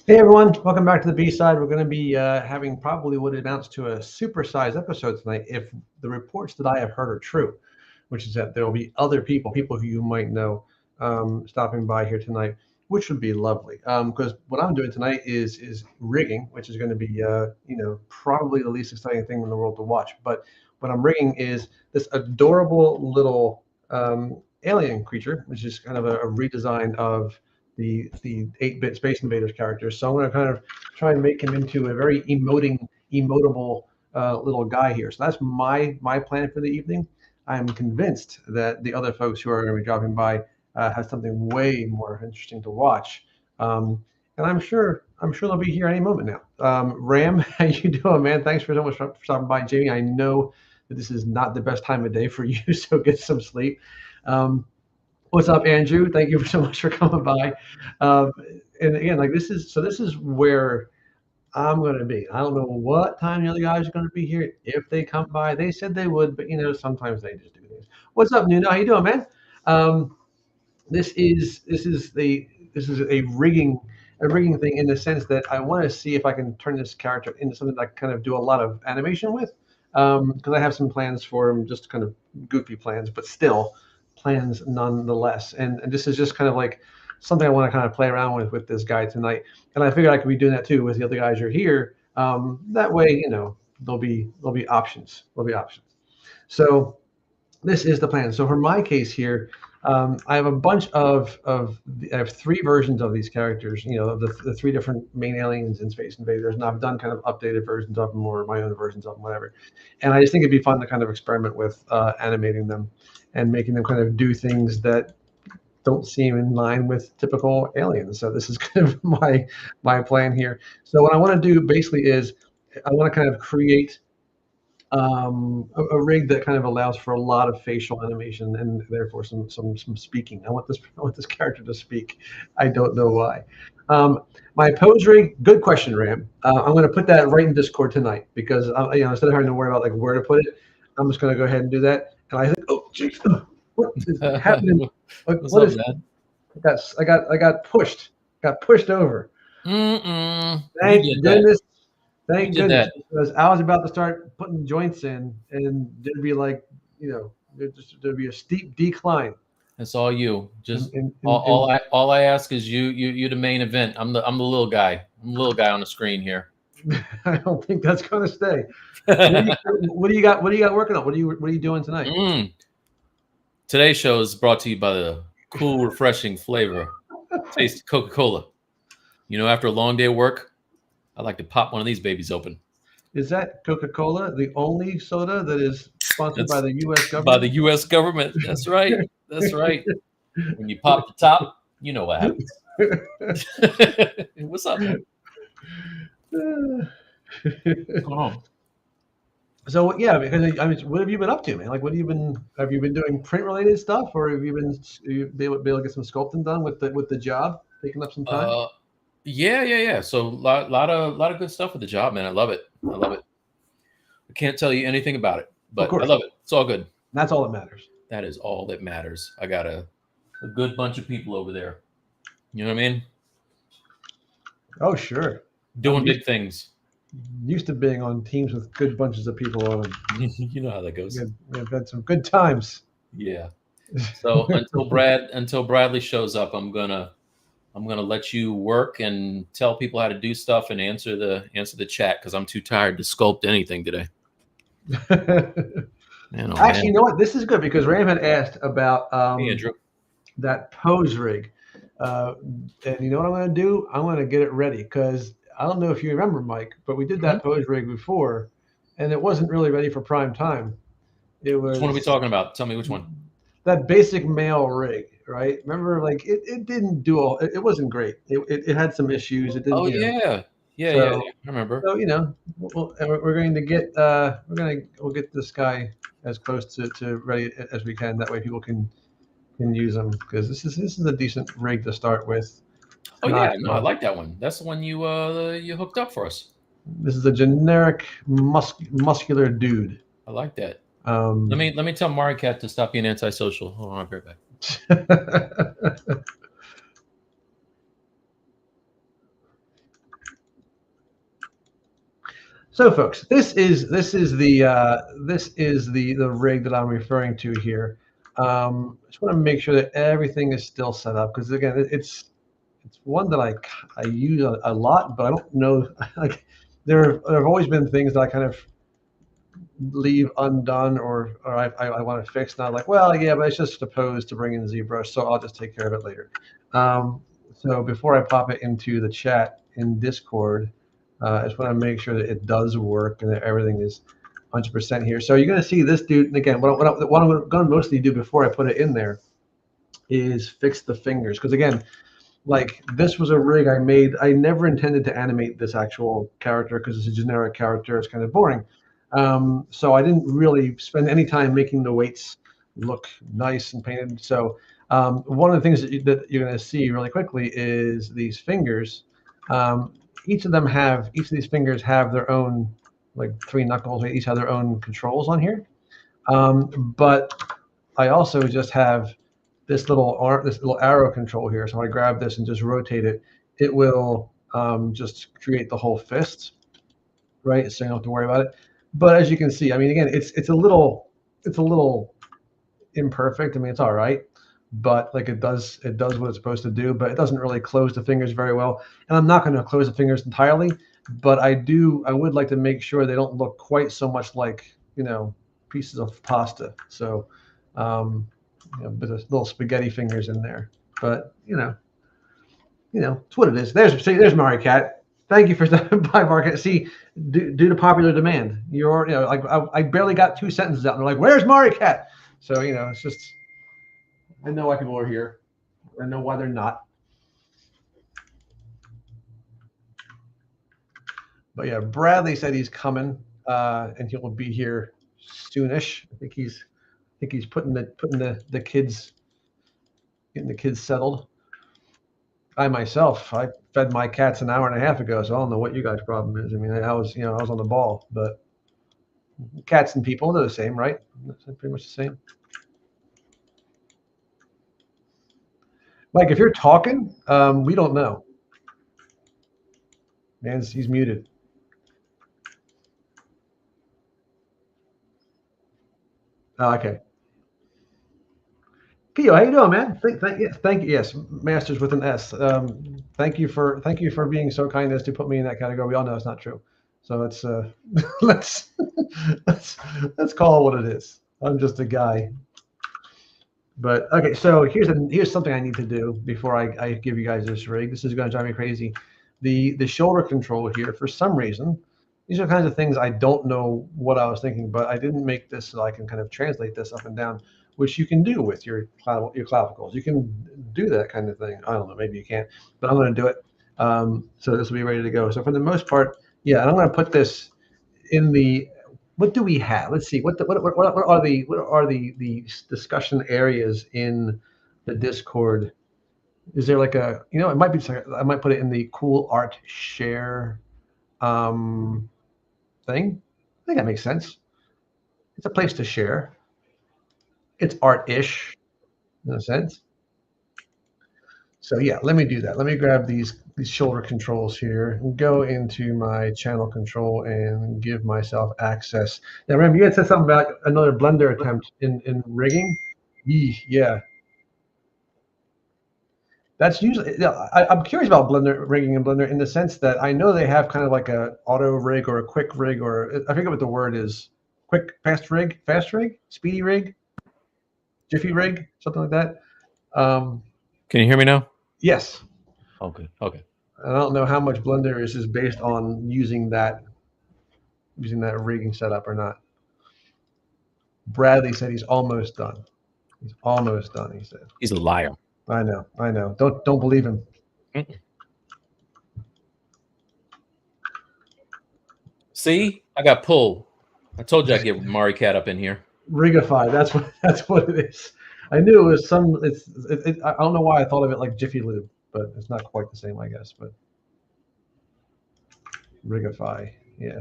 Hey everyone, welcome back to the B-side. We're going to be having probably what amounts to a supersized episode tonight if the reports that I have heard are true, which is that there will be other people who you might know, stopping by here tonight, which would be lovely. Because what I'm doing tonight is rigging, which is going to be probably the least exciting thing in the world to watch. But what I'm rigging is this adorable little alien creature, which is kind of a redesign of the 8-bit Space Invaders characters. So I'm going to kind of try and make him into a very emotable little guy here. So that's my plan for the evening. I'm convinced that the other folks who are going to be dropping by has something way more interesting to watch. And I'm sure they'll be here any moment now. Ram, how you doing, man? Thanks for so much for stopping by, Jamie. I know that this is not the best time of day for you, so get some sleep. Um, What's up, Andrew? Thank you so much for coming by. Um, and again, like this is where I'm going to be. I don't know what time the other guys are going to be here. If they come by, they said they would, but sometimes they just do things. What's up, Nuno? How you doing, man? Um, this is a rigging thing in the sense that I want to see if I can turn this character into something that I kind of do a lot of animation with. Because I have some plans for him, just kind of goofy plans, but still plans nonetheless. And this is just kind of like something I want to kind of play around with this guy tonight. And I figured I could be doing that too with the other guys who are here. That way, there'll be options. There'll be options. So this is the plan. So for my case here, I have a bunch I have three versions of these characters, of the three different main aliens in Space Invaders, and I've done kind of updated versions of them or my own versions of them, whatever. And I just think it'd be fun to kind of experiment with animating them and making them kind of do things that don't seem in line with typical aliens. So this is kind of my plan here. So what I want to do basically is I want to kind of create a rig that kind of allows for a lot of facial animation and therefore some speaking. I want this character to speak. I don't know why. My pose rig, good question, Ram. I'm going to put that right in Discord tonight because instead of having to worry about like where to put it, I'm just going to go ahead and do that. And I think, oh, geez, what is happening? What's What up, is? man? I got pushed over. You Thank did that. goodness. You Thank did goodness, that. because I was about to start putting joints in, and there'd be like, there'd be a steep decline. That's all you. And, Just and, all, and, all and I all I ask is you the main event. I'm the little guy. I'm the little guy on the screen here. I don't think that's going to stay. What do you got working on? What are you doing tonight? mm. Today's show is brought to you by the cool, refreshing flavor. Taste Coca-Cola. After a long day of work, I like to pop one of these babies open. Is that Coca-Cola the only soda that is sponsored by That's the U.S. by the government? U.S. government. That's right. That's right. When you pop the top, you know what happens. What's up, man? What's going on? So yeah, because I mean, what have you been up to, man? Like, have you been doing print related stuff, or have you been able to get some sculpting done with the job, taking up some time? Uh, yeah. So lot of good stuff with the job, man. I love it. I love it. I can't tell you anything about it, Of but I course, love it. It's all good. that's all that matters. That is all that matters. I got a good bunch of people over there. You know what I mean? Oh, sure. I'm Doing big things. used to being on teams with good bunches of people on them. You know how that goes. We've had some good times. Yeah. So until Bradley shows up, I'm gonna let you work and tell people how to do stuff and answer the chat because I'm too tired to sculpt anything today. Man, oh Actually, man. you know what? This is good because Ram had asked about Hey, Andrew. that pose rig. Uh, and you know what I'm going to do? I'm going to get it ready because I don't know if you remember, Mike, but we did Mhm. that pose rig before, and it wasn't really ready for prime time. It Which one are we was talking about? Tell me which one. that basic male rig, right? Remember, like it didn't do all. It wasn't great. It had some issues. It didn't, Oh yeah, yeah. So I remember. we're going to get we'll get this guy as close to ready as we can. That way, people can use them because this is a decent rig to start with. It's Oh yeah, not. no, I like that one. That's the one you hooked up for us. This is a generic muscular dude. I like that. Let Um, me let me tell Maricat to stop being antisocial. Hold on, I'll be right back. So, folks, this is the rig that I'm referring to here. Just want to make sure that everything is still set up because again, it's one that I use a lot, but I don't know. Like there have always been things that I kind of leave undone or I want to fix. Not like, well, yeah, but it's just supposed to bring in ZBrush, so I'll just take care of it later. So before I pop it into the chat in Discord, I just want to make sure that it does work and that everything is 100% here. So you're going to see this dude, and again, what I'm going to mostly do before I put it in there is fix the fingers. Because again, like this was a rig I made. I never intended to animate this actual character because it's a generic character. It's kind of boring. So I didn't really spend any time making the weights look nice and painted. So one of the things that you're going to see really quickly is these fingers. Each of these fingers have their own, like 3 knuckles. They each have their own controls on here. But I also just have this little arrow control here. So when I grab this and just rotate it, it will just create the whole fist, right? So you don't have to worry about it. But as you can see, I mean, again, it's a little imperfect. I mean, it's all right, but like it does what it's supposed to do, but it doesn't really close the fingers very well. And I'm not going to close the fingers entirely, but I would like to make sure they don't look quite so much like, pieces of pasta. So, with the little spaghetti fingers in there, but it's what it is. There's Mario Cat. Thank you for stopping by, Market. See, due to popular demand, like I barely got 2 sentences out, and they're like, "Where's Mario Cat?" So it's just, I know why people are here. I know why they're not. But yeah, Bradley said he's coming, and he'll be here soonish. I think he's putting the kids, getting the kids settled. I myself, I fed my cats an hour and a half ago, so I don't know what you guys' problem is. I mean, I was on the ball, but cats and people, they're the same, right? They're pretty much the same. Like if you're talking, we don't know. He's muted. Oh, okay. Pio, how you doing, man? Thank you. Yes, Masters with an S. Thank you for being so kind as to put me in that category. We all know it's not true, so it's let's let's call it what it is. I'm just a guy. But okay, so here's something I need to do before I give you guys this rig. This is going to drive me crazy. The shoulder control here, for some reason, these are kinds of things I don't know what I was thinking, but I didn't make this so I can kind of translate this up and down, which you can do with your clavicles. You can do that kind of thing. I don't know, maybe you can't, but I'm going to do it. So this will be ready to go. So for the most part, yeah, and I'm going to put this in the. What do we have? Let's see. What are the discussion areas in the Discord? Is there like a, it might be, I might put it in the cool art share thing. I think that makes sense. It's a place to share. It's art-ish in a sense. So yeah, let me do that. Let me grab these shoulder controls here and go into my channel control and give myself access. Now remember, you had said something about another Blender attempt in rigging. Yeah. That's usually, I'm curious about Blender rigging in Blender in the sense that I know they have kind of like a auto rig or a quick rig, or I forget what the word is. Quick, fast rig, speedy rig, jiffy rig, something like that. Can you hear me now? Yes. Okay. I don't know how much Blender is based on using that rigging setup or not. Bradley said he's almost done. He's almost done, he said. He's a liar. I know. Don't believe him. See, I got pulled. I told you I'd get Mario Cat up in here. Rigify. That's what it is. I knew it was some. I don't know why I thought of it like Jiffy Lube, but it's not quite the same, I guess. But Rigify, yeah.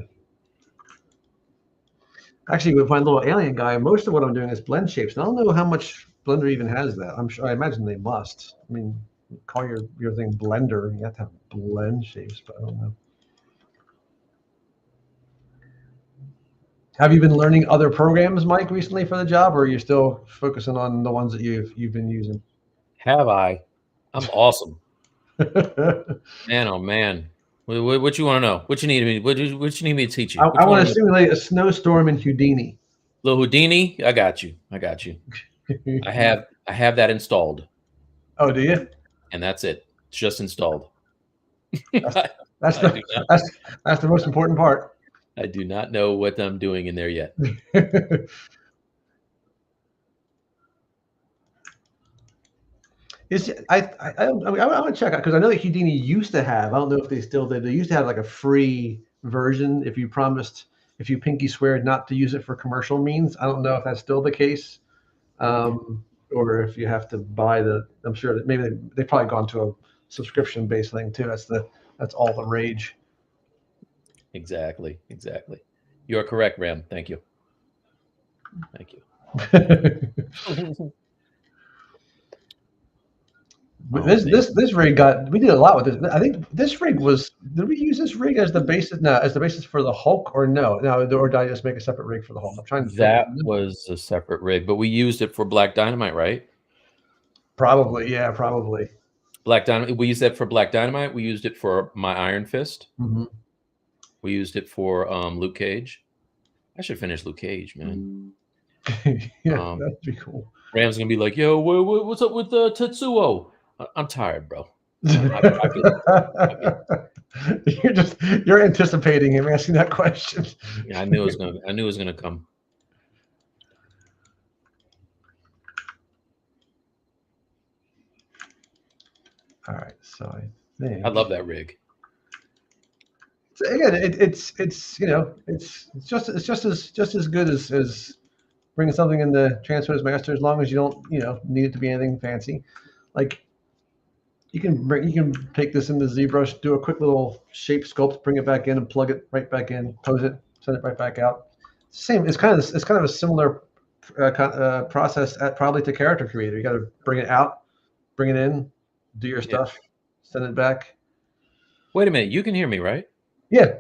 Actually, with my little alien guy, most of what I'm doing is blend shapes. And I don't know how much Blender even has that. I'm sure. I imagine they must. I mean, call your thing Blender. You have to have blend shapes, but I don't know. Have you been learning other programs, Mike, recently for the job, or are you still focusing on the ones that you've been using? Have I? I'm awesome. Man, oh man. What you want to know? What you need me? What you need me to teach you? What I you want want to to know? simulate a snowstorm in Houdini. Little Houdini, I got you. I got you. I have that installed, Oh, do you? and that's it. It's just installed. That's I, that's I do the not. that's the most important part. I do not know what I'm doing in there yet. Is I want to check out because I know that Houdini used to have. I don't know if they still did. They used to have like a free version if you promised, if you pinky swear not to use it for commercial means. I don't know if that's still the case, or if you have to buy the. I'm sure that maybe they've probably gone to a subscription based thing too. That's all the rage. Exactly. Exactly. You are correct, Ram. Thank you. Thank you. But Oh, this rig got, we did a lot with this. I think this rig was, did we use this rig as the basis? No, as the basis for the Hulk, or no, or did I just make a separate rig for the Hulk? I'm trying to think. that was a separate rig, but we used it for Black Dynamite, right? Probably, yeah, probably. Black Dynamite. We used that for Black Dynamite. We used it for my Iron Fist. Hmm. We used it for Luke Cage. I should finish Luke Cage, man. Yeah, that'd be cool. Ram's gonna be like, "Yo, what's up with Tetsuo?" I'm tired, bro. You're anticipating him asking that question. Yeah, I knew it was gonna come. All right, so I think I love that rig. so again, it's you know it's just as good as bringing something in the Transformers Master, as long as you don't need it to be anything fancy. Like you can take this into ZBrush, do a quick little shape sculpt, bring it back in, and plug it right back in, pose it, send it right back out. Same. It's kind of a similar process probably to Character Creator. You got to bring it out, bring it in, do your stuff, send it back. Wait a minute, you can hear me, right? Yeah.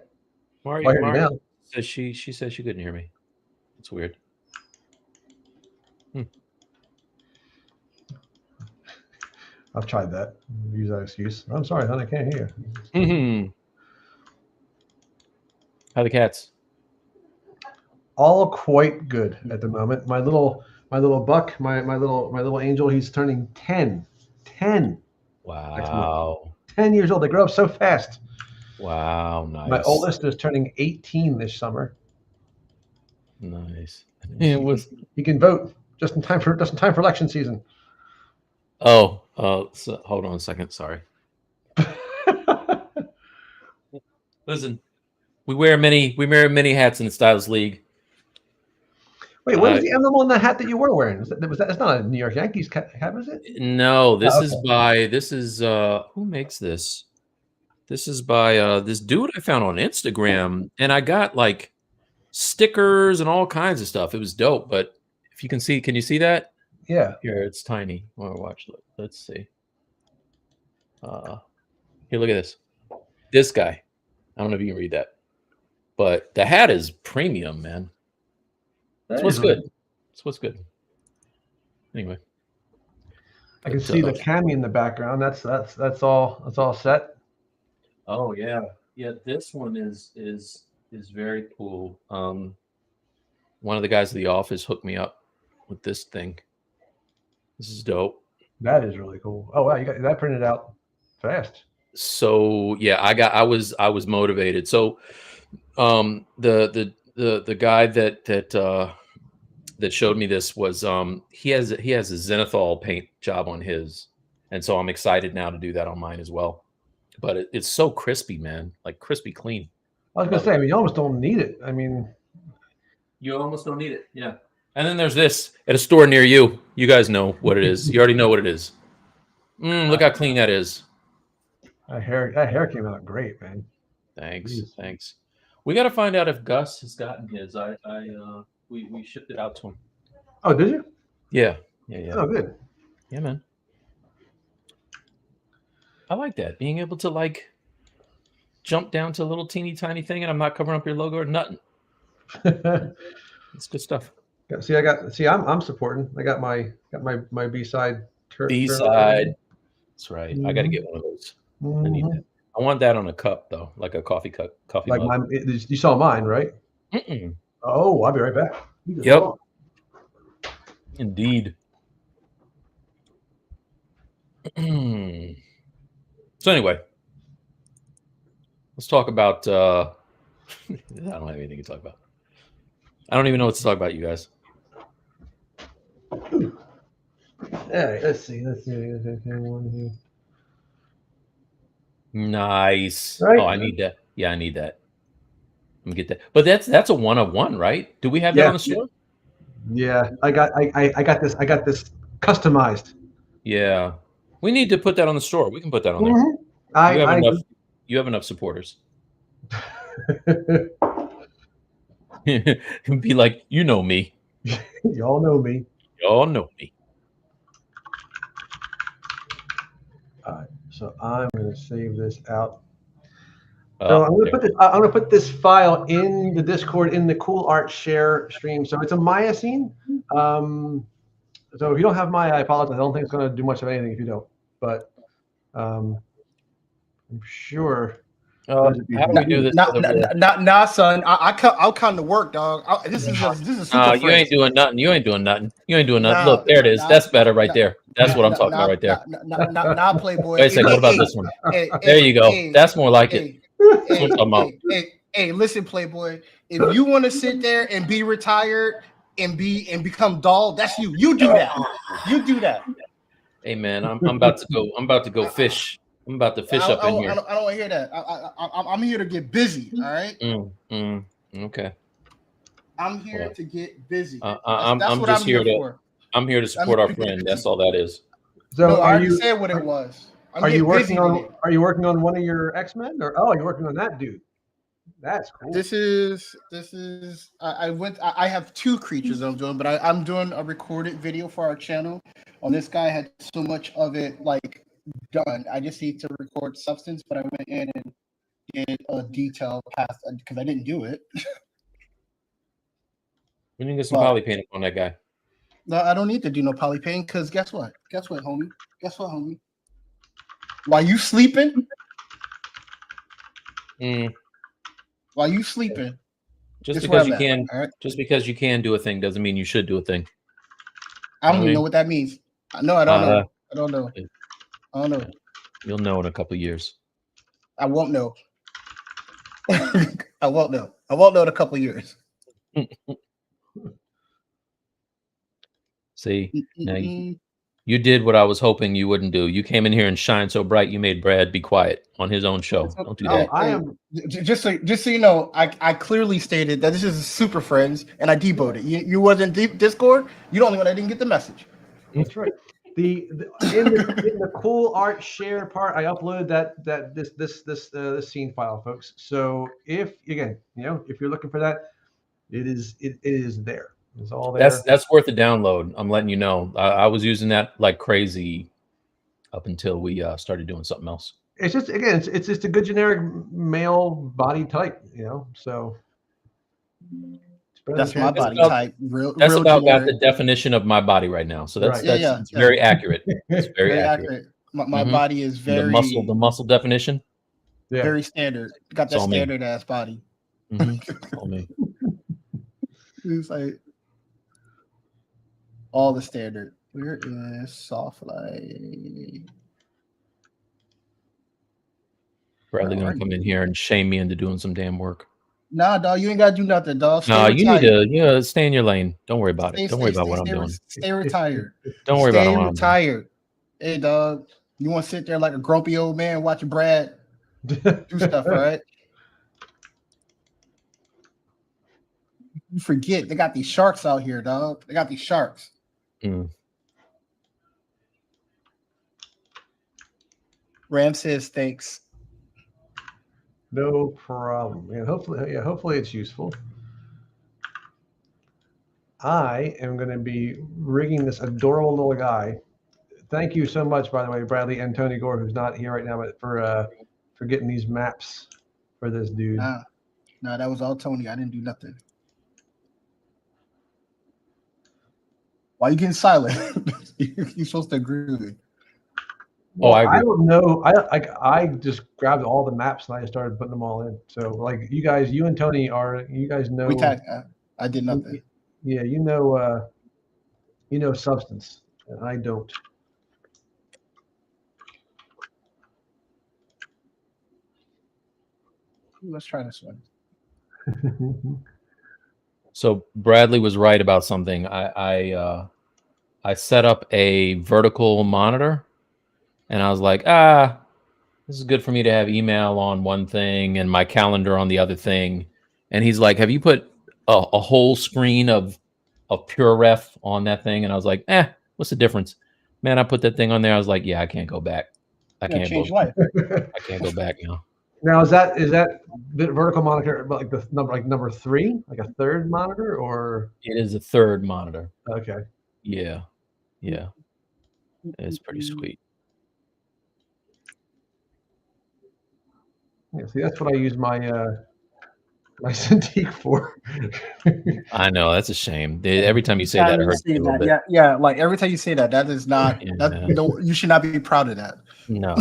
Mario says she said she couldn't hear me. It's weird. I've tried that. Use that excuse. I'm sorry, hon, I can't hear you. Mm-hmm. How are the cats? All quite good at the moment. My little buck, my little angel, he's turning 10. 10. Wow. 10 years old. They grow up so fast. Wow, nice. My oldest is turning 18 this summer. Nice. He can vote just in time for election season. Oh, so hold on a second. Sorry. Listen, we wear many hats in the Styles League. Wait, what was the emblem on the hat that you were wearing? It's not a New York Yankees hat, was it? No, this is who makes this? This is by this dude I found on Instagram, and I got like stickers and all kinds of stuff. It was dope. But if you can see, can you see that? Yeah. Here, it's tiny. Watch. Let's see. Here, look at this. This guy. I don't know if you can read that, but the hat is premium, man. That's what's good. That's what's good. Anyway, I can see the cami in the background. That's all set. Oh yeah, yeah. This one is very cool. One of the guys at the office hooked me up with this thing. This is dope. That is really cool. Oh wow, you got that printed out fast. So yeah, I was motivated. So the guy that showed me this was he has a Zenithal paint job on his, and so I'm excited now to do that on mine as well. But it's so crispy, man, like crispy clean. I was gonna say, I mean, you almost don't need it. I mean, you almost don't need it. Yeah. And then there's this at a store near you. You guys know what it is. You already know what it is. Look how clean that is. That hair came out great, man. Thanks. We got to find out if Gus has gotten his. We shipped it out to him. Oh, did you? Yeah. Oh, good. Yeah, man. I like that, being able to like jump down to a little teeny tiny thing, and I'm not covering up your logo or nothing. It's good stuff. I'm supporting. I got my B-side. B-side. That's right. I got to Mhm. get one of those. I need that. I want that on a cup though, like a coffee cup, coffee Like mug. you saw mine, right? Mm-mm. Oh, I'll be right back. Yep. Indeed. So anyway, let's talk about. I don't have anything to talk about. I don't even know what to talk about, you guys. All right, let's see. Nice. Right. Oh, I need that. Yeah, I need that. Let me get that. But that's a 1-of-1, right? Do we have that Yeah. on the store? Yeah, I got this customized. Yeah. We need to put that on the store. We can put that on there. Mm-hmm. You have enough supporters. Be like, you know me. Y'all know me. Y'all know me. All right, so I'm going to save this out. Oh, So I'm going to put this file in the Discord in the Cool Art Share stream. So it's a Maya scene. So if you don't have Maya, I apologize. I don't think it's going to do much of anything if you don't. But I'm sure. how do we do this? Nah, son. I'll kind of work, dog. This is super. You ain't doing nothing. You ain't doing nothing. You ain't doing nothing. Nah, Look, there it is. nah, That's better right there. That's what I'm talking about right there. Nah, Playboy. Wait a second. What about this one? There you go. That's more like it. That's what I'm talking about. Hey, listen, Playboy. If you want to sit there and be retired and become dull, that's you. You do that. You do that. Hey man, I'm about to go. I'm about to go fish. I'm about to fish up in here. I don't want to hear that. I'm here to get busy. All right. Okay. I'm here to get busy. I'm just here to. I'm here to support our friend. That's all that is. So no, I already said what it was. Are you working on one of your X-Men, or you're working on that dude? That's cool. This is. I have two creatures I'm doing, but I'm doing a recorded video for our channel. On this guy, I had so much of it like done. I just need to record substance, but I went in and did a detail path because I didn't do it. We need to get some poly paint on that guy. No, I don't need to do no poly paint because guess what? Guess what, homie? Guess what, homie? While you sleeping? While you sleeping? Just because you can, right? Just because you can do a thing doesn't mean you should do a thing. I don't even know what that means. No, I don't know. I don't know. I don't know. You'll know in a couple of years. I won't know. I won't know. I won't know in a couple of years. See, now you did what I was hoping you wouldn't do. You came in here and shined so bright. You made Brad be quiet on his own show. Don't do that. I am just so you know. I clearly stated that this is Super Friends, and I deboed it. You wasn't Discord. You're the only one that didn't get the message. That's right. In the Cool Art Share part, I uploaded this scene file, folks. So if you're looking for that, it is there. It's all there. That's worth a download. I'm letting you know. I was using that like crazy up until we started doing something else. It's just it's just a good generic male body type, So that's my body type. That's about got the definition of my body right now. So that's it's very accurate. It's very accurate. My body is very the muscle definition. Yeah. Very standard. Got that standard ass body. All me. It's like all the standard. Where is Soft Light? Bradley gonna come in here and shame me into doing some damn work. Nah, dog, you ain't gotta do nothing, dog. No, you need to stay in your lane. Don't worry about it. Don't worry about what I'm doing. Stay retired. Don't worry about what I'm doing. Stay retired. Hey, dog, you want to sit there like a grumpy old man watching Brad do stuff, right? You forget they got these sharks out here, dog. They got these sharks. Ram says thanks. No problem. Hopefully it's useful. I am going to be rigging this adorable little guy. Thank you so much, by the way, Bradley and Tony Gore, who's not here right now, but for getting these maps for this dude. Nah, that was all Tony. I didn't do nothing. Why are you getting silent? You're supposed to agree with me. Oh, I agree. I don't know. I just grabbed all the maps and I started putting them all in. So like you guys, you and Tony you guys know. We tagged. I did nothing. Yeah, you know substance, and I don't. Let's try this one. So Bradley was right about something. I set up a vertical monitor, and I was like, this is good for me to have email on one thing and my calendar on the other thing. And he's like, have you put a whole screen of PureRef on that thing? And I was like, what's the difference? Man, I put that thing on there. I was like, yeah, I can't go back. I can't change go. life. I can't go back now. Now is that the vertical monitor like the number 3, like a third monitor, or It is a third monitor. okay? Yeah, it's pretty sweet. Yeah, see, that's what I use my my Cintiq for. I know, that's a shame. Every time you say that, it hurts me a little bit. Yeah. Like every time you say that, that is not. Yeah. No, you should not be proud of that. No,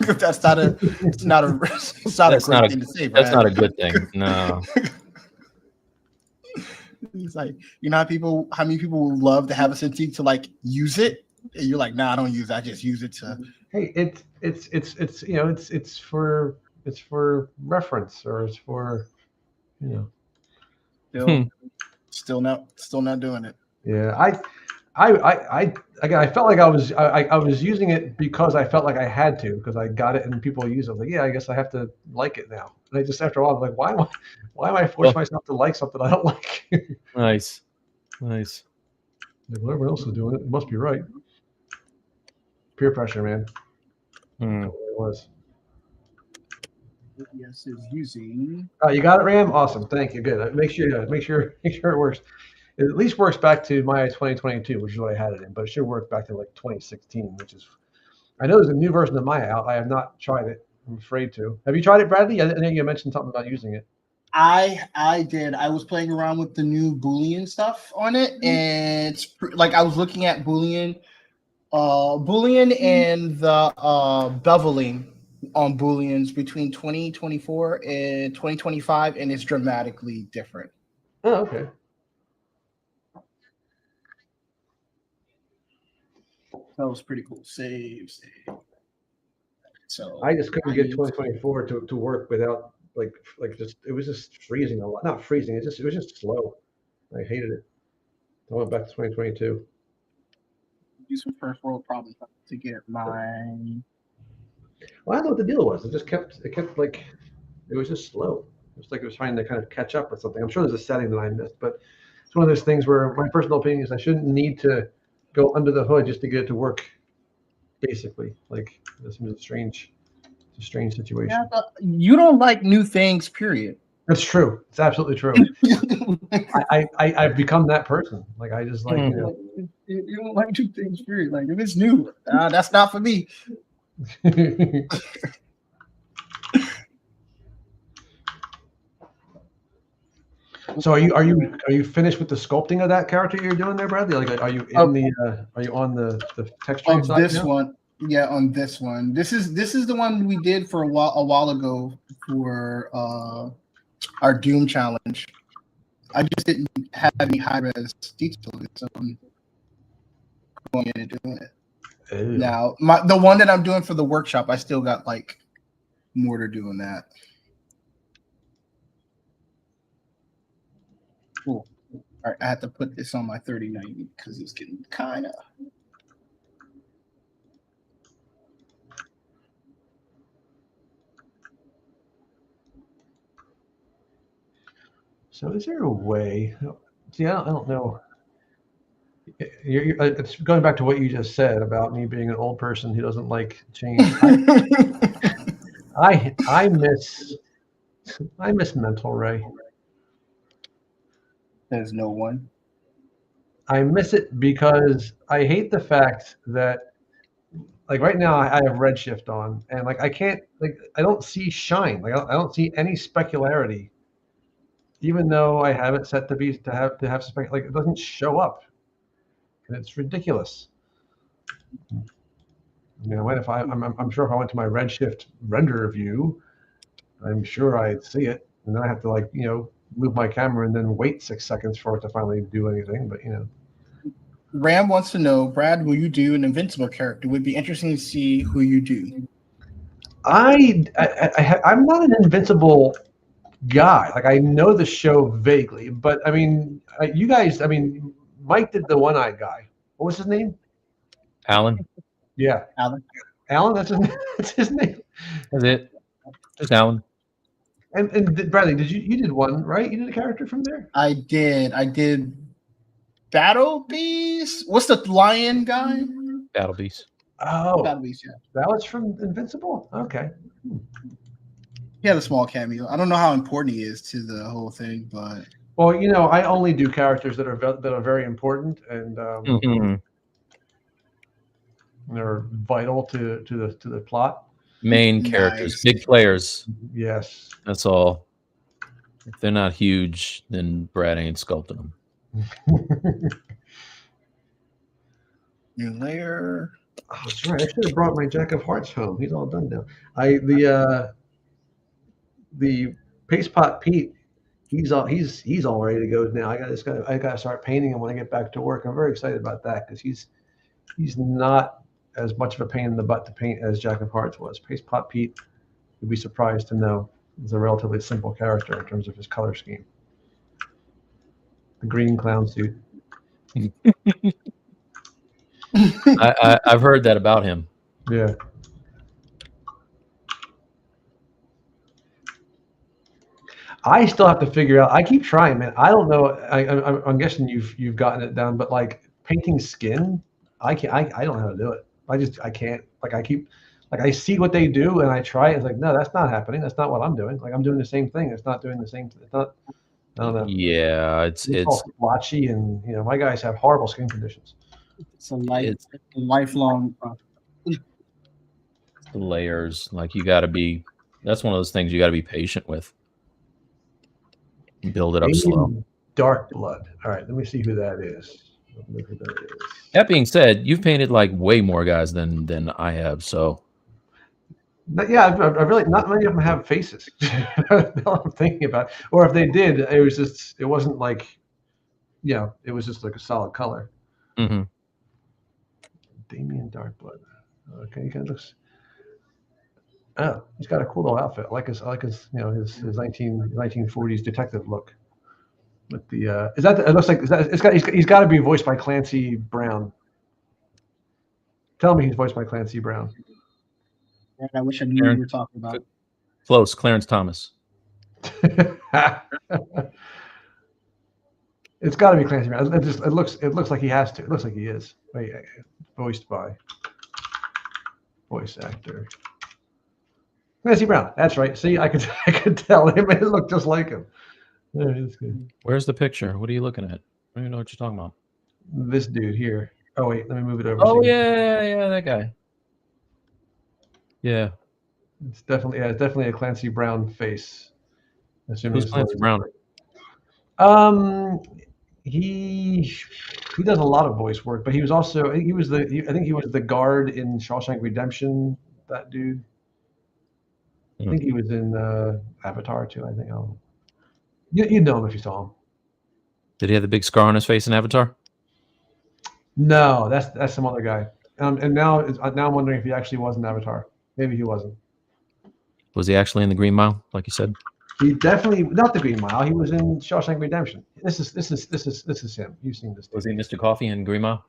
That's not a. It's not a. It's not That's a great not a- thing to say. that's Brad. not a good thing. No. It's like how many people would love to have a Cintiq to like use it, and you're like, nah, I don't use it. I just use it to. Hey, it's you know it's for reference, or it's for Still not doing it. Yeah, I felt like I was using it because I felt like I had to, because I got it and people use it. I was like, yeah, I guess I have to like it now. And I just, after a while, I'm like, why am I forcing myself to like something I don't like? Nice. Like, well, everyone else is doing it. It must be right. Peer pressure, man. Hmm. That's what it was. Yes, is using. Oh, you got it, Ram? Awesome. Thank you. Good. Make sure it works. It at least works back to Maya 2022, which is what I had it in, but it should work back to like 2016, which is, I know there's a new version of Maya out. I have not tried it. I'm afraid to. Have you tried it, Bradley? I think you mentioned something about using it. I did. I was playing around with the new Boolean stuff on it, and it's like I was looking at Boolean and the beveling on Booleans between 2024 and 2025, and it's dramatically different. Oh, okay. That was pretty cool. Save. So I just couldn't get 2024 to work without like just, it was just freezing a lot. Not freezing. It was just slow. I hated it. I went back to 2022. Use some first world problems to get my. Well, I don't know what the deal was. It kept like, it was just slow. It was like it was trying to kind of catch up with something. I'm sure there's a setting that I missed, but it's one of those things where my personal opinion is I shouldn't need to go under the hood just to get it to work. Basically, like this is a strange situation. Yeah, but you don't like new things, period. That's true. It's absolutely true. I've become that person. Like I just like you don't like new things, period. Like if it's new, that's not for me. So are you finished with the sculpting of that character you're doing there, Bradley? Like are you in are you on the texturing side this now? one? Yeah, on this one. This is the one we did for a while ago for our Doom challenge. I just didn't have any high res detail of it, so I'm going in and doing it. Ew. Now, the one that I'm doing for the workshop, I still got like more to do on that. Cool. All right, I have to put this on my 3090 because it's getting kind of. So is there a way? See, I don't know. It's going back to what you just said about me being an old person who doesn't like change. I miss Mental Ray. There's no one. I miss it because I hate the fact that, like right now, I have Redshift on, and like I can't, like I don't see shine. Like I don't see any specularity, even though I have it set to have spec. Like it doesn't show up. and it's ridiculous. I mean, I'm sure if I went to my Redshift render view, I'm sure I'd see it, and then I have to like move my camera and then wait 6 seconds for it to finally do anything. But Ram wants to know, Brad, will you do an Invincible character? It would be interesting to see who you do. I'm not an Invincible guy. Like, I know the show vaguely, but I mean, you guys. I mean, Mike did the one-eyed guy. What was his name? Alan. Yeah, Alan. Alan. That's his name. That's it. Just Alan. And Bradley, you did one, right? You did a character from there. I did. Battle Beast. What's the lion guy? Battle Beast. Oh, Battle Beast. Yeah. that was from Invincible. Okay. He had a small cameo. I don't know how important he is to the whole thing, but Well, I only do characters that are very important and they're vital to the plot. Main characters, big players. Yes. That's all. If they're not huge, then Brad ain't sculpting them. new layer. Oh, that's right. I should have brought my Jack of Hearts home. He's all done now. The Paste Pot Pete, he's all ready to go now. I gotta start painting him when I get back to work. I'm very excited about that because he's not as much of a pain in the butt to paint as Jack of Hearts was. Paste Pot Pete, you'd be surprised to know, is a relatively simple character in terms of his color scheme. The green clown suit. I've heard that about him. Yeah. I still have to figure out. I keep trying, man. I don't know. I'm guessing you've gotten it down, but like painting skin, I can't. I don't know how to do it. I can't. Like I see what they do and I try it. It's like, no, that's not happening. That's not what I'm doing. Like I'm doing the same thing. It's not doing the same. It's not. I don't know. Yeah, it's all splotchy, and my guys have horrible skin conditions. It's a lifelong layers. Like you got to be. That's one of those things you got to be patient with. Build it up slow. Dark Blood. All right, let me see who that is. That being said, you've painted like way more guys than I have. So. Yeah, I really not many of them have faces. That's all I'm thinking about. Or if they did, it wasn't like, it was just like a solid color. Mm-hmm. Damien Darkblood. Okay, he kind of looks. Oh, he's got a cool little outfit. I like his his 1940s detective look. With the it looks like he's got to be voiced by Clancy Brown. Tell me he's voiced by Clancy Brown. I wish I knew what you were talking about. Close, Clarence Thomas. It's got to be Clancy Brown. It looks like he has to. It looks like he is. Wait, voiced by voice actor Clancy Brown. That's right. See, I could tell him. It looked just like him. Yeah, it's good. Where's the picture? What are you looking at? I don't even know what you're talking about. This dude here. Oh wait, let me move it over. Oh yeah, that guy. Yeah, it's definitely a Clancy Brown face. Who's Clancy Brown? He does a lot of voice work, but he was also I think he was the guard in Shawshank Redemption. That dude. I think he was in Avatar too. I think. You'd know him if you saw him. Did he have the big scar on his face in Avatar? No, that's some other guy. And now I'm wondering if he actually was in Avatar. Maybe he wasn't. Was he actually in the Green Mile, like you said? He definitely not the Green Mile. He was in Shawshank Redemption. This is him. You've seen this. Was he Mr. Coffee in Green Mile?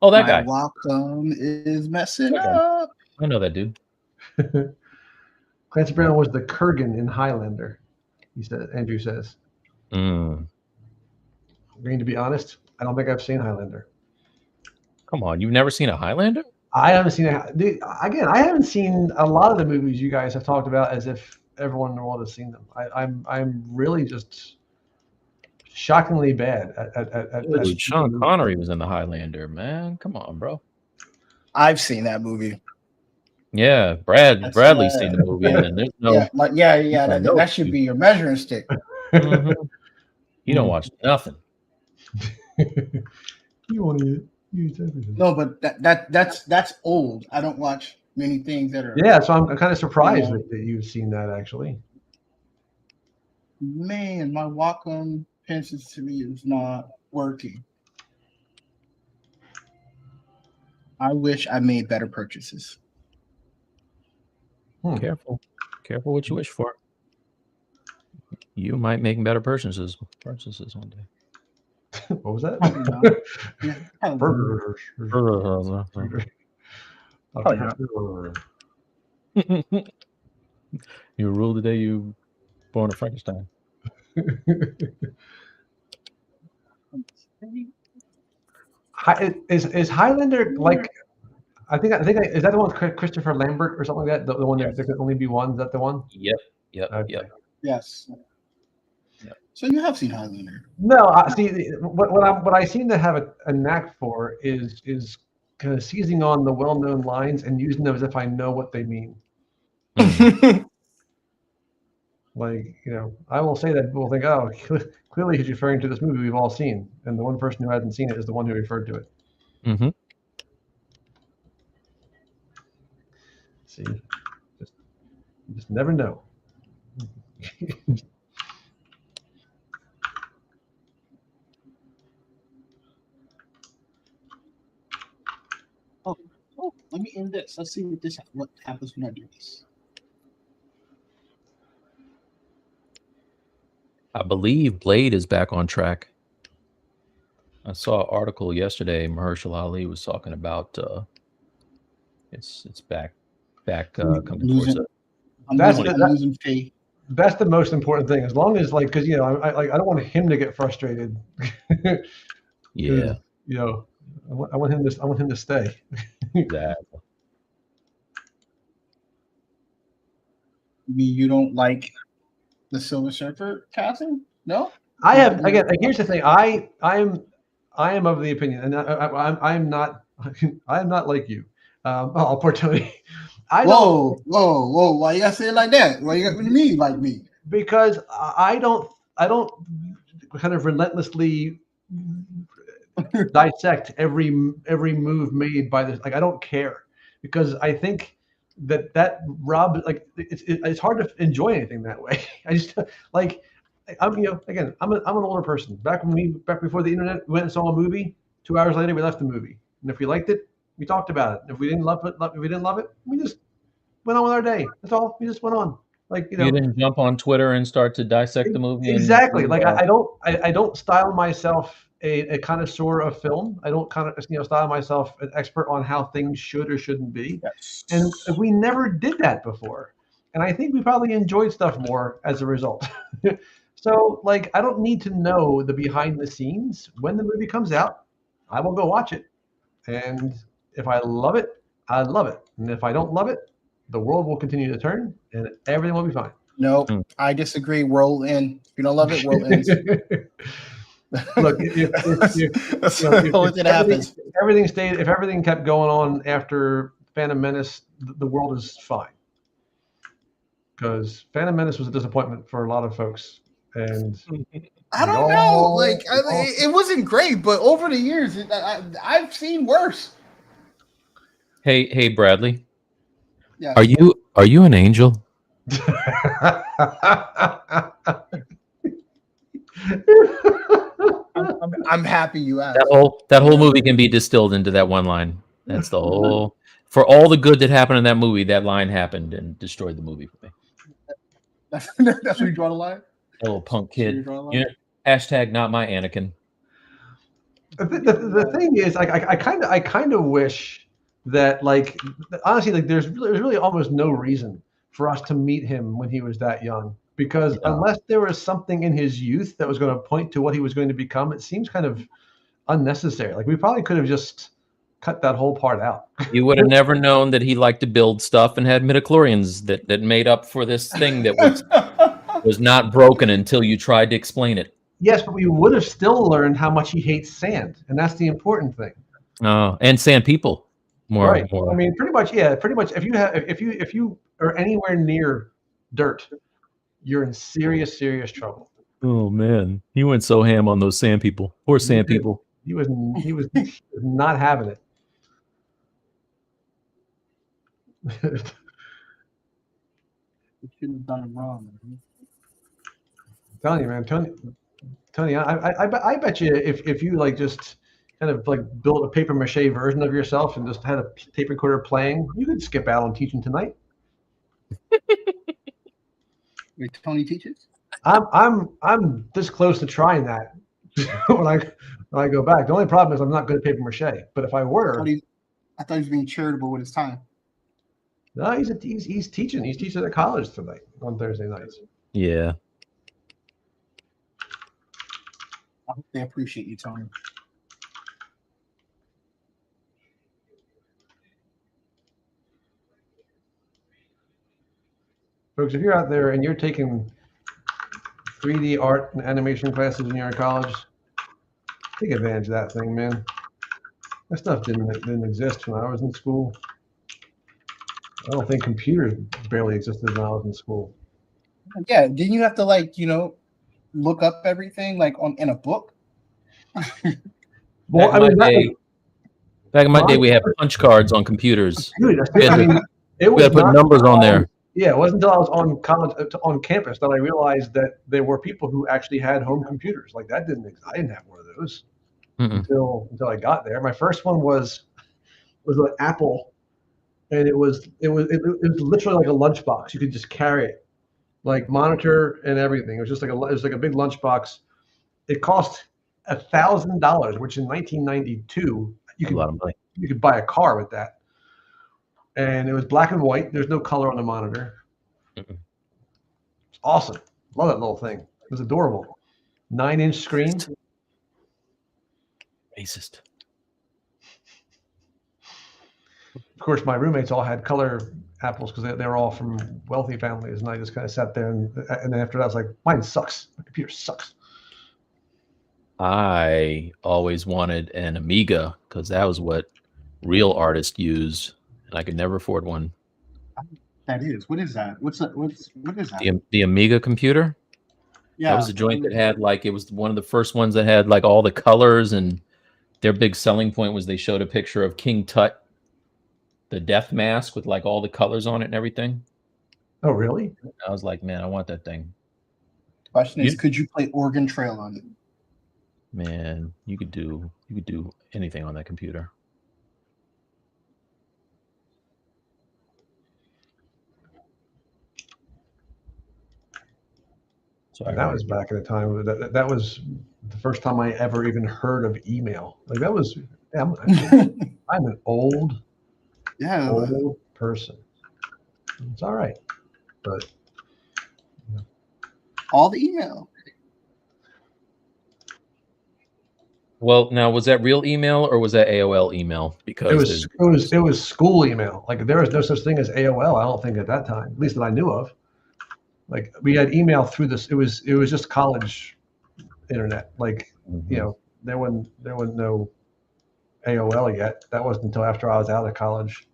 Oh, that guy. Welcome is messing up. I know that dude. Clancy Brown was the Kurgan in Highlander. Andrew says. I'm going to be honest, I don't think I've seen Highlander. Come on, you've never seen a Highlander? I haven't seen it. Again, I haven't seen a lot of the movies you guys have talked about as if everyone in the world has seen them. I'm really just shockingly bad at Sean Connery was in the Highlander, man. Come on, bro. I've seen that movie. Yeah, Bradley's seen the movie, and then there's no. That should be your measuring stick. Mm-hmm. You don't watch nothing. You want to? Use everything. No, but that's old. I don't watch many things that are. Yeah, so I'm kind of surprised Yeah. that you've seen that actually. Man, my Wacom pen sensitivity is not working. I wish I made better purchases. Careful what you wish for. You might make better purchases one day. What was that? Probably not. Yeah, probably not. You rule the day you born a Frankenstein. Is Highlander like? I think is that the one with Christopher Lambert or something like that? The one that there could only be one. Is that the one? Yep. Okay. Yes. Yep. So you have seen Highlander? No, see what I seem to have a knack for is kind of seizing on the well-known lines and using them as if I know what they mean. Like, I will say that people think, oh, clearly he's referring to this movie we've all seen, and the one person who hasn't seen it is the one who referred to it. Mm-hmm. See, you just never know. Oh, let me end this. Let's see what happens when I do this. I believe Blade is back on track. I saw an article yesterday. Mahershala Ali was talking about it's back coming towards it. I'm losing faith. That's the most important thing. As long as because I don't want him to get frustrated. Yeah. I want him to stay. Exactly. You don't like the Silver Surfer casting? No. I have again. Here's the thing. I am of the opinion, and I'm not like you. Poor Tony. Whoa! Why you gotta say it like that? Why you got to me like me? Because I don't kind of relentlessly dissect every move made by this. Like, I don't care, because I think that Rob, it's hard to enjoy anything that way. I just I'm an older person. Back before the internet, we went and saw a movie. 2 hours later, we left the movie, and if we liked it, we talked about it. If we didn't love it, we just went on with our day. That's all. We just went on. You didn't jump on Twitter and start to dissect the movie. Exactly. I don't style myself a connoisseur of film. I don't style myself an expert on how things should or shouldn't be. Yes. And we never did that before. And I think we probably enjoyed stuff more as a result. So I don't need to know the behind the scenes. When the movie comes out, I will go watch it. And if I love it, I love it. And if I don't love it, the world will continue to turn and everything will be fine. No, I disagree. World end. If you don't love it, world ends. Look, if everything kept going on after Phantom Menace, the world is fine. Because Phantom Menace was a disappointment for a lot of folks. And I don't know. It wasn't great, but over the years, I've seen worse. Hey, Bradley. Yeah. Are you an angel? I'm happy you asked. That whole movie can be distilled into that one line. That's the whole. For all the good that happened in that movie, that line happened and destroyed the movie for me. That's where you draw the line. That little punk kid. Hashtag not my Anakin. The thing is, I kind of wish that, honestly, there's really almost no reason for us to meet him when he was that young, because unless there was something in his youth that was going to point to what he was going to become, it seems kind of unnecessary. We probably could have just cut that whole part out. You would have never known that he liked to build stuff and had midichlorians that made up for this thing that was not broken until you tried to explain it. Yes, but we would have still learned how much he hates sand, and that's the important thing. Oh, and sand people. More. I mean, pretty much. If you are anywhere near dirt, you're in serious trouble. Oh man, he went so ham on those sand people. Poor sand people. He was not having it. You shouldn't have done it wrong. Man. I'm telling you, man, Tony, I bet you if you like just kind of like built a paper mache version of yourself and just had a tape recorder playing, you could skip out on teaching tonight. Wait, Tony teaches? I'm this close to trying that when I go back. The only problem is I'm not good at paper mache. But if I were, I thought he was being charitable with his time. no, he's teaching. He's teaching at college tonight on Thursday nights. Yeah. I hope they appreciate you, Tony. Folks, if you're out there and you're taking 3D art and animation classes when you're in college, take advantage of that thing, man. That stuff didn't exist when I was in school. I don't think computers barely existed when I was in school. Yeah, didn't you have to look up everything in a book? Well, back in my day, we had punch cards on computers. Dude, We had to put numbers on there. Yeah, it wasn't until I was on college on campus that I realized that there were people who actually had home computers. Like that didn't exist. I didn't have one of those until I got there. My first one was an Apple, and it was literally like a lunchbox. You could just carry it, like monitor and everything. It was just like a big lunchbox. It cost $1,000, which in 1992 A lot of money. you could buy a car with that. And it was black and white. There's no color on the monitor. It's awesome. Love that little thing. It was adorable. 9-inch screen. Racist. Of course, my roommates all had color apples because they were all from wealthy families, and I just kind of sat there and then after that, I was like, mine sucks. My computer sucks. I always wanted an Amiga because that was what real artists used, and I could never afford one. That is. What is that? What is that? The Amiga computer? Yeah. That was a joint that had it was one of the first ones that had all the colors, and their big selling point was they showed a picture of King Tut, the death mask with all the colors on it and everything. Oh, really? I was like, man, I want that thing. Question is, could you play Oregon Trail on it? Man, you could do anything on that computer. So that was back in the time. That was the first time I ever even heard of email. Like that was. I'm an old person. It's all right, but all the email. Well, now was that real email or was that AOL email? Because it was school email. Like there was no such thing as AOL. I don't think at that time, at least that I knew of. Like we had email through this. It was just college internet. Like there wasn't no AOL yet. That wasn't until after I was out of college.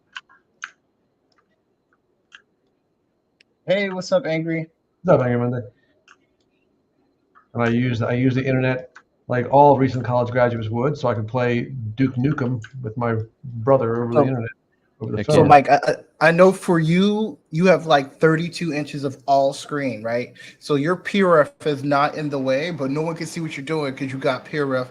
Hey, what's up, Angry? What's up, Angry Monday? And I use the internet like all recent college graduates would, so I could play Duke Nukem with my brother over the internet. Over the phone. So, Mike, I know for you have 32 inches of all screen, right? So your PRF is not in the way, but no one can see what you're doing because you got PRF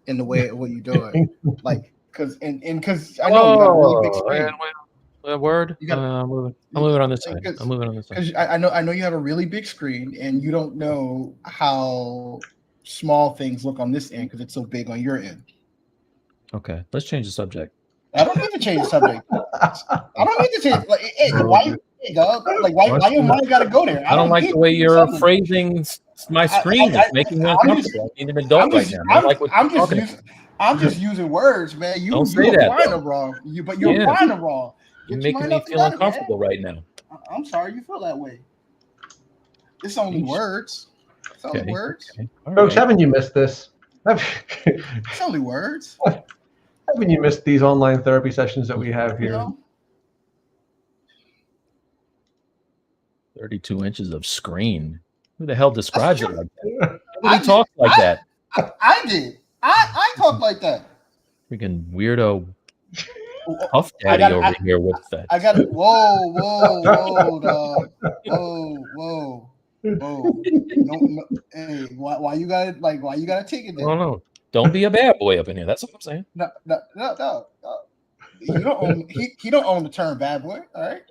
in the way of what you're doing. Because I know you got a really big screen. Word. I'm moving on this side. I'm moving on this side. Because I know you have a really big screen, and you don't know how small things look on this end because it's so big on your end. Okay, let's change the subject. I don't need to change the subject. I don't need to change. Why your mind got to go there? I don't like the way you're phrasing my screen. It's making me uncomfortable. I need an adult right now. I'm just using words, man. You're applying them wrong. You're applying them wrong. You're making me feel uncomfortable right now. I'm sorry you feel that way. It's only words. It's only words. Okay. Folks, haven't you missed this? It's only words. Haven't you missed these online therapy sessions that we have here? 32 inches of screen. Who the hell describes it like that? Nobody talks like that. I did. I talk like that. Freaking weirdo Oh, Puff I Daddy got over here with that. I got it. Whoa, dog. Whoa. No. Hey, why you gotta take it I there? don't know. Don't be a bad boy up in here. That's what I'm saying. No. You don't own he don't own the term bad boy, all right?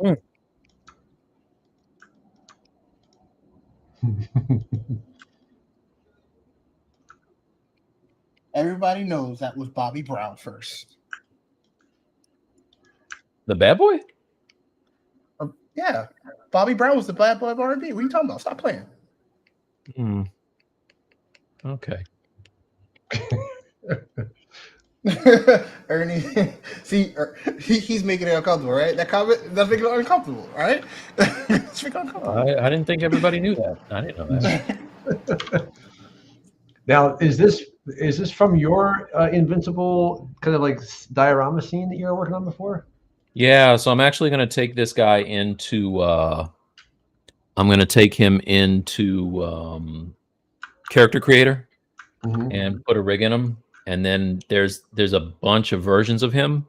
Everybody knows that was Bobby Brown first. The bad boy? Yeah. Bobby Brown was the bad boy of R&B. What are you talking about? Stop playing. Okay. Ernie, see, he's making it uncomfortable, right? That comment that's making it uncomfortable, all right? It's making it uncomfortable. I didn't think everybody knew that. I didn't know that. Now, is this from your Invincible kind of like diorama scene that you were working on before? Yeah, so I'm actually going to take this guy into I'm going to take him into character creator and put a rig in him, and then there's a bunch of versions of him,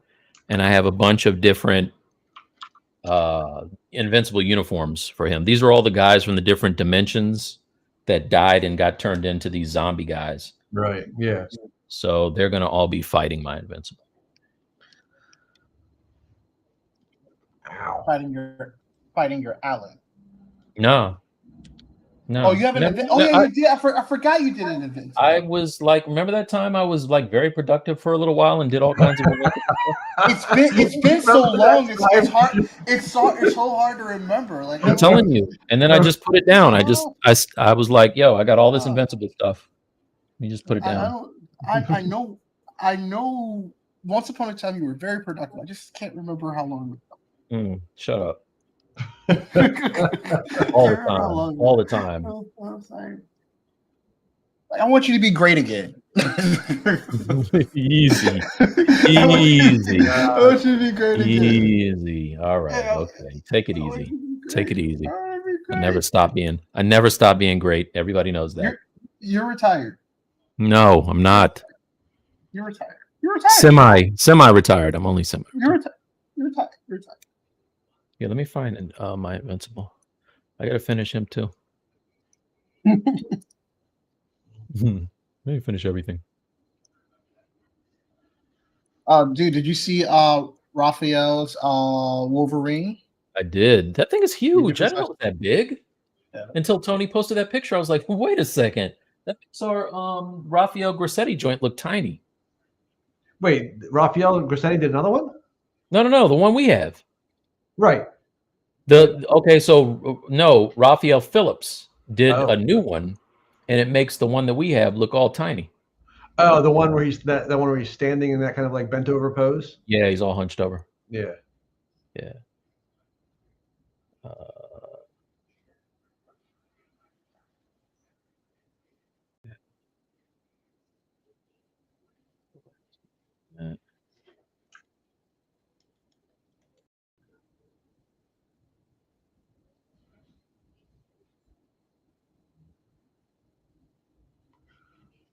and I have a bunch of different Invincible uniforms for him. These are all the guys from the different dimensions that died and got turned into these zombie guys. Right. Yeah. So they're going to all be fighting my Invincible. Ow. Fighting your Alan. No. Oh, you have an event. Oh, yeah, you did. I forgot you did an event. I was like, remember that time I was like very productive for a little while and did all kinds of. It's been so long. It's hard. It's so hard to remember. Like I'm telling you. And then I just put it down. I was like, yo, I got all this Invincible stuff. You just put it down. I know. Once upon a time, you were very productive. I just can't remember how long. Shut up. all the time. I want you to be great again. Easy. I want you to be great again. Easy. All right. Okay. Take it easy. Take it easy. I never stop being great. Everybody knows that. You're retired. No, I'm not. You're retired. You're retired. Semi-retired. I'm only semi. You're retired. You're retired. Yeah, let me find my Invincible. I gotta finish him too. Let me finish everything. Dude, did you see Raphael's Wolverine? I did. That thing is huge. I didn't know it was that big. Yeah. Until Tony posted that picture, I was like, wait a second. That makes our Raphael Grassetti joint look tiny. Wait, Raphael Grassetti did another one? No, the one we have. Right. No, Raphael Phillips did a new one, and it makes the one that we have look all tiny. Oh, the one where he's that one where he's standing in that kind of like bent over pose. Yeah, he's all hunched over. Yeah. Yeah.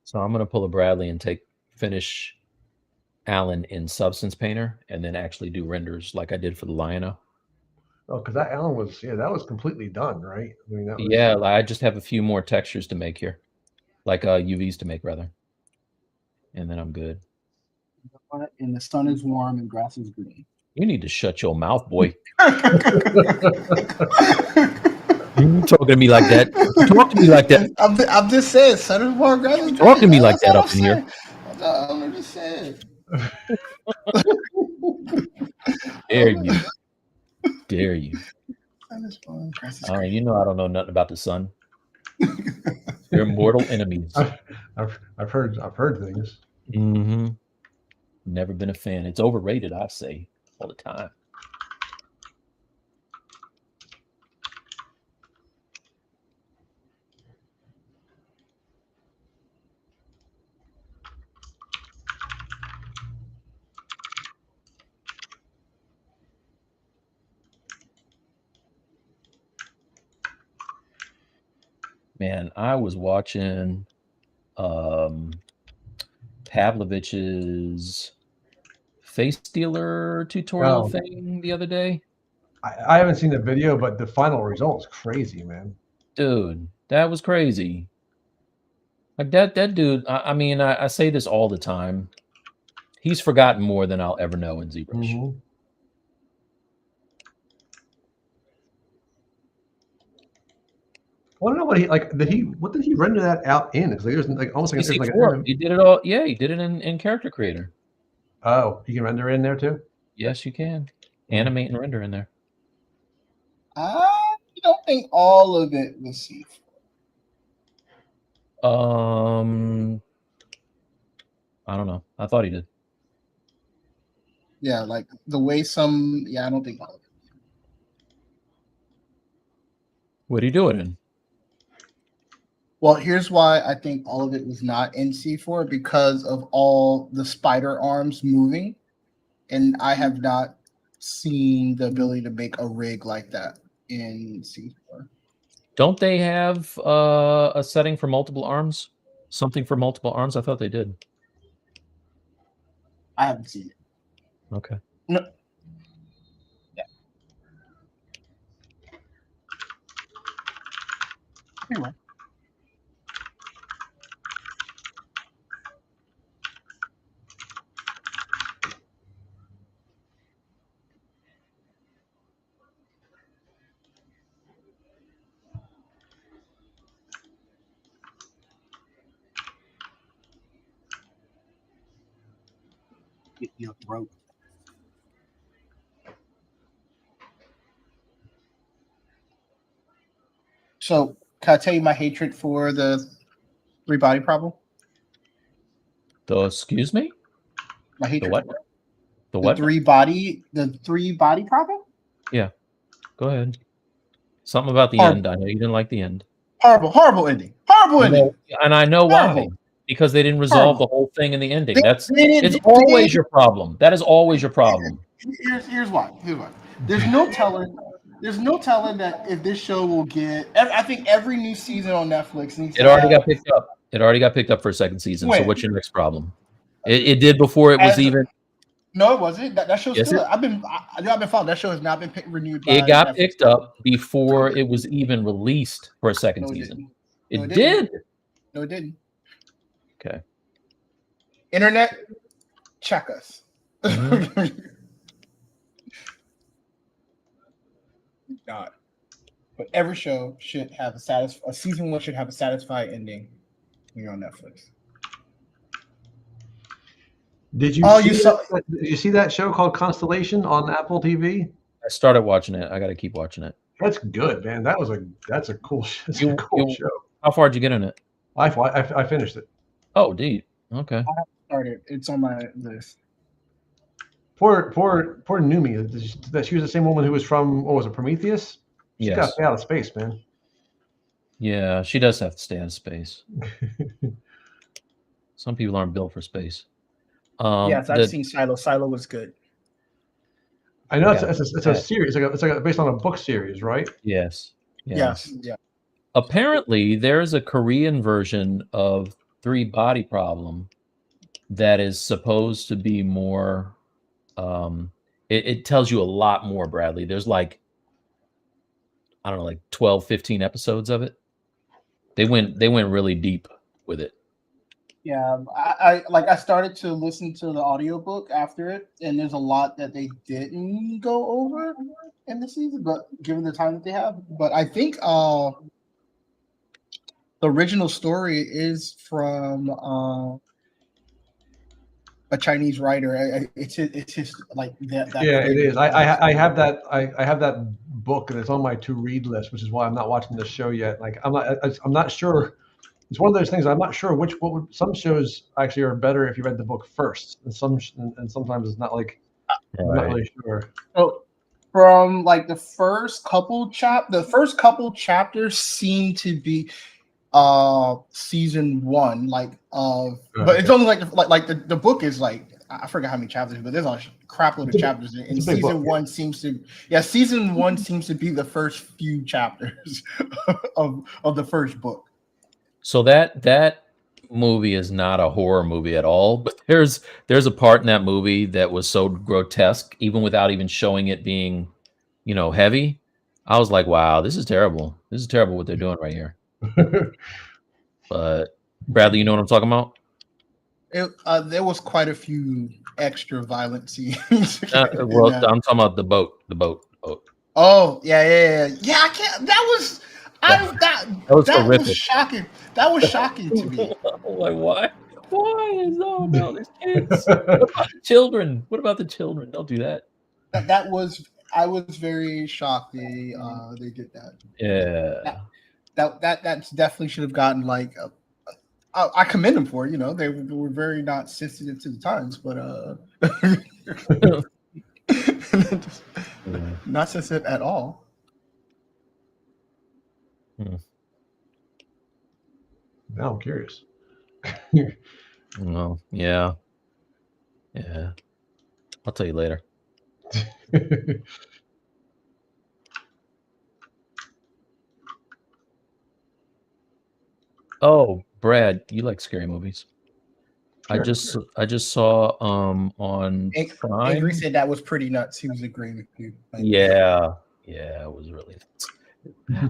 So I'm gonna pull a Bradley and finish Alan in Substance Painter, and then actually do renders like I did for the Lion-O. Oh, because that Alan was that was completely done, right? I mean, that was... Yeah, I just have a few more textures to make here, like UVs to make rather, and then I'm good. And the sun is warm and grass is green. You need to shut your mouth, boy. You talking to me like that? Talk to me like that. I'm just saying, sun is warm, grass is green. Talk to me like that up in here. I'm just saying. Dare you? You know I don't know nothing about the sun. They're mortal enemies. I've heard things. Mm-hmm. Never been a fan. It's overrated, I say, all the time. Man, I was watching Pavlovich's face stealer tutorial Oh. thing the other day? I haven't seen the video, but the final result is crazy, man. Dude, that was crazy. Like that dude, I mean, I say this all the time. He's forgotten more than I'll ever know in ZBrush. Mhm. I want to know what he like. What did he render that out in? Because there's like almost like PC like Four. He did it all. Yeah, he did it in Character Creator. Oh, you can render in there too. Yes, you can animate and render in there. I don't think all of it was C4. I don't know. I thought he did. Yeah, like the way some. Yeah, I don't think all of it. What did he do it in? Well, here's why I think all of it was not in C4 because of all the spider arms moving, and I have not seen the ability to make a rig like that in C4. Don't they have a setting for multiple arms? Something for multiple arms? I thought they did. I haven't seen it. Okay. No. Yeah. Anyway. Get your throat. So, can I tell you my hatred for the 3-body problem? Excuse me? My hatred. The what? For it. The what? The 3-body problem? Yeah. Go ahead. Something about the Horrible. end. I know you didn't like the end. Horrible ending. Horrible ending. And I know why. Horrible. Because they didn't resolve the whole thing in the ending. It's They always your problem. That is always your problem. Here's why. There's no telling that if this show will get. I think every new season on Netflix needs. It already got picked up. It already got picked up for a second season. When? So what's your next problem? It did before it was even. No, it wasn't. That show's Yes, still. I've been following. That show has not been renewed. By It got Netflix. picked up before it was even released for a second season. It did. No, it didn't. Okay. Internet, check us. Not. But every show should have a season 1 should have a satisfying ending when you're on Netflix. Did you did you see that show called Constellation on Apple TV? I started watching it. I got to keep watching it. That's good, man. That's a cool show. How far did you get in it? I finished it. Oh, dude. Okay. I started. It's on my list. Poor Numi. That she was the same woman who was from, what was it, Prometheus? She's got to stay out of space, man. Yeah, she does have to stay out of space. Some people aren't built for space. Yes, I've seen Silo. Silo was good. I know it's a series. It's like based on a book series, right? Yes. Yes. Apparently, there's a Korean version of 3-body problem that is supposed to be more. It tells you a lot more, Bradley. There's like, I don't know, like 12, 15 episodes of it. They went really deep with it. Yeah, I started to listen to the audiobook after it, and there's a lot that they didn't go over in the season, but given the time that they have. But I think the original story is from a Chinese writer. It's his like that. Yeah, it is. I have that. I have that book, and it's on my to read list, which is why I'm not watching the show yet. Like I'm not sure. It's one of those things. I'm not sure some shows actually are better if you read the book first, and sometimes it's not like. I'm not really sure. So from like the first couple chapters seem to be season 1 but it's only like the book is like, I forgot how many chapters, but there's a crap load of chapters in season 1. Season 1 seems to be the first few chapters of the first book. So that movie is not a horror movie at all, but there's a part in that movie that was so grotesque, even without even showing it being, heavy. I was like, wow, this is terrible. This is terrible what they're doing right here. But Bradley, you know what I'm talking about? There was quite a few extra violent scenes. Well, I'm talking about the boat. Oh yeah. I can't. That was horrific. shocking. That was shocking to me. Like, why? Why is no? There's kids. What about the children? What about the children? Don't do that. That was. I was very shocked. They did that. Yeah. That definitely should have gotten like. I commend them for it. They were very not sensitive to the times, but not sensitive at all. Now I'm curious. No, yeah. I'll tell you later. Oh, Brad, you like scary movies? Sure. I just saw on Prime. Angry said that was pretty nuts. He was agreeing with you. Yeah, it was really nuts.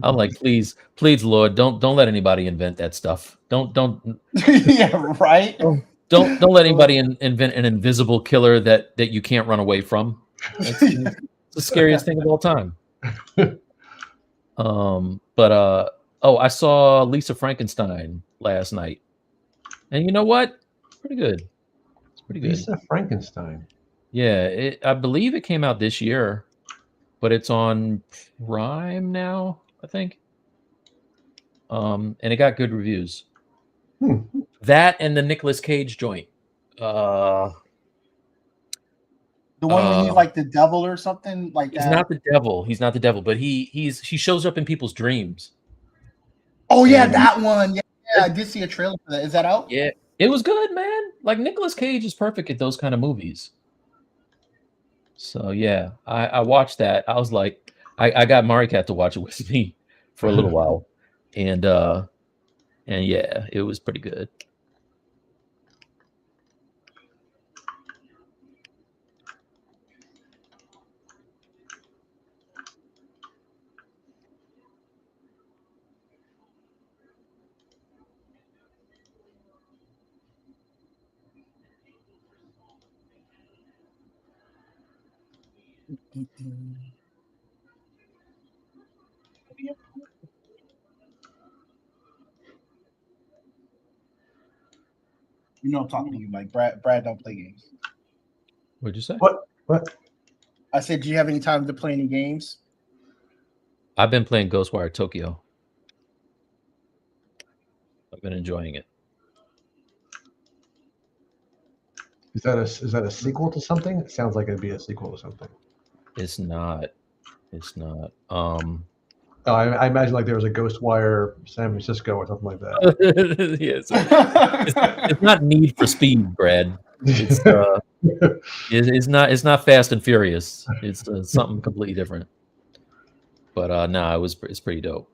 I'm like, please, Lord, don't let anybody invent that stuff. Don't. Yeah, right. Don't let anybody invent an invisible killer that you can't run away from. It's the scariest thing of all time. I saw Lisa Frankenstein last night, and you know what? Pretty good. It's pretty good. Lisa Frankenstein. Yeah, I believe it came out this year, but it's on Prime now, I think. And it got good reviews. That and the Nicolas Cage joint. The one when he's like the devil or something like that. He's not the devil. He's not the devil, but he shows up in people's dreams. Oh yeah, that one. Yeah, I did see a trailer for that. Is that out? Yeah, it was good, man. Like Nicolas Cage is perfect at those kind of movies. So yeah, I watched that. I was like, I got Maricat to watch it with me for a little while, and yeah, it was pretty good. I'm talking to you, Mike. Brad don't play games. What'd you say? What? I said, do you have any time to play any games? I've been playing Ghostwire Tokyo. I've been enjoying it. Is that a sequel to something? It sounds like it'd be a sequel to something. It's not. I imagine like there was a Ghostwire San Francisco or something like that. Yes. It's not Need for Speed, Brad. It's not Fast and Furious. It's something completely different. But it's pretty dope.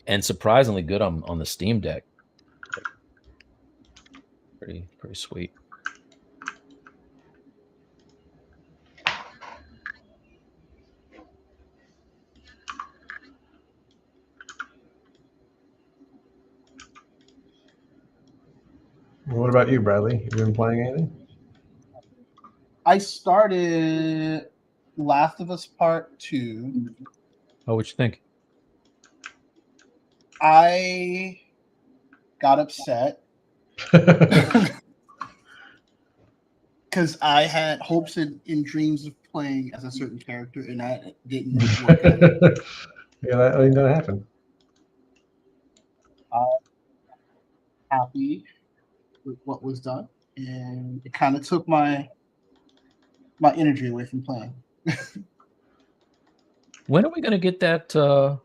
And surprisingly good on the Steam Deck. Pretty sweet. What about you, Bradley? Have you been playing anything? I started Last of Us Part 2. Oh, what you think? I got upset because I had hopes and dreams of playing as a certain character, and that didn't work out. Yeah, that ain't gonna happen. I'm happy with what was done, and it kind of took my energy away from playing. When are we going to get that the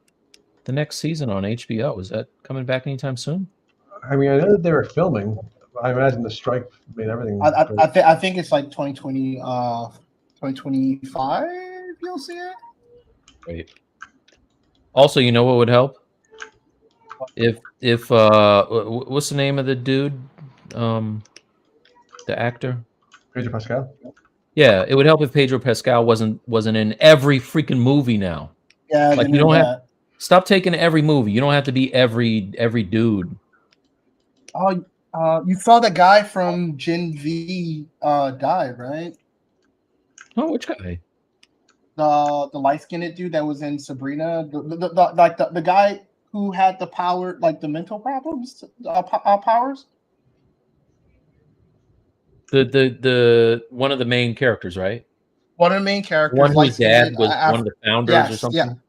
next season on HBO? Is that coming back anytime soon? I mean, I know that they were filming. I imagine the strike made everything. I think it's like 2020, 2025. you'll see it. Great. Also, you know what would help? If what's the name of the dude? The actor? Pedro Pascal. Yeah, it would help if Pedro Pascal wasn't in every freaking movie now. Yeah, Like, you don't have stop taking every movie. You don't have to be every dude. Oh, you saw the guy from Gen V died, right? Oh, which guy? The light skinned dude that was in Sabrina, the guy who had the power, like the mental problems, powers. The one of the main characters, right? One of the main characters, One whose dad light-skinned, was one of the founders or something.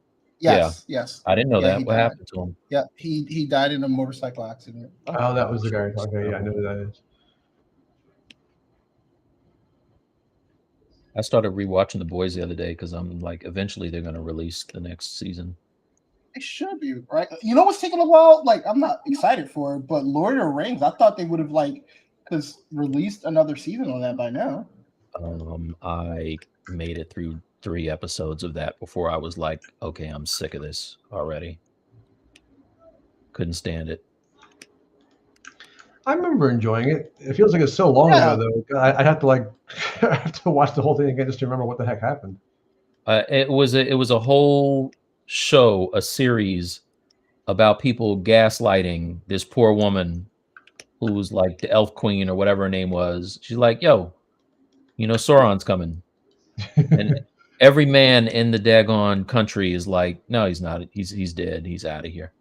Yes. I didn't know Yeah, that. he What died. happened to him? Yeah, he died in a motorcycle accident. Oh, that was the guy. Okay, yeah, I know who that is. I started rewatching The Boys the other day because I'm like, eventually they're gonna release the next season. It should be, right? You know what's taking a while? Like, I'm not excited for it, but Lord of the Rings, I thought they would have released another season on that by now. I made it through 3 episodes of that before I was like, okay, I'm sick of this already. Couldn't stand it. I remember enjoying it. It feels like it's so long ago, though. I have to I have to watch the whole thing again just to remember what the heck happened. It was a whole show, a series about people gaslighting this poor woman who was like the elf queen or whatever her name was. She's like, yo, you know, Sauron's coming. And every man in the daggone country is like, no, he's not. He's dead. He's out of here.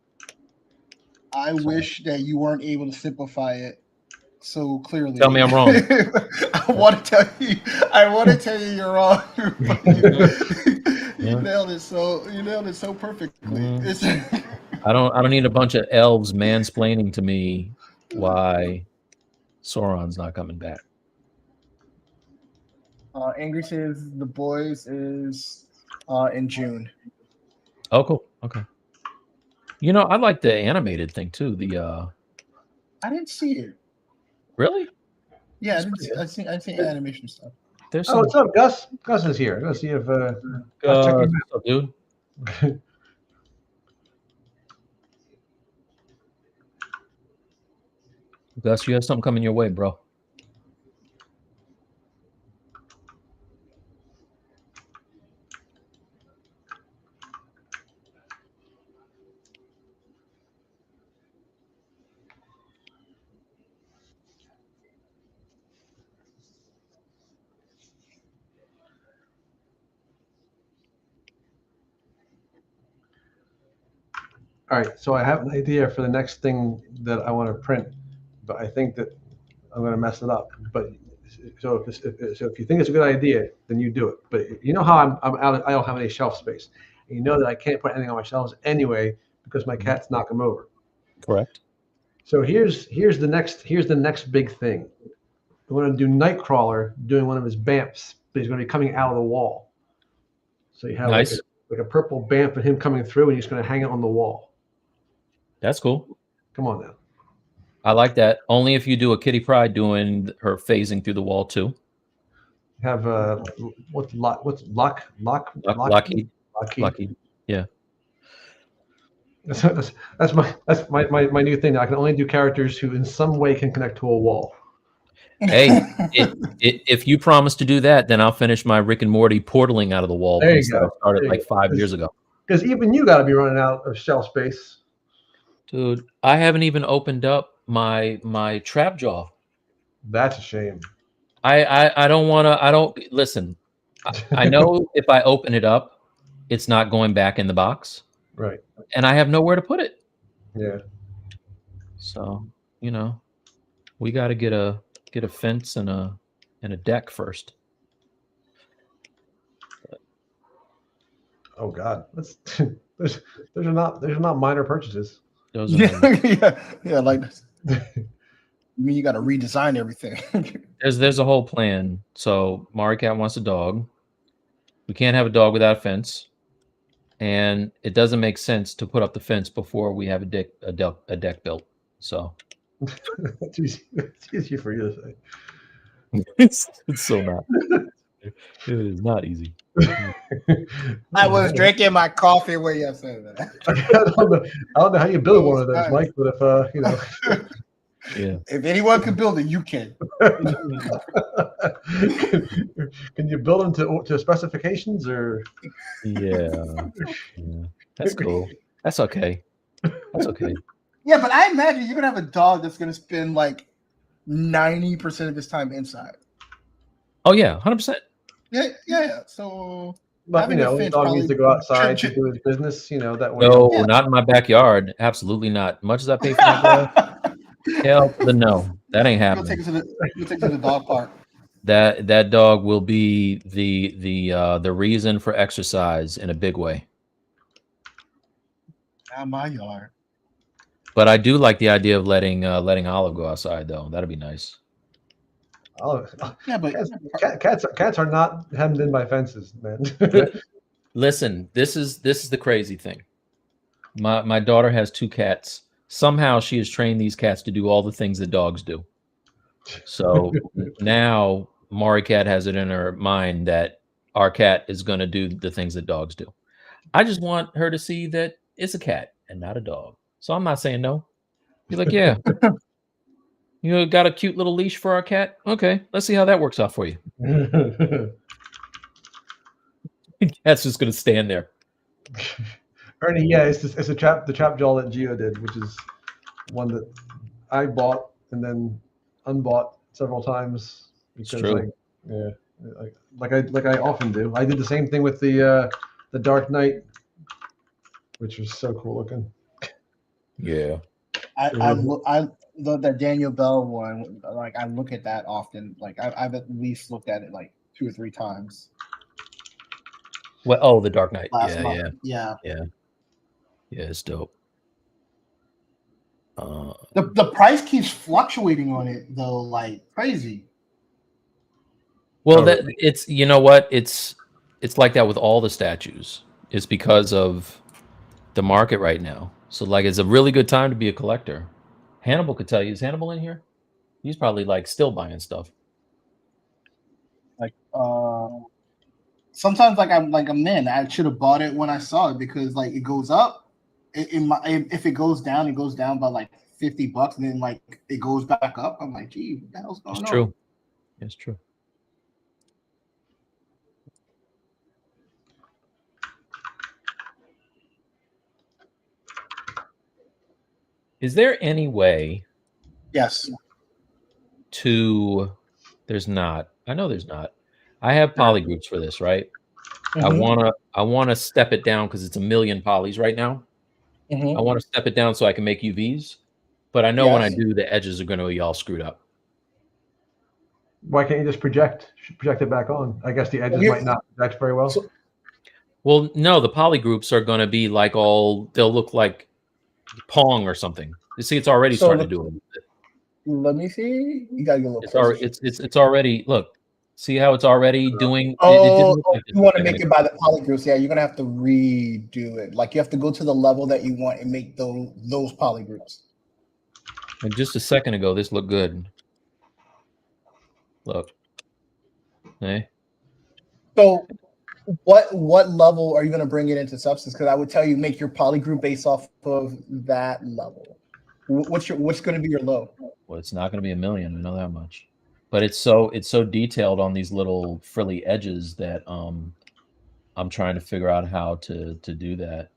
I wish that you weren't able to simplify it so clearly. Tell me I'm wrong. I want to tell you you're wrong. You nailed it so perfectly. I don't need a bunch of elves mansplaining to me why Sauron's not coming back. Angry says The Boys is in June. Oh, cool. Okay. You know, I like the animated thing too. I didn't see it. Really? Yeah, I seen animation stuff. There's what's up, Gus? Gus is here. Let's see if what's up, dude? Gus, you have something coming your way, bro. All right, so I have an idea for the next thing that I want to print, but I think that I'm going to mess it up. But so if you think it's a good idea, then you do it. But you know how I'm out. I don't have any shelf space. And you know that I can't put anything on my shelves anyway because my cats knock them over. Correct. So here's the next big thing. We're going to do Nightcrawler doing one of his bamps, but he's going to be coming out of the wall. So you have nice. like a purple bamp of him coming through, and he's going to hang it on the wall. That's cool. Come on now. I like that. Only if you do a Kitty Pryde doing her phasing through the wall too. Have Lockheed. Yeah. That's my new thing. I can only do characters who in some way can connect to a wall. Hey, if you promise to do that, then I'll finish my Rick and Morty portaling out of the wall. There you go. I started like 5 years ago. Because even you got to be running out of shelf space. Dude, I haven't even opened up my trap jaw. That's a shame. I don't want to. I don't listen. I know if I open it up, it's not going back in the box. Right. And I have nowhere to put it. Yeah. So, you know, we got to get a fence and a deck first. Oh God, those are not minor purchases. Those are yeah, like I mean, you got to redesign everything. there's a whole plan. So Maricat wants a dog. We can't have a dog without a fence, and it doesn't make sense to put up the fence before we have a deck built. So it's easy for you to say. It's so not. It is not easy. I was drinking my coffee when you said that. I don't know how you build one of those, Mike, but if you know. Yeah. If anyone can build it, you can. Can you build them to specifications or? Yeah. That's cool. That's okay. That's okay. Yeah, but I imagine you're gonna have a dog that's gonna spend like 90% of his time inside. Oh yeah, 100%. Yeah. So, But you having a know, the Finch dog needs probably to go outside should- to do his business. You know that way. No, Yeah. not in my backyard. Absolutely not. Much as I pay for my grass, hell to the no. That ain't You'll take happening. it to the dog park. That dog will be the reason for exercise in a big way. Not my yard. But I do like the idea of letting Olive go outside though. That'd be nice. Oh, Yeah, but cats are not hemmed in by fences, man. Listen, this is the crazy thing. My daughter has 2 cats. Somehow she has trained these cats to do all the things that dogs do. So now Mari Cat has it in her mind that our cat is going to do the things that dogs do. I just want her to see that it's a cat and not a dog. So I'm not saying no. You're like, yeah. You got a cute little leash for our cat? Okay, let's see how that works out for you. Cat's just going to stand there. Ernie, yeah, it's the trap jaw that Geo did, which is one that I bought and then unbought several times because true. like I often do. I did the same thing with the Dark Knight, which was so cool looking. Yeah. The Daniel Bell one, like I look at that often. Like I've at least looked at it like 2 or 3 times. Well, oh, the Dark Knight. Last month. Yeah. Yeah, it's dope. The price keeps fluctuating on it though, like crazy. Well, that it's, you know what, it's like that with all the statues. It's because of the market right now. So like, it's a really good time to be a collector. Hannibal could tell you. Is Hannibal in here? He's probably like still buying stuff. Like sometimes like I'm man, I should have bought it when I saw it because like it goes up. If it goes down, it goes down by like $50, and then like it goes back up. I'm like, gee, what the hell's going on? It's true. It's true. Is there any way? Yes. There's not. I know there's not. I have poly groups for this, right? Mm-hmm. I wanna step it down because it's 1 million polys right now. Mm-hmm. I want to step it down so I can make UVs, but I know when I do, the edges are going to be all screwed up. Why can't you just project it back on? I guess the edges might not project very well. Well, no, the poly groups are going to be like they'll look like Pong or something. You see, it's already starting to do it. Let me see. You gotta get a little. It's already, look. See how it's already doing? Oh, you want to make it by the poly groups? Yeah, you're gonna have to redo it. Like you have to go to the level that you want and make those poly groups. And just a second ago, this looked good. Look. Hey. So, what level are you gonna bring it into Substance? Because I would tell you make your poly group based off of that level. What's going to be your low? Well, it's not going to be 1 million. I know that much. But it's so detailed on these little frilly edges that I'm trying to figure out how to do that.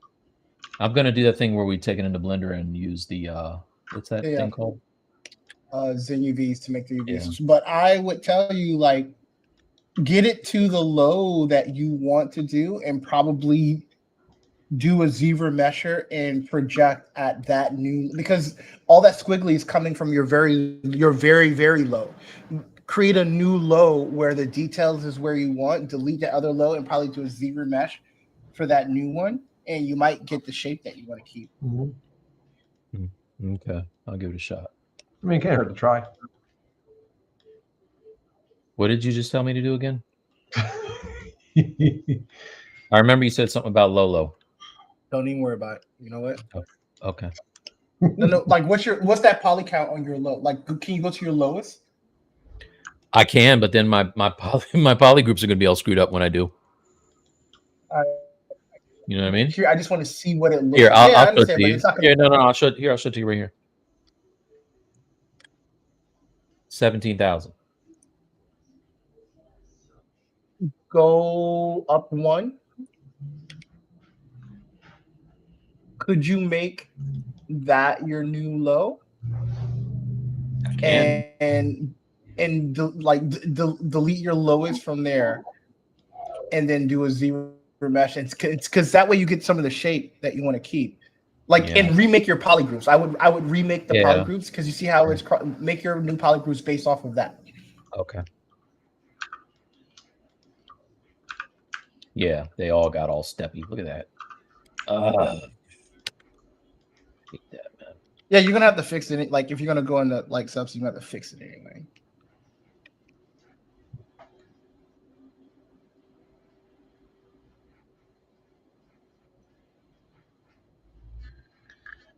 I'm going to do that thing where we take it into Blender and use the what's that thing called? Zen UVs to make the UVs. Yeah. But I would tell you, like, get it to the low that you want to do, and probably do a Z mesher and project at that new, because all that squiggly is coming from your very, very low. Create a new low where the details is where you want, delete the other low, and probably do a Z mesh for that new one, and you might get the shape that you want to keep. Mm-hmm. Okay, I'll give it a shot. I mean, it can't hurt to try. What did you just tell me to do again? I remember you said something about Lolo. Don't even worry about it. You know what? Oh, okay. No, like what's that poly count on your low? Like, can you go to your lowest? I can, but then my poly groups are going to be all screwed up when I do. You know what I mean? Here, I just want to see what it looks Here, like. I'll Yeah, I show it understand, to but you. it's not gonna. Here, no, I'll show it. Here, I'll show it to you right here. 17,000. Go up one. Could you make that your new low? Can. And delete your lowest from there, and then do a zero mesh. It's because that way you get some of the shape that you want to keep. Like, and remake your polygroups. I would remake the polygroups, because you see how it's make your new polygroups based off of that. Okay. Yeah, they all got all steppy. Look at that. Hate that, man. Yeah, you're gonna have to fix it. Like, if you're gonna go into like subs, you have to fix it anyway.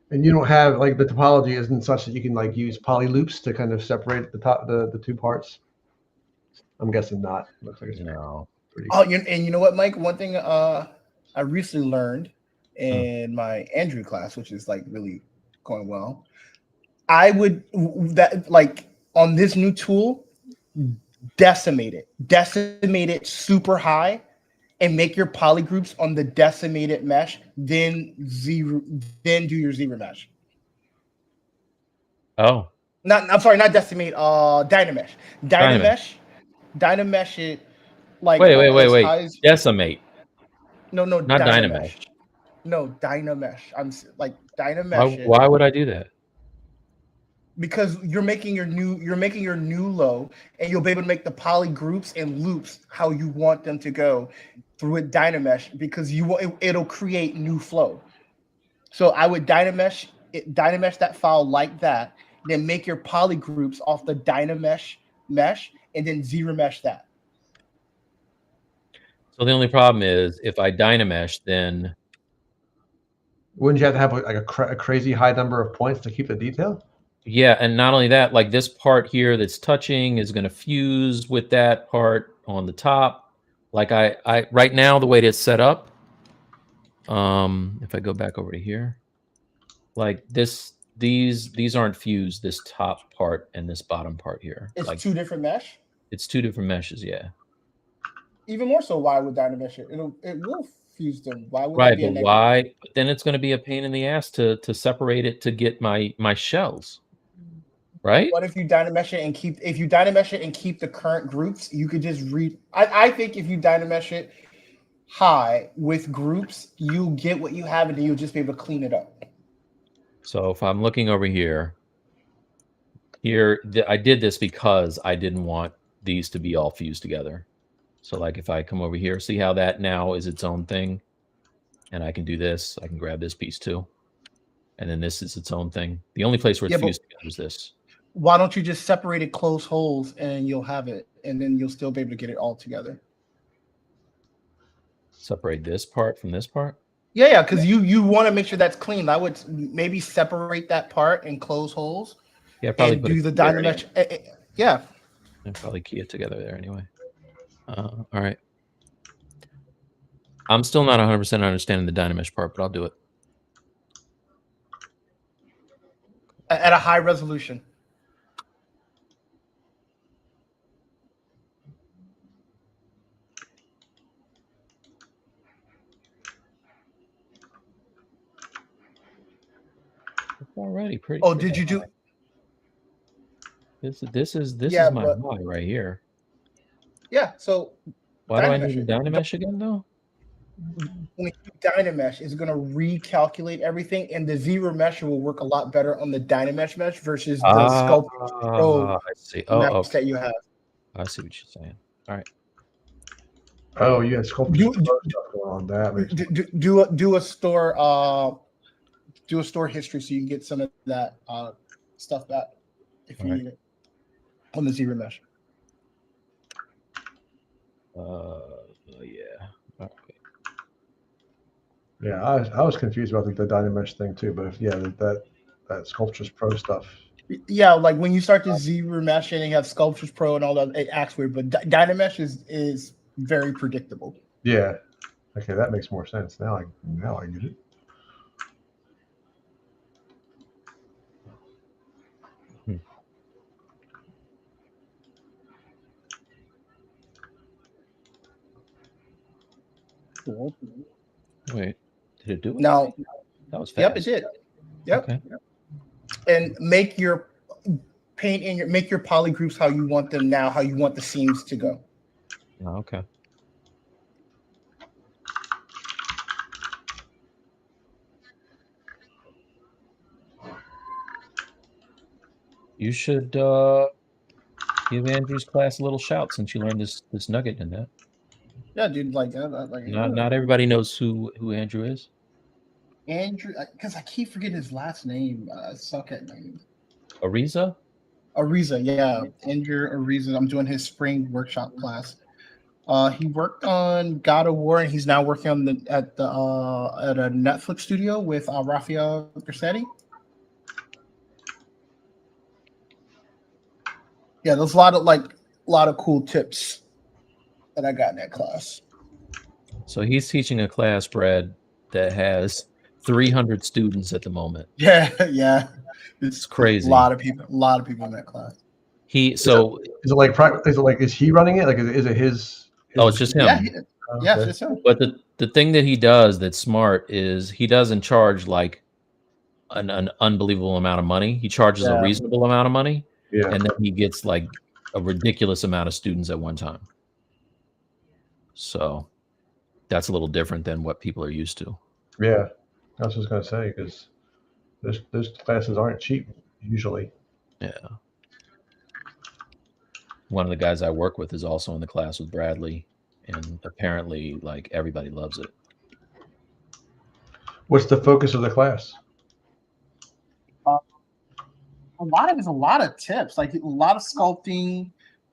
And you don't have like the topology isn't such that you can like use poly loops to kind of separate the two parts. I'm guessing not. Looks like it's no. Oh, and you know what, Mike? One thing I recently learned in my Andrew class, which is like really going well. I would like on this new tool, decimate it super high, and make your polygroups on the decimated mesh, then do your zero mesh. Oh. I'm sorry, not decimate, Dynamesh. Dynamesh it like wait. Decimate. No, not Dynamesh. No, Dynamesh. I'm like Dynamesh. Why would I do that? Because you're making your new low, and you'll be able to make the poly groups and loops how you want them to go through a Dynamesh, because it'll create new flow. So I would Dynamesh that file like that, then make your poly groups off the Dynamesh mesh, and then zero mesh that. So the only problem is if I Dynamesh, then wouldn't you have to have like a crazy high number of points to keep the detail? Yeah, and not only that, like this part here that's touching is going to fuse with that part on the top. Like I right now, the way it's set up, if I go back over to here, like these aren't fused, this top part and this bottom part here. It's like two different mesh? It's two different meshes, yeah. Even more so, why would Dynamesh it? It will fuse them. Why would right, but why? But then it's going to be a pain in the ass to separate it to get my shells. Right? What if you Dynamesh it and keep the current groups? You could just read. I think if you Dynamesh it high with groups, you get what you have, and then you'll just be able to clean it up. So if I'm looking over here, I did this because I didn't want these to be all fused together. So like if I come over here, see how that now is its own thing, and I can do this. I can grab this piece too, and then this is its own thing. The only place where it's fused together is this. Why don't you just separate it, close holes, and you'll have it, and then you'll still be able to get it all together. Separate this part from this part? Yeah, because you want to make sure that's clean. I would maybe separate that part and close holes. Yeah, probably and do the Dynamesh. Yeah. And probably key it together there anyway. All right. I'm still not 100% understanding the Dynamesh part, but I'll do it. At a high resolution. Already pretty. Oh, did you do? This is my high right here. Yeah. So why do I need a Dynamesh again though? When you Dynamesh, it's going to recalculate everything, and the zero mesh will work a lot better on the Dynamesh mesh versus the Sculptris Pro I see. mesh that you have. I see what you're saying. All right. Oh, you have Sculptris Pro stuff going on that. Do a store history so you can get some of that stuff back if you need it on the zero mesh. Yeah. Okay. Yeah, I was confused about the Dynamesh thing too, but that Sculptris Pro stuff. Yeah, like when you start to zero mesh and you have Sculptris Pro and all that, it acts weird. But Dynamesh is very predictable. Yeah. Okay, that makes more sense. Now I get it. Wait, did it do it? Now, That was fast. yep, it did. Yep. Okay. And make your poly groups how you want them now, how you want the seams to go. Oh, okay. You should give Andrew's class a little shout since you learned this nugget in that. Yeah, dude. Like Not everybody knows who Andrew is. Andrew, because I keep forgetting his last name. I suck at names. Ariza? Ariza, yeah, Andrew Ariza. I'm doing his spring workshop class. He worked on God of War, and he's now working on at a Netflix studio with Rafael Grassetti. Yeah, there's a lot of cool tips that I got in that class. So he's teaching a class, Brad, that has 300 students at the moment. Yeah, It's crazy. A lot of people in that class. Is he running it? Like, is it his? Oh, it's just him. Yeah, it's just him. But the thing that he does that's smart is he doesn't charge like an unbelievable amount of money. He charges a reasonable amount of money, and then he gets like a ridiculous amount of students at one time. So that's a little different than what people are used to. Yeah, I was just going to say, because those classes aren't cheap usually. Yeah. One of the guys I work with is also in the class with Bradley, and apparently, like, everybody loves it. What's the focus of the class? A lot of tips, like a lot of sculpting,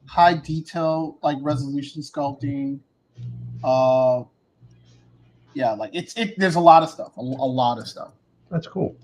high detail, like resolution sculpting. Yeah, like there's a lot of stuff. A lot of stuff. That's cool.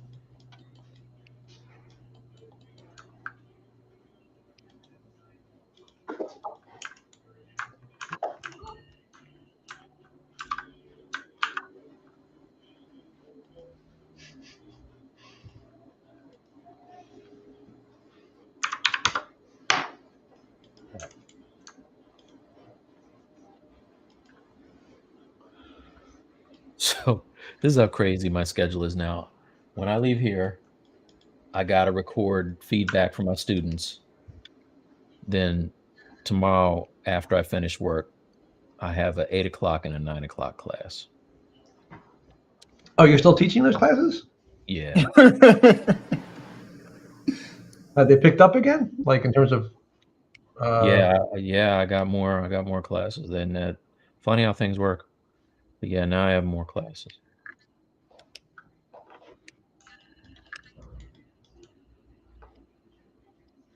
So this is how crazy my schedule is now. When I leave here, I got to record feedback from my students. Then tomorrow, after I finish work, I have an 8 o'clock and a 9 o'clock class. Oh, you're still teaching those classes? Yeah. Have they picked up again? Like in terms of? Yeah. I got more classes than that. Funny how things work. But yeah, now I have more classes.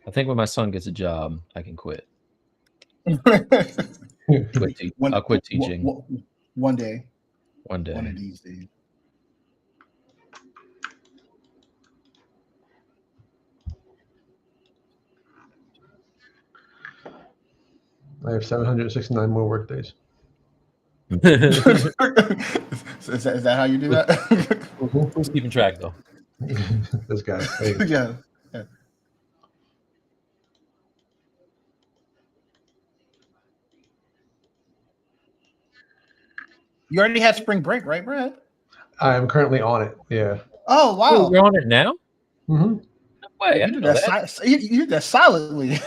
I think when my son gets a job, I can quit. I'll quit teaching. One day. One day. One of these days. I have 769 more work days. Is that how you do that? Who's keeping track though? This guy. Yeah. You already had spring break, right, Brad? I'm currently on it. Yeah. Oh wow! Oh, you're on it now? Mm-hmm. No way! You did that silently.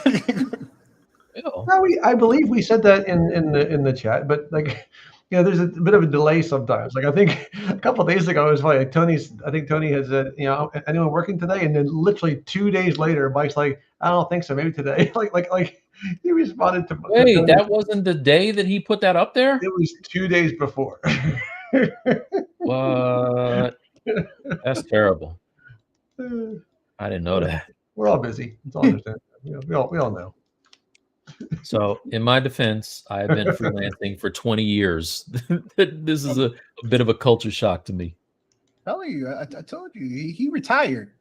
No, I believe we said that in the chat, but like, you know, there's a bit of a delay sometimes. Like I think a couple of days ago it was funny. Like I think Tony has said, you know, anyone working today? And then literally 2 days later, Mike's like, I don't think so. Maybe today. like he responded to. Wait, that wasn't the day that he put that up there? It was 2 days before. What? That's terrible. I didn't know that. We're all busy. It's all understandable. We all know. So, in my defense, I've been freelancing for 20 years. This is a bit of a culture shock to me. Telling you, I told you, he retired.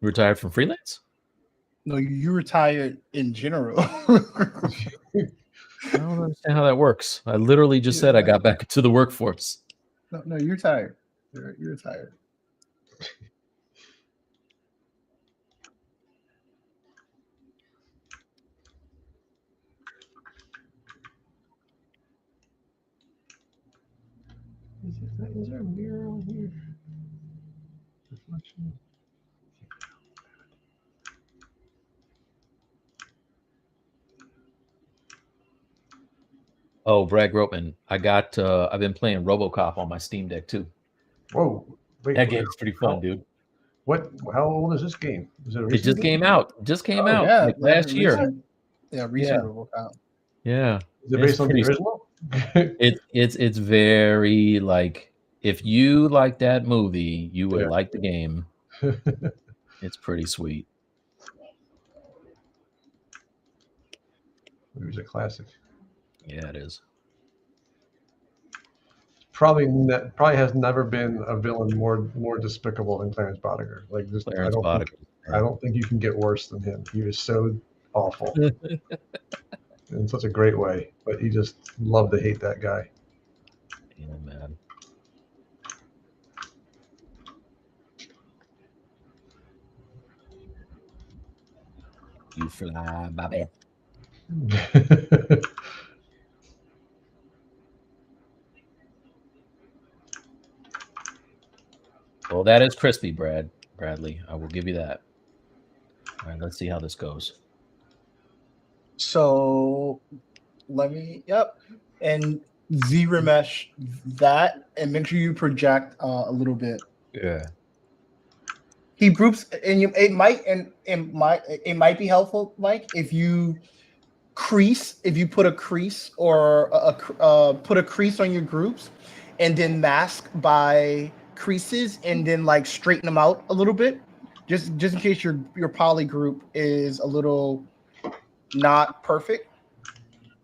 Retired from freelance? No, you retired in general. I don't understand how that works. I literally just said I got back into the workforce. No, you're tired. You're tired. Is there a mirror on here? Reflection. Oh, Brad Gropeman. I've been playing RoboCop on my Steam Deck too. Whoa! Wait, That game's pretty fun, dude. What? How old is this game? Is it a It recent just game? came out. Just came out Yeah, like last year. Recent RoboCop. Yeah. Is it based on the pretty- original? It's very like, if you like that movie, you would Yeah. like the game. It's pretty sweet. It was a classic. Yeah, it is. Probably has never been a villain more despicable than Clarence Boddicker. Like, just Clarence I Boddicker. don't think you can get worse than him. He was so awful in such a great way, but he just loved to hate that guy. Yeah, man. You fly, Bobby. Well, that is crispy, Bradley. I will give you that. All right, let's see how this goes. So yep. And Z-Remesh that, and make sure you project a little bit. Yeah. Keep groups, and it might be helpful, Mike, if you put a crease or put a crease on your groups, and then mask by creases, and then like straighten them out a little bit, just in case your poly group is a little not perfect.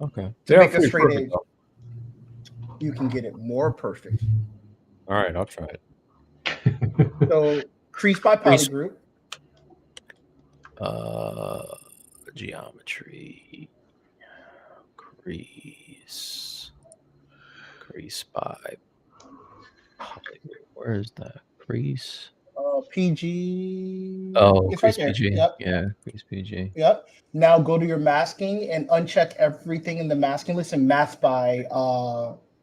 Okay. To make a straight edge, you can get it more perfect. All right, I'll try it. So crease by poly group. Geometry. Crease by poly. Where is that? Crease. PG. Oh, it's crease right there. PG. Yep. Yeah, crease PG. Yep. Now go to your masking and uncheck everything in the masking list and mask by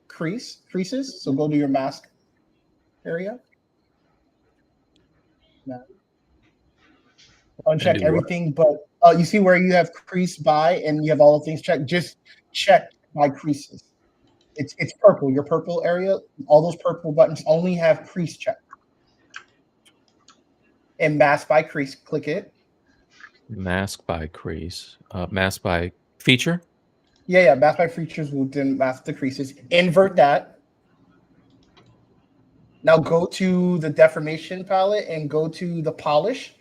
creases. So go to your mask area. Now, uncheck everything, but you see where you have crease by and you have all the things checked. Just check by creases. It's purple. Your purple area, all those purple buttons only have crease checked. And mask by crease, click it. Mask by crease. Mask by feature. Yeah. Mask by features will then mask the creases. Invert that. Now go to the deformation palette and go to the polish.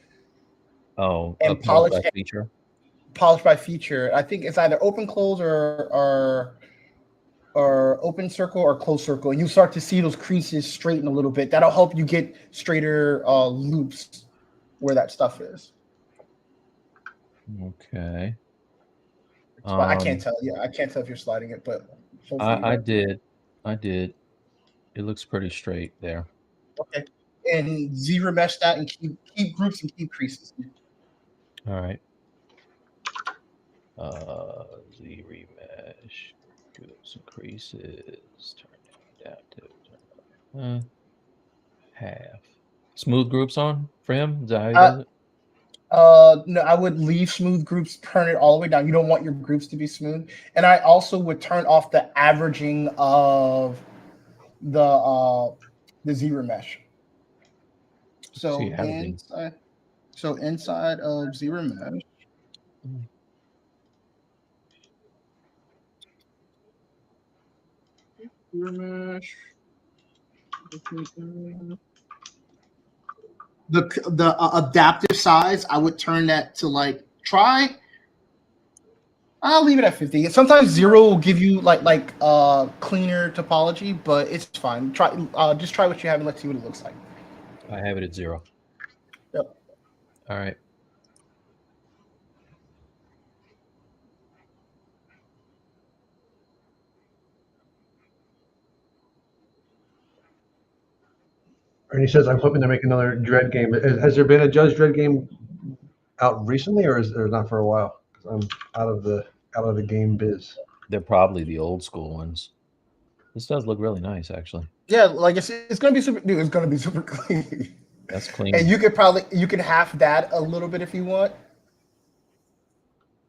Oh, and polish by feature. Polish by feature. I think it's either open, close, or open circle or close circle. And you start to see those creases straighten a little bit. That'll help you get straighter loops where that stuff is. Okay. I can't tell. Yeah, I can't tell if you're sliding it, but I did. It looks pretty straight there. Okay. And Z-Remesh that and keep groups and keep creases. All right. Z-Remesh. Groups and creases. Turn adaptive. Half. Smooth groups on for him? Is that how he does it? No, I would leave smooth groups, turn it all the way down. You don't want your groups to be smooth. And I also would turn off the averaging of the Z-Remesh. So inside of Z-Remesh. The adaptive size, I would turn that to like I'll leave it at 50. Sometimes 0 will give you like cleaner topology, but it's fine. Just try what you have and let's see what it looks like. I have it at 0. Yep. All right. And he says, I'm hoping to make another Dread game. Has there been a Judge Dread game out recently, or is there not for a while? 'Cause I'm out of the game biz. They're probably the old school ones. This does look really nice, actually. Yeah, like it's gonna be super. Dude, it's gonna be super clean. That's clean. And you could half that a little bit if you want.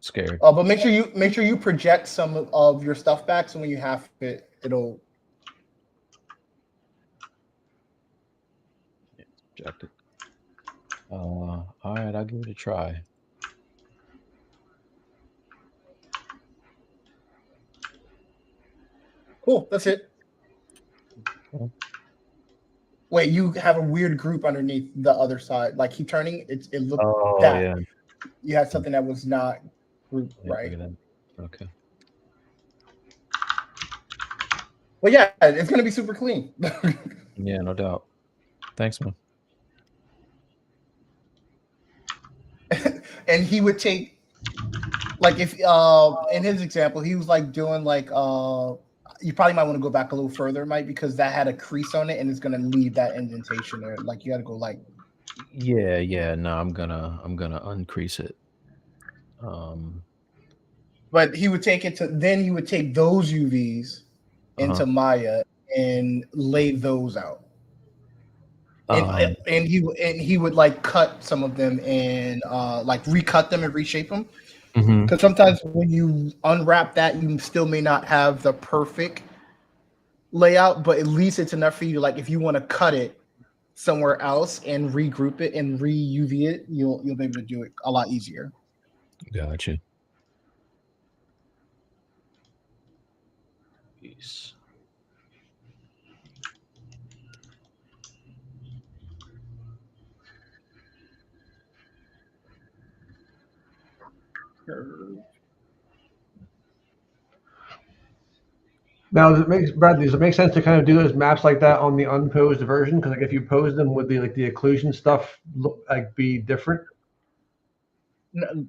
Scared. But make sure you project some of your stuff back, so when you half it, it'll. Project it. All right, I'll give it a try. Cool. That's it. Cool. Wait, you have a weird group underneath the other side. Like keep turning. It looked Oh that yeah. you had something that was not grouped Yeah, right. look at that. Okay. But yeah, it's gonna be super clean. Yeah, no doubt. Thanks, man. And he would take, like, if in his example, he was like doing like you probably might want to go back a little further, Mike, because that had a crease on it and it's gonna leave that indentation there. Like you gotta go like. Yeah. No, I'm gonna uncrease it. But he would take he would take those UVs into Maya and lay those out. And he would like cut some of them and like recut them and reshape them. Because sometimes when you unwrap that, you still may not have the perfect layout, but at least it's enough for you to, like, if you want to cut it somewhere else and regroup it and re-UV it, you'll be able to do it a lot easier. Gotcha. Peace. Now, does it make sense to kind of do those maps like that on the unposed version? Because like if you pose them, would the occlusion stuff look like be different?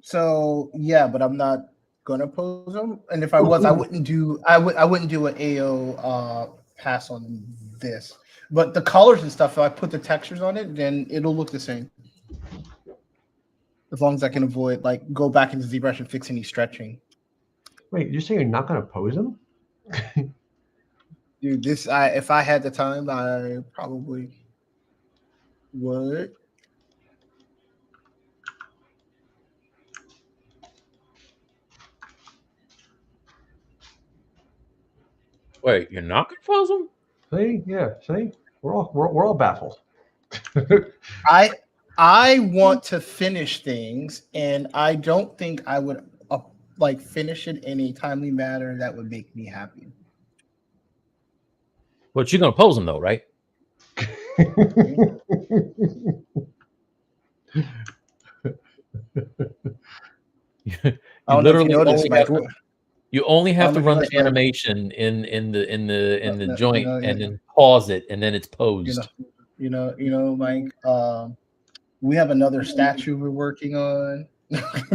So yeah, but I'm not gonna pose them. And if I was, I wouldn't do an AO pass on this. But the colors and stuff, if I put the textures on it, then it'll look the same. As long as I can avoid, like, go back into ZBrush and fix any stretching. Wait, you're saying you're not going to pose them? Dude, if I had the time, I probably would. Wait, you're not gonna pose them? See, yeah, see, we're all baffled. I want to finish things, and I don't think I would like finish it in a timely manner that would make me happy. But you're gonna pose them though, right? You only have to run the animation in the joint and then pause it, and then it's posed. You know, Mike. We have another statue we're working on. I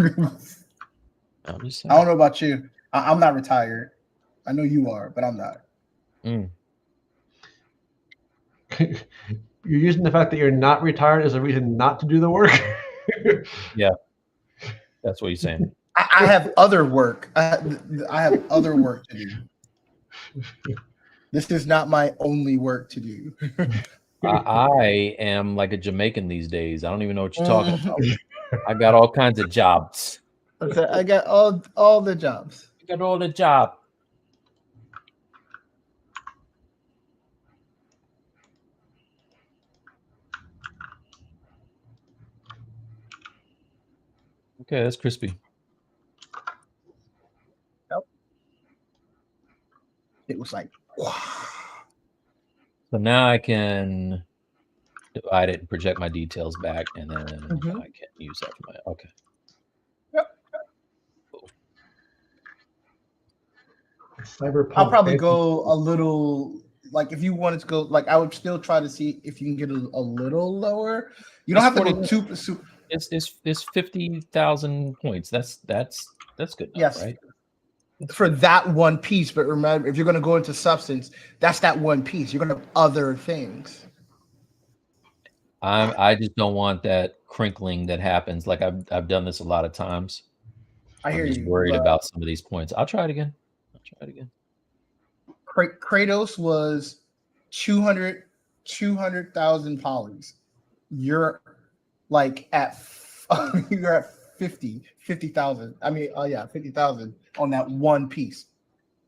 don't know about you. I'm not retired. I know you are, but I'm not. You're using the fact that you're not retired as a reason not to do the work. Yeah, that's what he's saying. I have other work. I have other work to do. This is not my only work to do. I am like a Jamaican these days. I don't even know what you're talking about. I got all kinds of jobs. I got all the jobs. I got all the job. Okay, that's crispy. Nope. It was like, wow. So now I can divide it and project my details back, and then I can use that for my, okay. Cool. Cyberpunk. I'll probably go a little, like, if you wanted to go, like, I would still try to see if you can get a little lower. You don't have to go super. It's 50,000 points. That's good enough, yes. Right? For that one piece, but remember, if you're going to go into substance, that's that one piece. You're going to have other things. I just don't want that crinkling that happens. Like I've done this a lot of times. I hear I'm just you. worried but about some of these points. I'll try it again. Kratos was 200,000 polys. You're like at you're at 50,000. I mean, yeah, 50,000 on that one piece.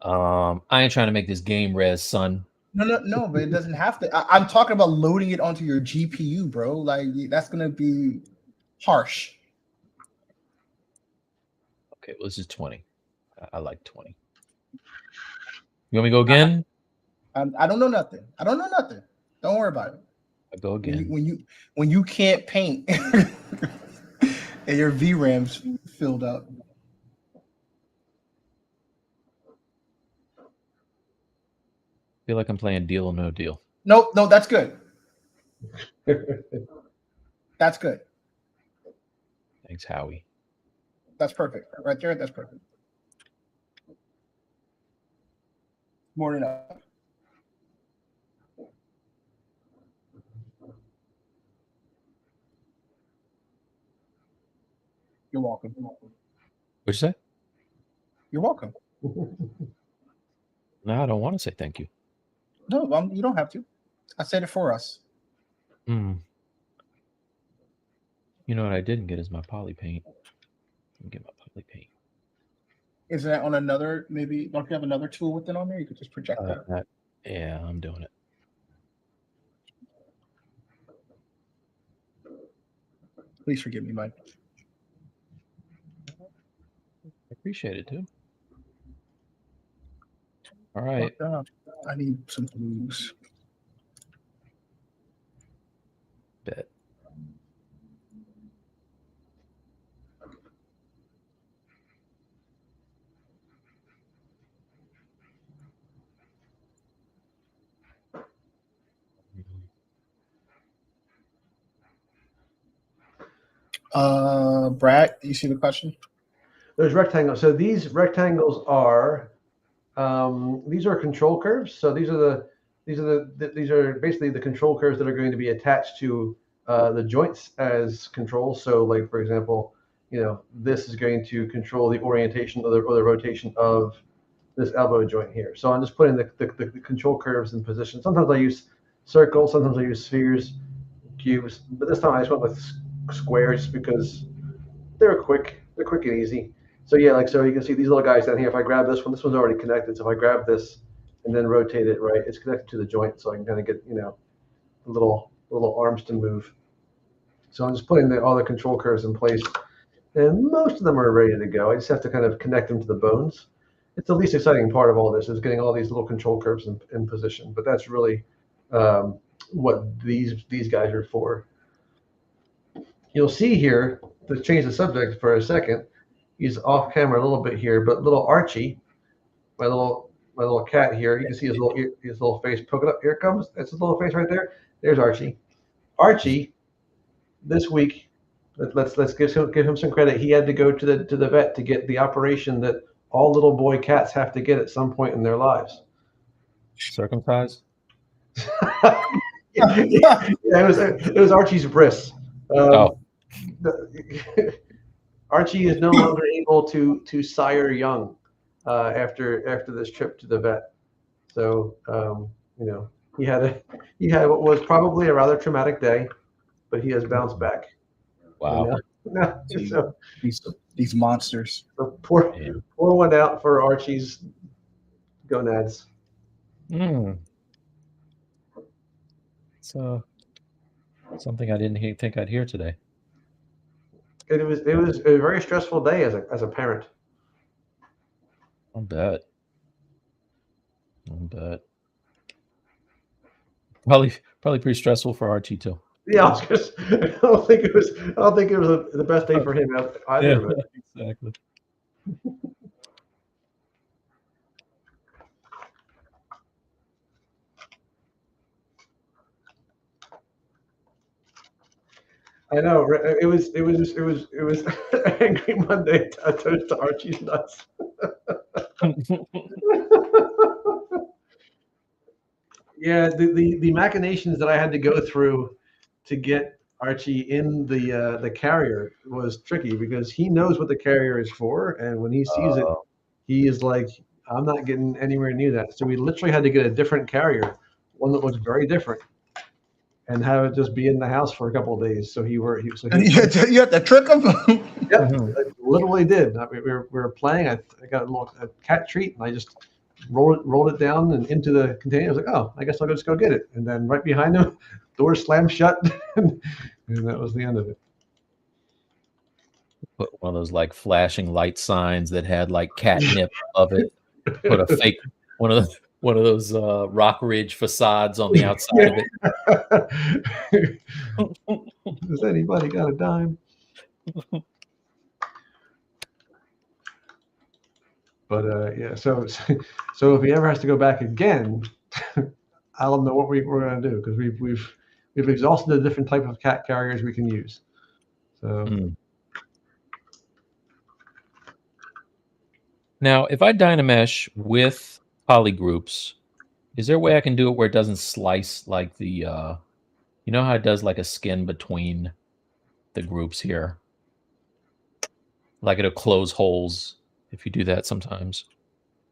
I ain't trying to make this game res, son. No, but it doesn't have to. I'm talking about loading it onto your GPU, bro. Like that's gonna be harsh. Okay, well, this is 20. I like 20. You want me to go again? I don't know nothing. Don't worry about it. I go again. When you can't paint and your VRAM's filled up. I feel like I'm playing Deal or No Deal. No, that's good. That's good. Thanks, Howie. That's perfect. Right there, that's perfect. More than enough. You're welcome. What'd you say? You're welcome. No, I don't want to say thank you. No, you don't have to. I said it for us. You know what I didn't get is my poly paint. Let me get my poly paint. Is that on another, maybe, don't you have another tool with it on there? You could just project that. Yeah, I'm doing it. Please forgive me, Mike. I appreciate it, dude. All right. I need some blues. Bet. Brad, you see the question? There's rectangles. So these rectangles are these are control curves. So these are basically the control curves that are going to be attached to the joints as controls. So like for example, this is going to control the orientation or the rotation of this elbow joint here. So I'm just putting the control curves in position. Sometimes I use circles, sometimes I use spheres, cubes, but this time I just went with squares because they're quick and easy. So yeah, so you can see these little guys down here. If I grab this one's already connected. So if I grab this and then rotate it, right, it's connected to the joint, so I can kind of get the little arms to move. So I'm just putting all the control curves in place, and most of them are ready to go. I just have to kind of connect them to the bones. It's the least exciting part of all this is getting all these little control curves in position, but that's really what these guys are for. You'll see here, to change the subject for a second, he's off camera a little bit here, but little Archie, my little cat here, you can see his little face poking up. Here it comes. That's his little face right there. There's Archie. Archie, this week, let's give him some credit. He had to go to the vet to get the operation that all little boy cats have to get at some point in their lives. Circumcised? Yeah, it was Archie's bris. Archie is no longer able to sire young after this trip to the vet. So he had what was probably a rather traumatic day, but he has bounced back. Wow. So, these monsters. So pour one out for Archie's gonads. So something I didn't think I'd hear today. It was a very stressful day as a parent. I'll bet. Probably pretty stressful for Archie too. Yeah, I don't think it was the best day for him either. Yeah, exactly. I know it was Angry Monday. A toast to Archie's nuts. Yeah, the machinations that I had to go through to get Archie in the carrier was tricky because he knows what the carrier is for, and when he sees it, he is like, I'm not getting anywhere near that. So we literally had to get a different carrier, one that was very different, and have it just be in the house for a couple of days. So You have to trick him. yeah, I literally did. We were playing. I got a cat treat, and I just rolled it down and into the container. I was like, oh, I guess I'll just go get it. And then right behind him, door slammed shut, and that was the end of it. Put one of those like flashing light signs that had like catnip of it. Put a fake one of those Rock Ridge facades on the outside of it. Has anybody got a dime? But yeah, so if he ever has to go back again, I'll know what we're going to do because we've exhausted the different type of cat carriers we can use. So now, if I Dynamesh with polygroups, is there a way I can do it where it doesn't slice like the you know how it does like a skin between the groups here? Like it'll close holes if you do that sometimes.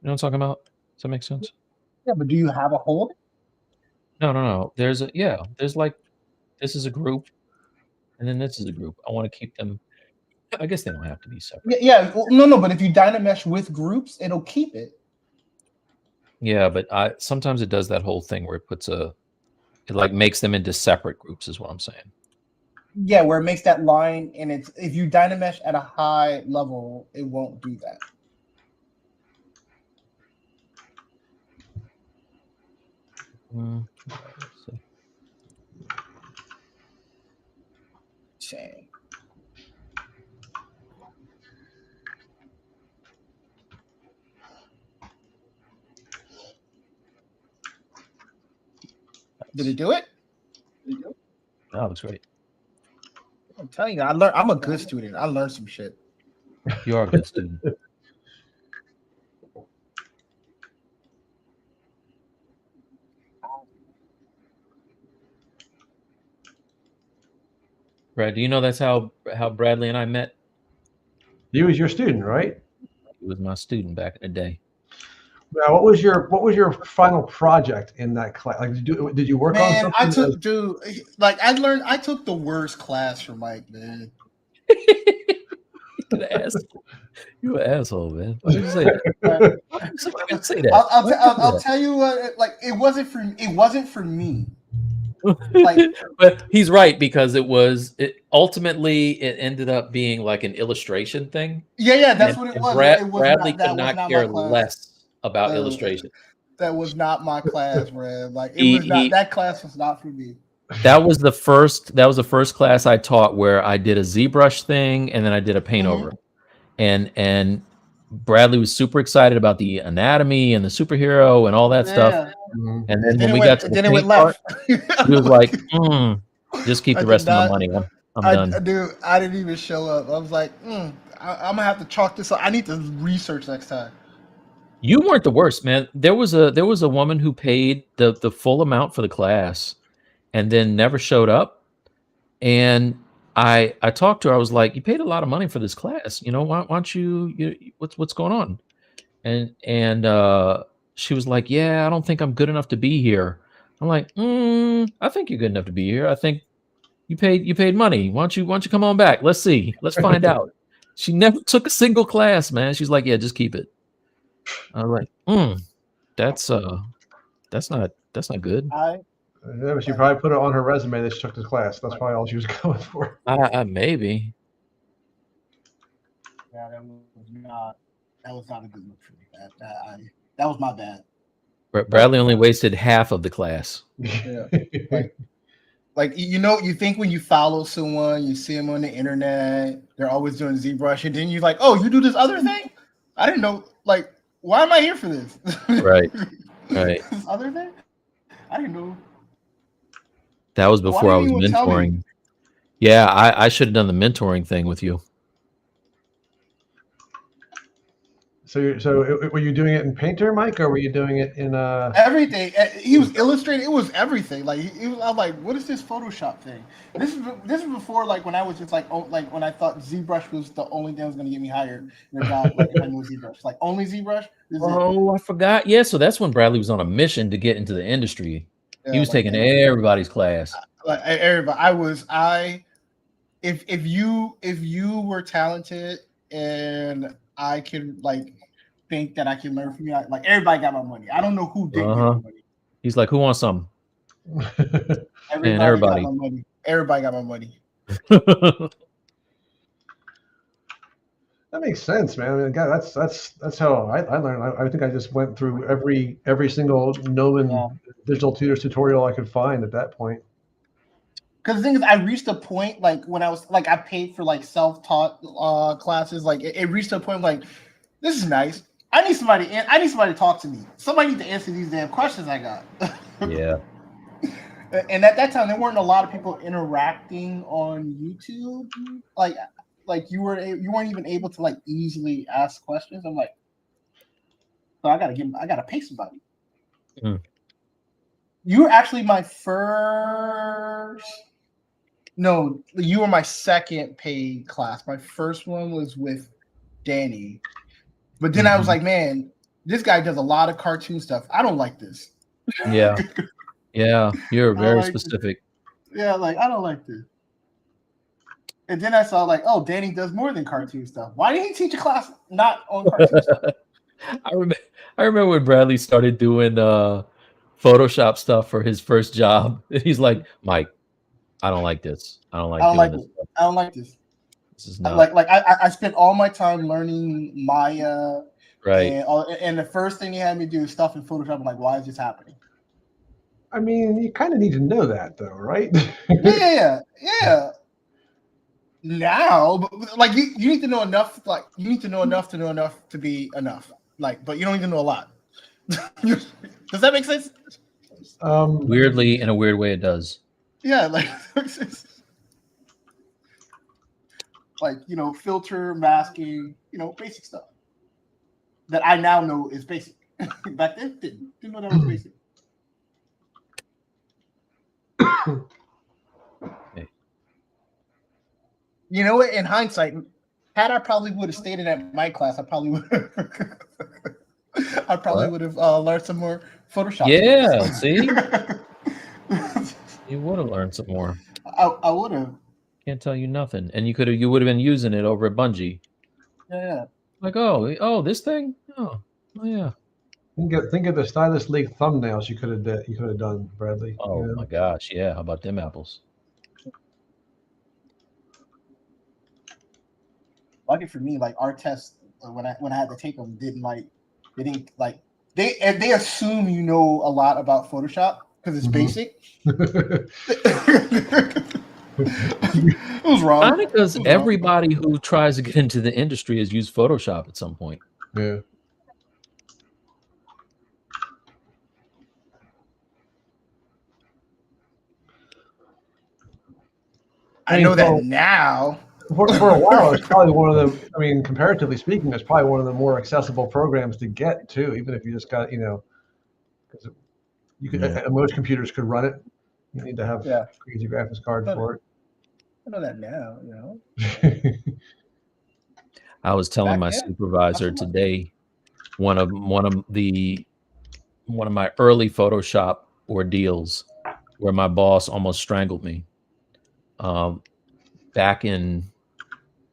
You know what I'm talking about? Does that make sense? Yeah, but do you have a hole? No. There's like, this is a group, and then this is a group. I want to keep them. I guess they don't have to be separate. Yeah. Well, no. But if you Dynamesh with groups, it'll keep it. Yeah, but sometimes it does that whole thing where it like makes them into separate groups, is what I'm saying. Yeah, where it makes that line, and it's if you Dynamesh at a high level, it won't do that. Shame. Did it do it? That looks great. I'm telling you, I'm a good student. I learned some shit. You are a good student. Brad, do you know that's how Bradley and I met? He was your student, right? He was my student back in the day. Now, what was your final project in that class? Like, did you work on something? I took the worst class for Mike, man. You an asshole, man. Why did you say that? Somebody say that. I'll tell you what. Like, it wasn't for me. Like, but he's right because it ultimately ended up being like an illustration thing. Yeah, that's what it was. Bradley could not care less about illustration. That was not my class, man. Like that class was not for me. That was the first class I taught where I did a ZBrush thing and then I did a paint over. And Bradley was super excited about the anatomy and the superhero and all that stuff. And then when we got to the paint part, he was like, just keep the rest of my money. I'm done. Dude, I didn't even show up. I was like, I'm gonna have to chalk this up. I need to research next time. You weren't the worst, man. There was a woman who paid the full amount for the class and then never showed up. And I talked to her. I was like, you paid a lot of money for this class. You know, why don't you what's going on? And she was like, yeah, I don't think I'm good enough to be here. I'm like, I think you're good enough to be here. I think you paid money. Why don't you come on back? Let's see. Let's find out. She never took a single class, man. She's like, yeah, just keep it. I was like, that's not good. Yeah, she probably put it on her resume that she took the class. That's probably all she was going for. Maybe. Yeah, that was not a good look for me. That was my bad. Bradley only wasted half of the class. Yeah. Like you think when you follow someone, you see them on the internet, they're always doing ZBrush, and then you're like, oh, you do this other thing? I didn't know. Like, why am I here for this? Right. This other thing? I didn't know. That was before I was mentoring. Yeah, I should have done the mentoring thing with you. were you doing it in Painter, Mike, or were you doing it in everything? He was illustrating. It was everything. Like I was like, what is this Photoshop thing? This is before like when I was just like when I thought ZBrush was the only thing that was going to get me hired in a job. Like if I knew ZBrush, like only ZBrush. Oh, I forgot. Yeah, so that's when Bradley was on a mission to get into the industry. Yeah, he was taking everybody's class. Like everybody. If you were talented and I could like think that I can learn from you, like everybody got my money. I don't know who did get my money. He's like, who wants some? Everybody got my money. Everybody got my money. That makes sense, man. I mean, God, that's how I learned. I think I just went through every single Gnomon digital tutors tutorial I could find at that point. Because the thing is, I reached a point like when I was like I paid for like self-taught classes. Like it reached a point like this is nice. I need somebody to talk to me. Somebody need to answer these damn questions I got. Yeah. And at that time, there weren't a lot of people interacting on YouTube. Like you weren't even able to like easily ask questions. I'm like, so I gotta pay somebody. Mm. You were actually my first. No, you were my second paid class. My first one was with Danny. But then I was like, man, this guy does a lot of cartoon stuff. I don't like this. Yeah. Yeah. You're very specific. This. Yeah, like I don't like this. And then I saw like, oh, Danny does more than cartoon stuff. Why didn't he teach a class not on cartoon stuff? I remember when Bradley started doing Photoshop stuff for his first job. He's like, Mike, I don't like this. I don't like this. I don't like this. This is not like I spent all my time learning Maya. Right. And the first thing he had me do is stuff in Photoshop. I'm like, why is this happening? I mean, you kind of need to know that though, right? Yeah. Now, but like you need to know enough. Like you need to know enough to be enough. Like, but you don't even know a lot. Does that make sense? Weirdly, in a weird way, it does. Yeah, like filter, masking, basic stuff that I now know is basic. Back then, didn't know that was basic. Okay. You know what? In hindsight, had I probably would have stayed in at my class, I probably would have learned some more Photoshop. Yeah, see? You would have learned some more. I would have. Can't tell you nothing. And you would have been using it over at Bungie. Yeah. Like, oh, this thing? Oh yeah. Think of the Stylus League thumbnails you could have done, Bradley. Oh my gosh, yeah. How about them apples? Lucky for me, like our tests when I had to take them they assume you know a lot about Photoshop because it's basic. It was wrong. I think because everybody who tries to get into the industry has used Photoshop at some point. Yeah. I know that now. For a while, it's probably one of the. I mean, comparatively speaking, it's probably one of the more accessible programs to get too. Even if you just got, because you could, most computers could run it. You need to have crazy graphics card for it. I know that now. I was telling my supervisor today, one of my early Photoshop ordeals, where my boss almost strangled me. Back in,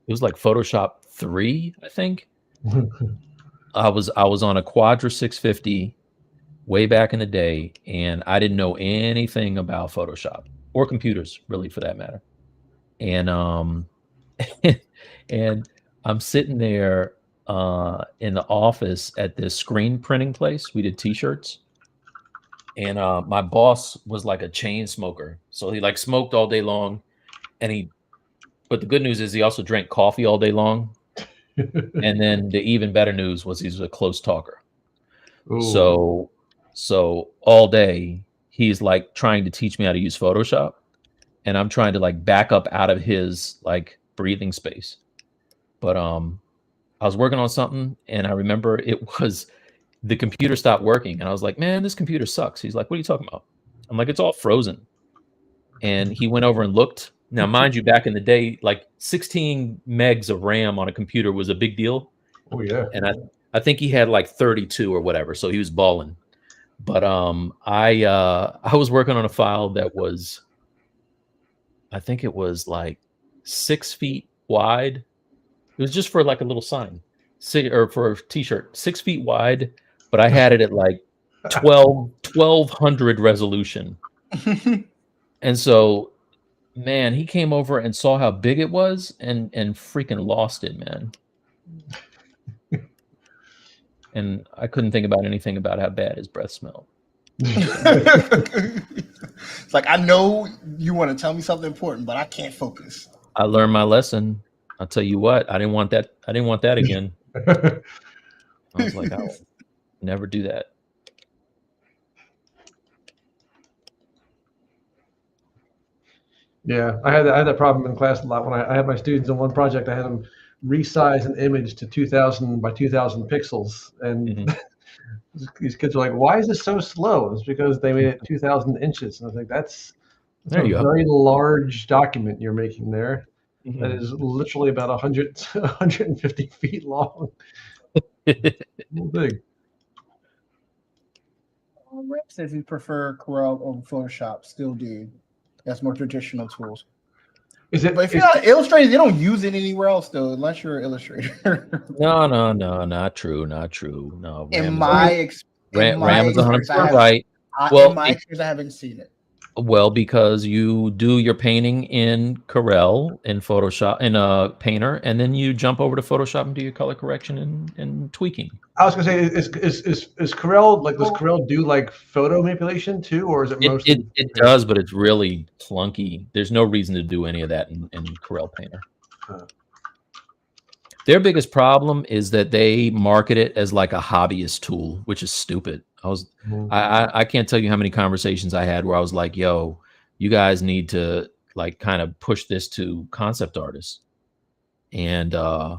it was like Photoshop 3, I think. I was on a Quadra 650 way back in the day, and I didn't know anything about Photoshop or computers, really, for that matter. And and I'm sitting there in the office at this screen printing place. We did T-shirts, and my boss was like a chain smoker, so he like smoked all day long, but the good news is he also drank coffee all day long. And then the even better news was he's a close talker. Ooh. So all day he's like trying to teach me how to use Photoshop, and I'm trying to like back up out of his like breathing space. But I was working on something, and I remember it was the computer stopped working, and I was like, "Man, this computer sucks." He's like, "What are you talking about?" I'm like, "It's all frozen." And he went over and looked. Now, mind you, back in the day, like 16 megs of RAM on a computer was a big deal. Oh yeah. And I think he had like 32 or whatever, so he was balling. But I was working on a file that was, I think it was like 6 feet wide. It was just for like a little sign, or for a t-shirt, 6 feet wide, but I had it at like 1200 resolution. And so, man, he came over and saw how big it was and freaking lost it, man. And I couldn't think about anything about how bad his breath smelled. It's like, I know you want to tell me something important, but I can't focus. I learned my lesson. I'll tell you what, I didn't want that. I didn't want that again. I was like, I'll never do that. Yeah, I had that problem in class a lot. When I had my students in one project, I had them resize an image to 2000 by 2000 pixels, and these kids are like, "Why is this so slow?" It's because they made it 2000 inches, and I was like, "That's There a you go. very large document you're making there. Mhm. That is literally about 100 to 150 feet long. Big." Rep says he prefer Corel over Photoshop. Still do. That's more traditional tools. Is it? But if you're not Illustrator, they don't use it anywhere else though, unless you're an Illustrator. No, not true. No, In my Ram is 100% right. In my experience, I haven't seen it. Well, because you do your painting in Corel, in Photoshop, in a Painter, and then you jump over to Photoshop and do your color correction and tweaking. I was gonna say, is Corel, like, does Corel do like photo manipulation too, or is it mostly? It does, but it's really clunky. There's no reason to do any of that in Corel Painter. Their biggest problem is that they market it as like a hobbyist tool, which is stupid. I can't tell you how many conversations I had where I was like, "Yo, you guys need to like kind of push this to concept artists," and I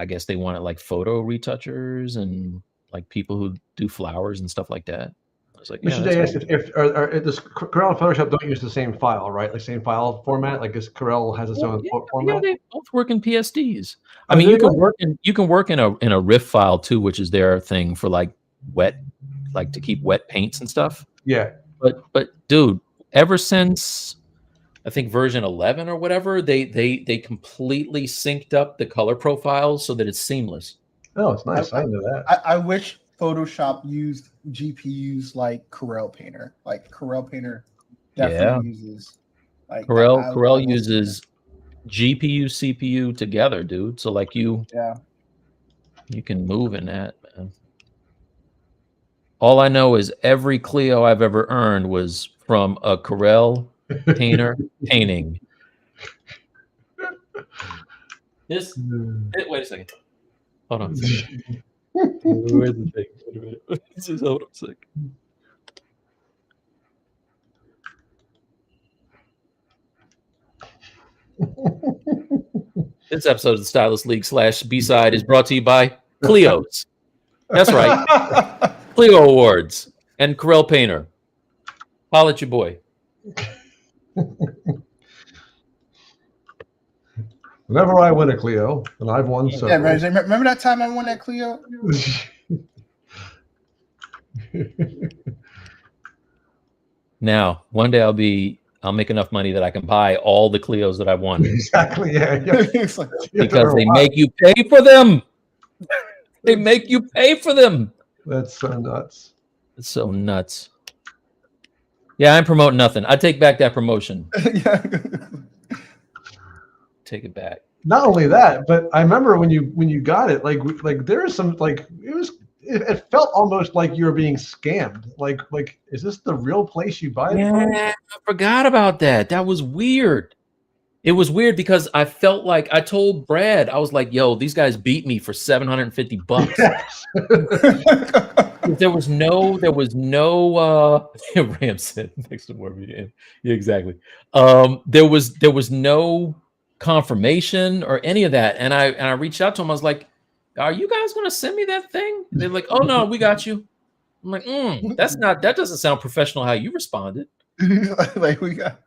guess they wanted like photo retouchers and like people who do flowers and stuff like that. I was like, Mr. J asked if does Corel and Photoshop don't use the same file, right? Like same file format. Like this Corel has its own format. Yeah, they both work in PSDs. I mean, you can work in a RIF file too, which is their thing for like wet, like to keep wet paints and stuff. Yeah. But dude, ever since I think version 11 or whatever, they completely synced up the color profiles so that it's seamless. Oh, it's nice. I know that. I wish Photoshop used GPUs like Corel Painter. Like Corel Painter definitely uses. Like Corel uses GPU, CPU together, dude. So like you can move in that, man. All I know is every Clio I've ever earned was from a Corel Painter painting. Wait a second. Hold on a second. Where's the thing? Wait a minute. Hold on a second. This episode of the Stylist League / B-Side is brought to you by Clio's. That's right. Clio Awards and Corel Painter. Holla at your boy. Whenever I win a Clio, and I've won so. Yeah, remember that time I won that Clio? Now, one day I'll make enough money that I can buy all the Clios that I've won. Exactly. Yeah. Because they make you pay for them. They make you pay for them. That's so nuts. It's so nuts. Yeah, I'm promoting nothing. I take back that promotion. Take it back. Not only that, but I remember when you got it, like there was some like it felt almost like you were being scammed. Like is this the real place you buy it from? I forgot about that. That was weird. It was weird because I felt like I told Brad, I was like, "Yo, these guys beat me for $750." Yes. There was no Ram said next to Morbius. Yeah, exactly. There was no confirmation or any of that. And I reached out to him. I was like, "Are you guys going to send me that thing?" They're like, "Oh no, we got you." I'm like, that doesn't sound professional how you responded. Like we got.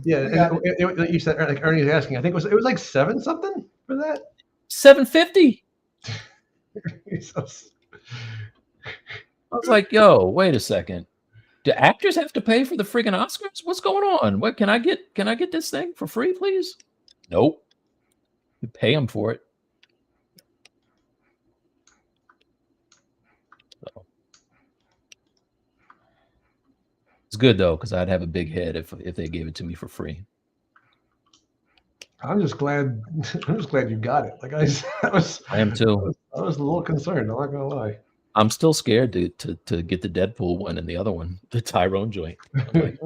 Yeah, we got and like you said, like Ernie was asking, I think it was like 7 something for that. $750. So- I was like, "Yo, wait a second. Do actors have to pay for the freaking Oscars? What's going on? What can I get this thing for free, please?" Nope. You pay them for it. So. It's good though, because I'd have a big head if they gave it to me for free. I'm just glad. I'm just glad you got it. Like I am too. I was a little concerned. I'm not gonna lie. I'm still scared to get the Deadpool one and the other one, the Tyrone joint. I'm like,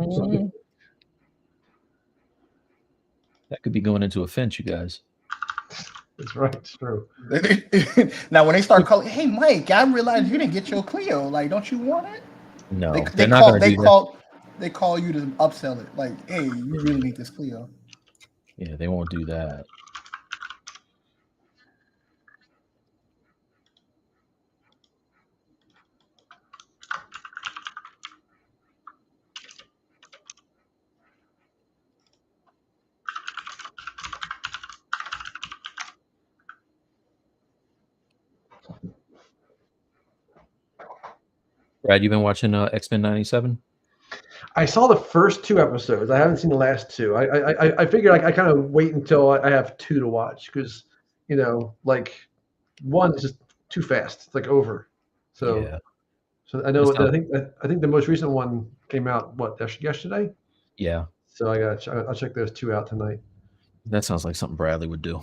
that could be going into a fence, you guys. That's right. It's true. Now, when they start calling, hey, Mike, I realized you didn't get your Clio. Like, don't you want it? No, They not call, going to they do call, they call you to upsell it. Like, hey, you really need this Clio. that. Yeah, they won't do that. Brad, you been watching X-Men 97? I saw the first 2 episodes. I haven't seen the last 2. I figured I kind of wait until I have 2 to watch because, like 1 is just too fast. It's like over. So Yeah. So I know. I think the most recent one came out yesterday. Yeah. So I'll check those 2 out tonight. That sounds like something Bradley would do.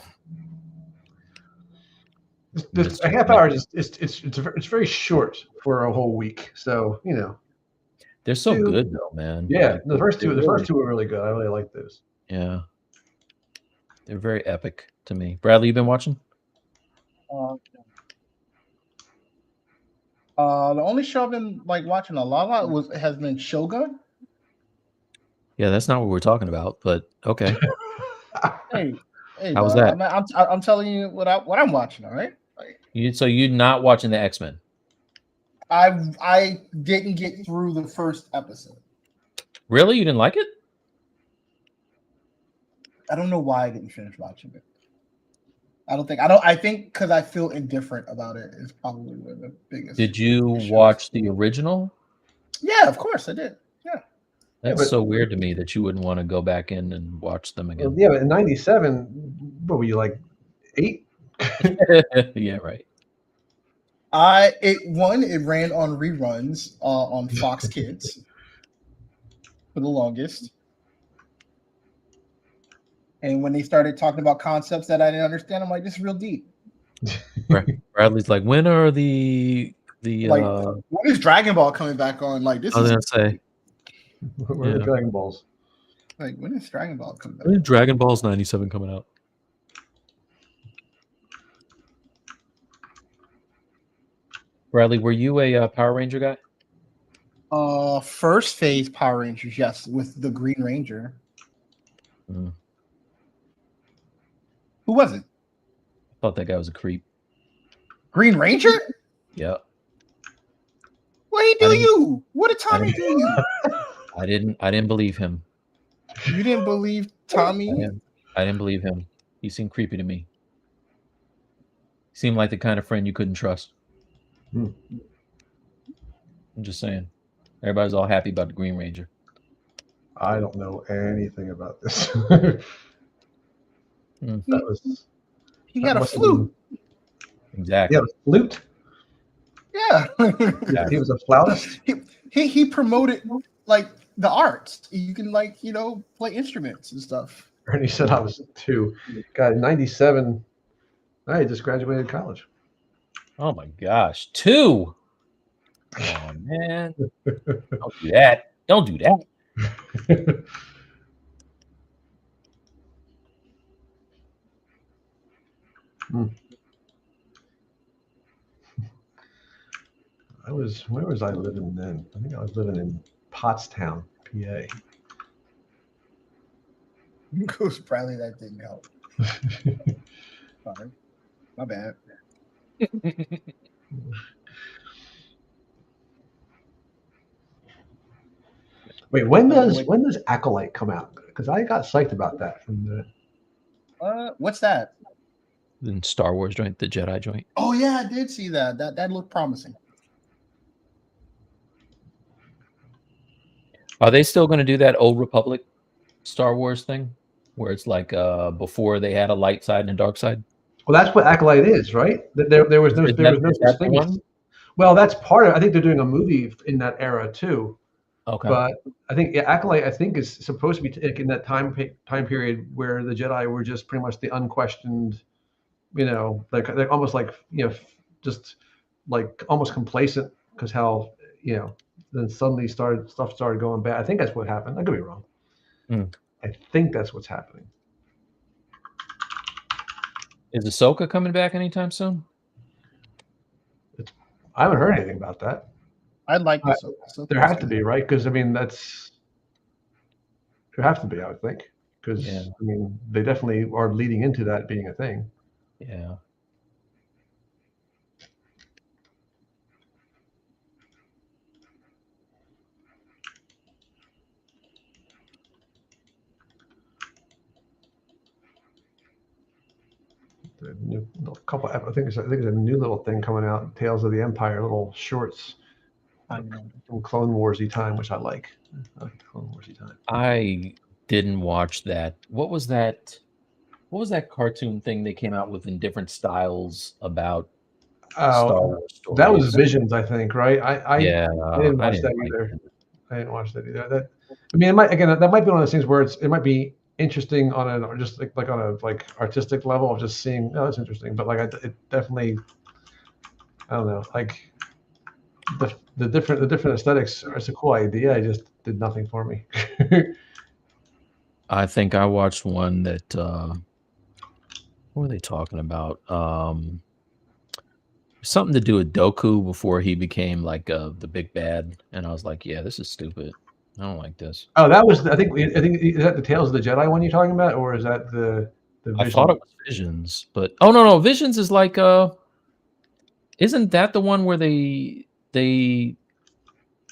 A half hour it's very short for a whole week. So they're so good though, man. Yeah, Like, the first two were really good. I really like those. Yeah, they're very epic to me. Bradley, you been watching? The only show I've been watching a lot has been Shogun. Yeah, that's not what we're talking about, but okay. Hey, how was that? I'm telling you what I'm watching. All right. So you're not watching the X-Men? I didn't get through the first episode. Really? You didn't like it? I don't know why I didn't finish watching it. I think because I feel indifferent about it is probably the biggest. Did you watch the original? Yeah, of course I did. Yeah. That's so weird to me that you wouldn't want to go back in and watch them again. Yeah, but in 97, what were you, like 8? Yeah, right. It ran on reruns on Fox Kids for the longest. And when they started talking about concepts that I didn't understand, I'm like, this is real deep. Bradley's like, when are the when is Dragon Ball coming back on? Like, this I was gonna say, where are the Dragon Balls? Like, when is Dragon Ball coming back? When is Dragon Ball's 97 coming out? Bradley, were you a Power Ranger guy? First phase Power Rangers, yes, with the Green Ranger. Mm. Who was it? I thought that guy was a creep. Green Ranger? Yeah. What did he do you? What did Tommy do you? I didn't believe him. You didn't believe Tommy? I didn't believe him. He seemed creepy to me. He seemed like the kind of friend you couldn't trust. I'm just saying. Everybody's all happy about the Green Ranger. I don't know anything about this. He had a flute. Exactly. Yeah, flute. Yeah. Yeah, he was a flautist. He promoted like the arts. You can play instruments and stuff. Ernie said I was 2. God, in 97, I just graduated college. Oh my gosh, 2. Come on, man. Don't do that. Don't do that. Where was I living then? I think I was living in Pottstown, PA. Goes Bradley, that didn't help. Sorry. My bad. Wait, when does Acolyte come out? Because I got psyched about that from the. What's that? Then Star Wars joint, the Jedi joint. Oh yeah, I did see that. That looked promising. Are they still going to do that Old Republic Star Wars thing, where it's like before they had a light side and a dark side? Well, that's what Acolyte is, right? There was no Is such that the thing. one? Well, that's part of. I think they're doing a movie in that era too. Okay. But I think Acolyte, I think, is supposed to be in that time period where the Jedi were just pretty much the unquestioned, they're almost like just like almost complacent because how then suddenly stuff started going bad. I think that's what happened. I could be wrong. I think that's what's happening. Is Ahsoka coming back anytime soon? I haven't heard anything about that. I'd like this. There has to be, right? Because I mean, there have to be, I would think. Because I mean, they definitely are leading into that being a thing. Yeah. The new couple. I think there's a new little thing coming out, Tales of the Empire, little shorts from Clone Warsy time, which I like. I like Clone Warsy time. I didn't watch that. What was that? What was that cartoon thing they came out with in different styles about Star Wars stories? That was Visions, I think, right? I didn't watch that either. I didn't watch that either. I mean, that might be one of those things where it might be interesting on an just like on a artistic level of just seeing. Oh, that's interesting, but it definitely, I don't know, like the different aesthetics. It's a cool idea. I just did nothing for me. I think I watched one that. What were they talking about? Something to do with Dooku before he became like the big bad, and I was like, yeah, this is stupid. I don't like this. Oh, that was I think is that the Tales of the Jedi one you're talking about, or is that the I thought it was Visions, but no, Visions is like isn't that the one where they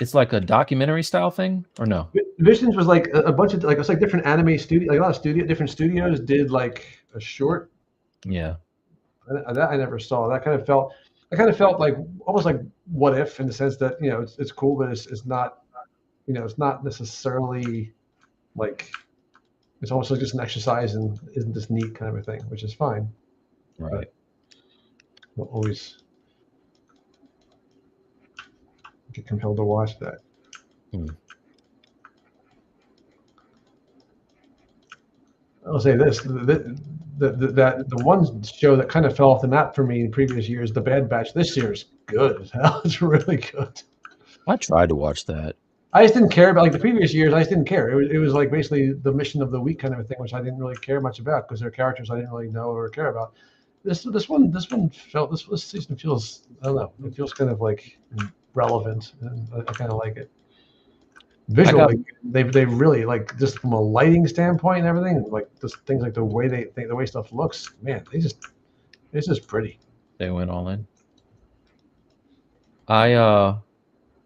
it's like a documentary style thing, or no? Visions was like a bunch of it's like different anime studio, like a lot of different studios did like a short. Yeah. That I never saw. That kind of felt like almost like What If, in the sense that it's cool, but it's not it's not necessarily like it's almost like just an exercise and isn't this neat kind of a thing, which is fine. Right. We'll always get compelled to watch that. I'll say this: the one show that kind of fell off the map for me in previous years, The Bad Batch. This year is good as hell. It's really good. I tried to watch that. I just didn't care about the previous years. I just didn't care. It was like basically the mission of the week kind of a thing, which I didn't really care much about because they're characters I didn't really know or care about. This season feels, I don't know, it feels kind of like relevant, and I kind of like it. Visually, they really like, just from a lighting standpoint and everything, like just things like the way stuff looks. Man, it's just pretty. They went all in.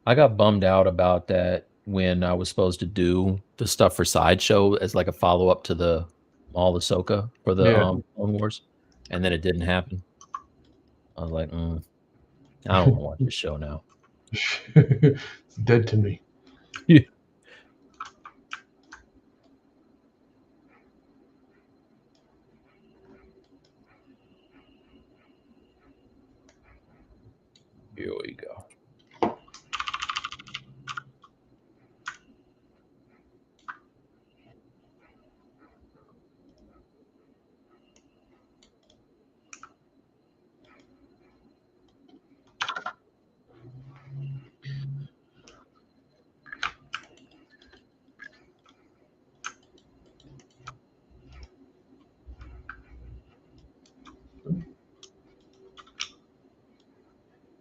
I got bummed out about that when I was supposed to do the stuff for Sideshow as like a follow up to the Mall of Ahsoka for the Clone Wars, and then it didn't happen. I was like, I don't want to watch this show now. It's dead to me. Yeah. Here we go.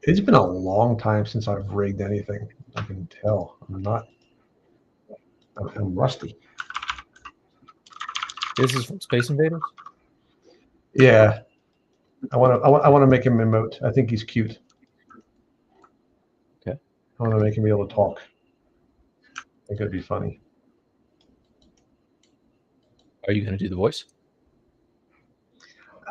It's been a long time since I've rigged anything. I can tell. I'm rusty. This is from Space Invaders? Yeah, I want to make him emote. I think he's cute. Okay. I want to make him be able to talk. I think it'd be funny. Are you going to do the voice?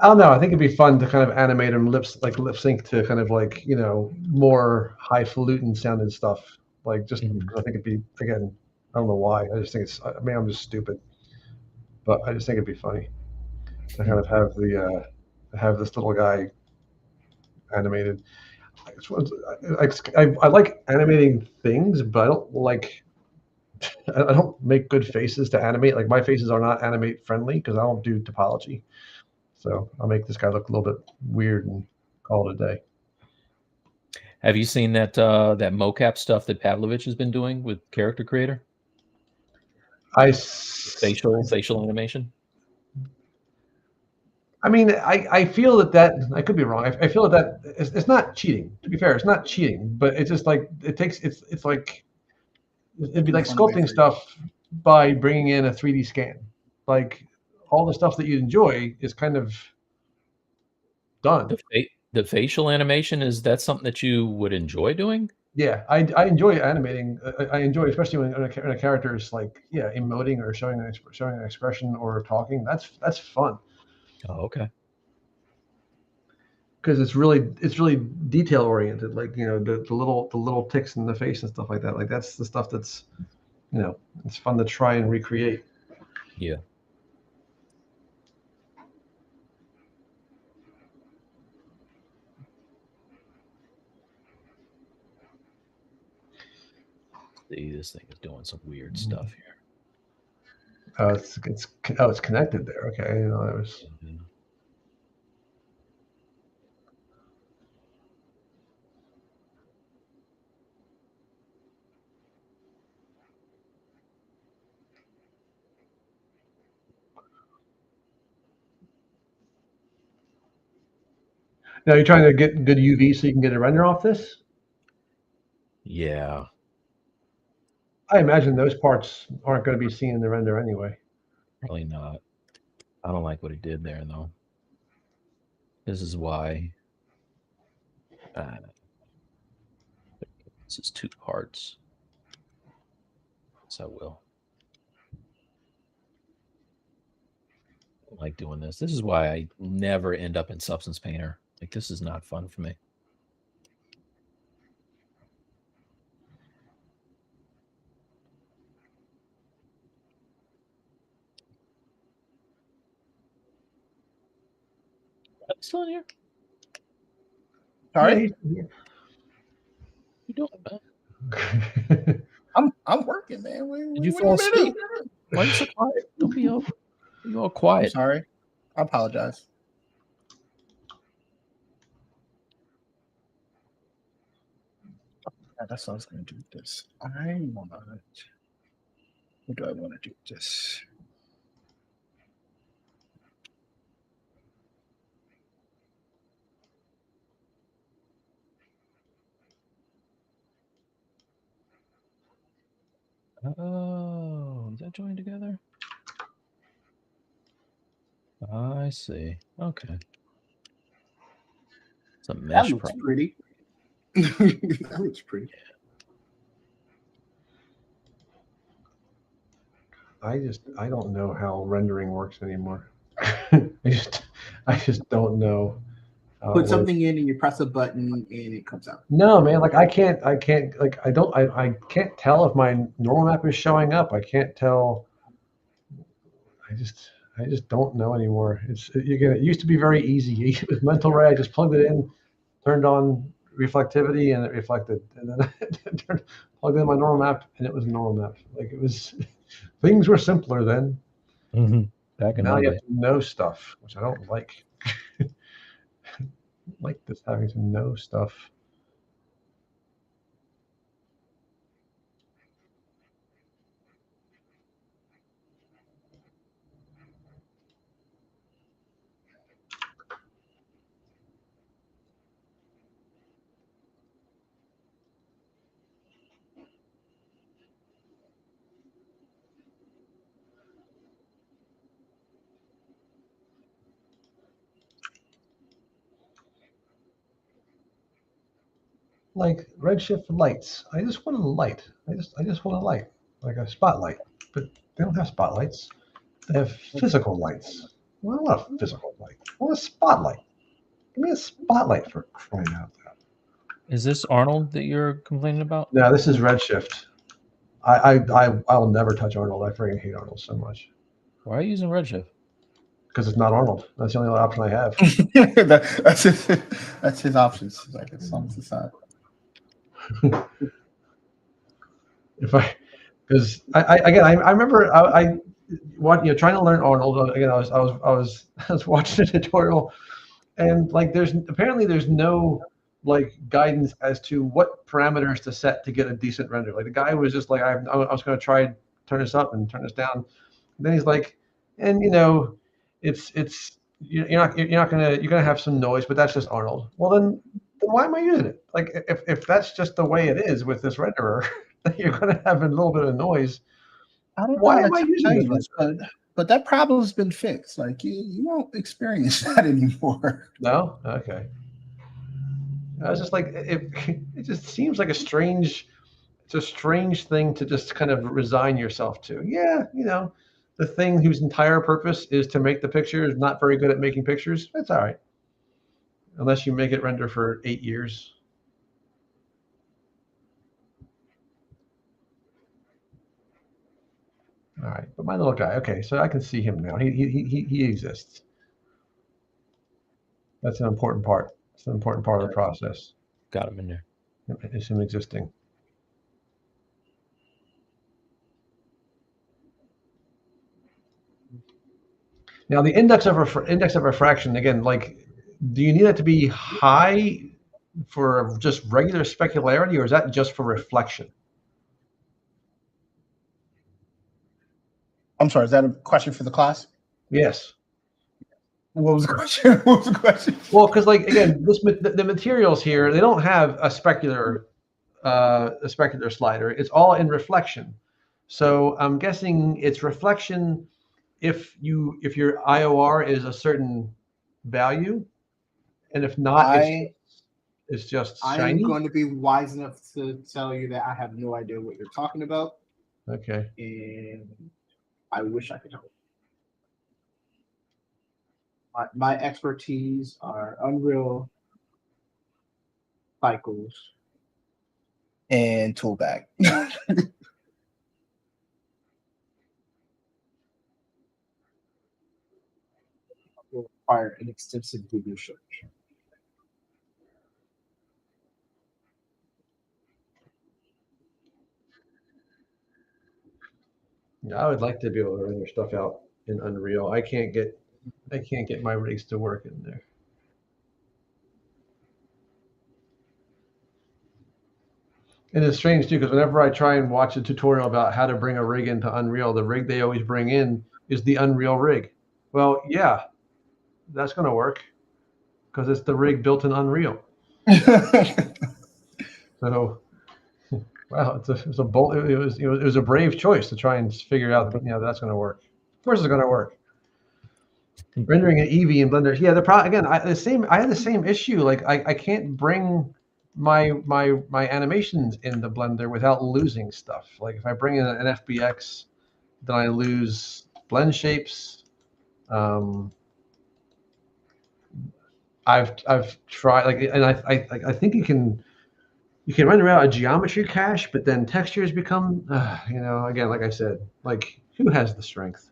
I don't know. I think it'd be fun to kind of animate him lip sync to kind of like, you know, more highfalutin sounding stuff. Like just Mhm. I think it'd be, again, I don't know why. I just think it's, I mean, I'm just stupid, but I just think it'd be funny to kind of have the have this little guy animated. I like animating things, but I don't like, I don't make good faces to animate. Like my faces are not animate friendly because I don't do topology. So I'll make this guy look a little bit weird and call it a day. Have you seen that that mocap stuff that Pavlovich has been doing with Character Creator? Facial animation? I mean, I feel that I could be wrong. I feel that it's not cheating. To be fair, it's not cheating, but it's just like it takes. It's like it'd be like Fun way sculpting for you. stuff by bringing in a 3D scan. Like all the stuff that you enjoy is kind of done. The facial animation, is that something that you would enjoy doing? Yeah, I enjoy animating. I enjoy, especially when a character is like, yeah, emoting or showing an expression or talking. That's fun Oh, okay. because it's really detail oriented. Like, you know, the little ticks in the face and stuff like that. Like that's the stuff that's, you know, it's fun to try and recreate. Yeah. See, this thing is doing some weird stuff here. It's connected there. Okay, you know, that was. Mhm. Now you're trying to get good UV so you can get a render off this. Yeah. I imagine those parts aren't going to be seen in the render anyway. Probably not. I don't like what he did there, though. This is why. This is 2 parts. So I will. I don't like doing this. This is why I never end up in Substance Painter. Like, this is not fun for me. Am I still in here? Sorry, Yeah, You doing, man? I'm working, man. Did you What do you fall want me to asleep? do? Why are you so quiet? Don't be all I'm quiet. sorry. I apologize. That's what I was going to do with this. What do I want to do with this? Oh, is that joined together? I see. Okay. It's a That mesh looks problem. pretty. That looks pretty. I don't know how rendering works anymore. I just don't know how it Put works. something in and you press a button and it comes out. No, man, like I can't like I can't tell if my normal map is showing up. I can't tell. I just don't know anymore. It used to be very easy. With Mental Ray, I just plugged it in, turned on reflectivity, and it reflected. And then I plugged in my normal map, and it was a normal map. Like it was, things were simpler then. Back in Now my you day. have to know stuff, which I don't like. Like this having to know stuff. like Redshift lights. I just want a light. I just want a light, like a spotlight. But they don't have spotlights. They have physical lights. Well, I want a physical light. I want a spotlight. Give me a spotlight for crying out loud. Is this Arnold that you're complaining about? No, this is Redshift. I'll never touch Arnold. I freaking hate Arnold so much Why are you using Redshift? because it's not Arnold. That's the only option I have. That's his options. Like it's on the side. If I, because I remember trying to learn Arnold again. I was watching a tutorial, and like there's no like guidance as to what parameters to set to get a decent render. Like the guy was just like I was going to try turn this up and turn this down. And then he's like, and you're gonna have some noise, but that's just Arnold. Well then why am I using it? Like if that's just the way it is with this renderer, you're gonna have a little bit of noise. I don't Why know am how I to using tell you this? this, but that problem's been fixed. Like you won't experience that anymore. No? Okay. I was just like it just seems like it's a strange thing to just kind of resign yourself to. Yeah, the thing whose entire purpose is to make the picture is not very good at making pictures. That's all right. Unless you make it render for 8 years. All right, but my little guy. Okay, so I can see him now. He exists. That's an important part. It's an important part of the process. Got him in there. It's him existing. Now the index of refraction again, like, do you need it to be high for just regular specularity, or is that just for reflection? I'm sorry. Is that a question for the class? Yes. What was the question? What was the question? Well, because like again, the materials here, they don't have a specular slider. It's all in reflection. So I'm guessing it's reflection if your IOR is a certain value, and if not, it's just shiny. I'm going to be wise enough to tell you that I have no idea what you're talking about. Okay. And I wish I could help. My expertise are Unreal, Cycles, and Toolbag. Will require an extensive Google search. Yeah, I would like to be able to render stuff out in Unreal. I can't get my rigs to work in there. And it's strange too, because whenever I try and watch a tutorial about how to bring a rig into Unreal, the rig they always bring in is the Unreal rig. Well, yeah, that's going to work because it's the rig built in Unreal. So, wow, it was a brave choice to try and figure out that's going to work. Of course, it's going to work. Rendering an Eevee in Blender, yeah. I had the same issue. Like I can't bring my animations into Blender without losing stuff. Like if I bring in an FBX, then I lose blend shapes. I've tried and I think you can render out a geometry cache, but then textures become again, like I said, like who has the strength?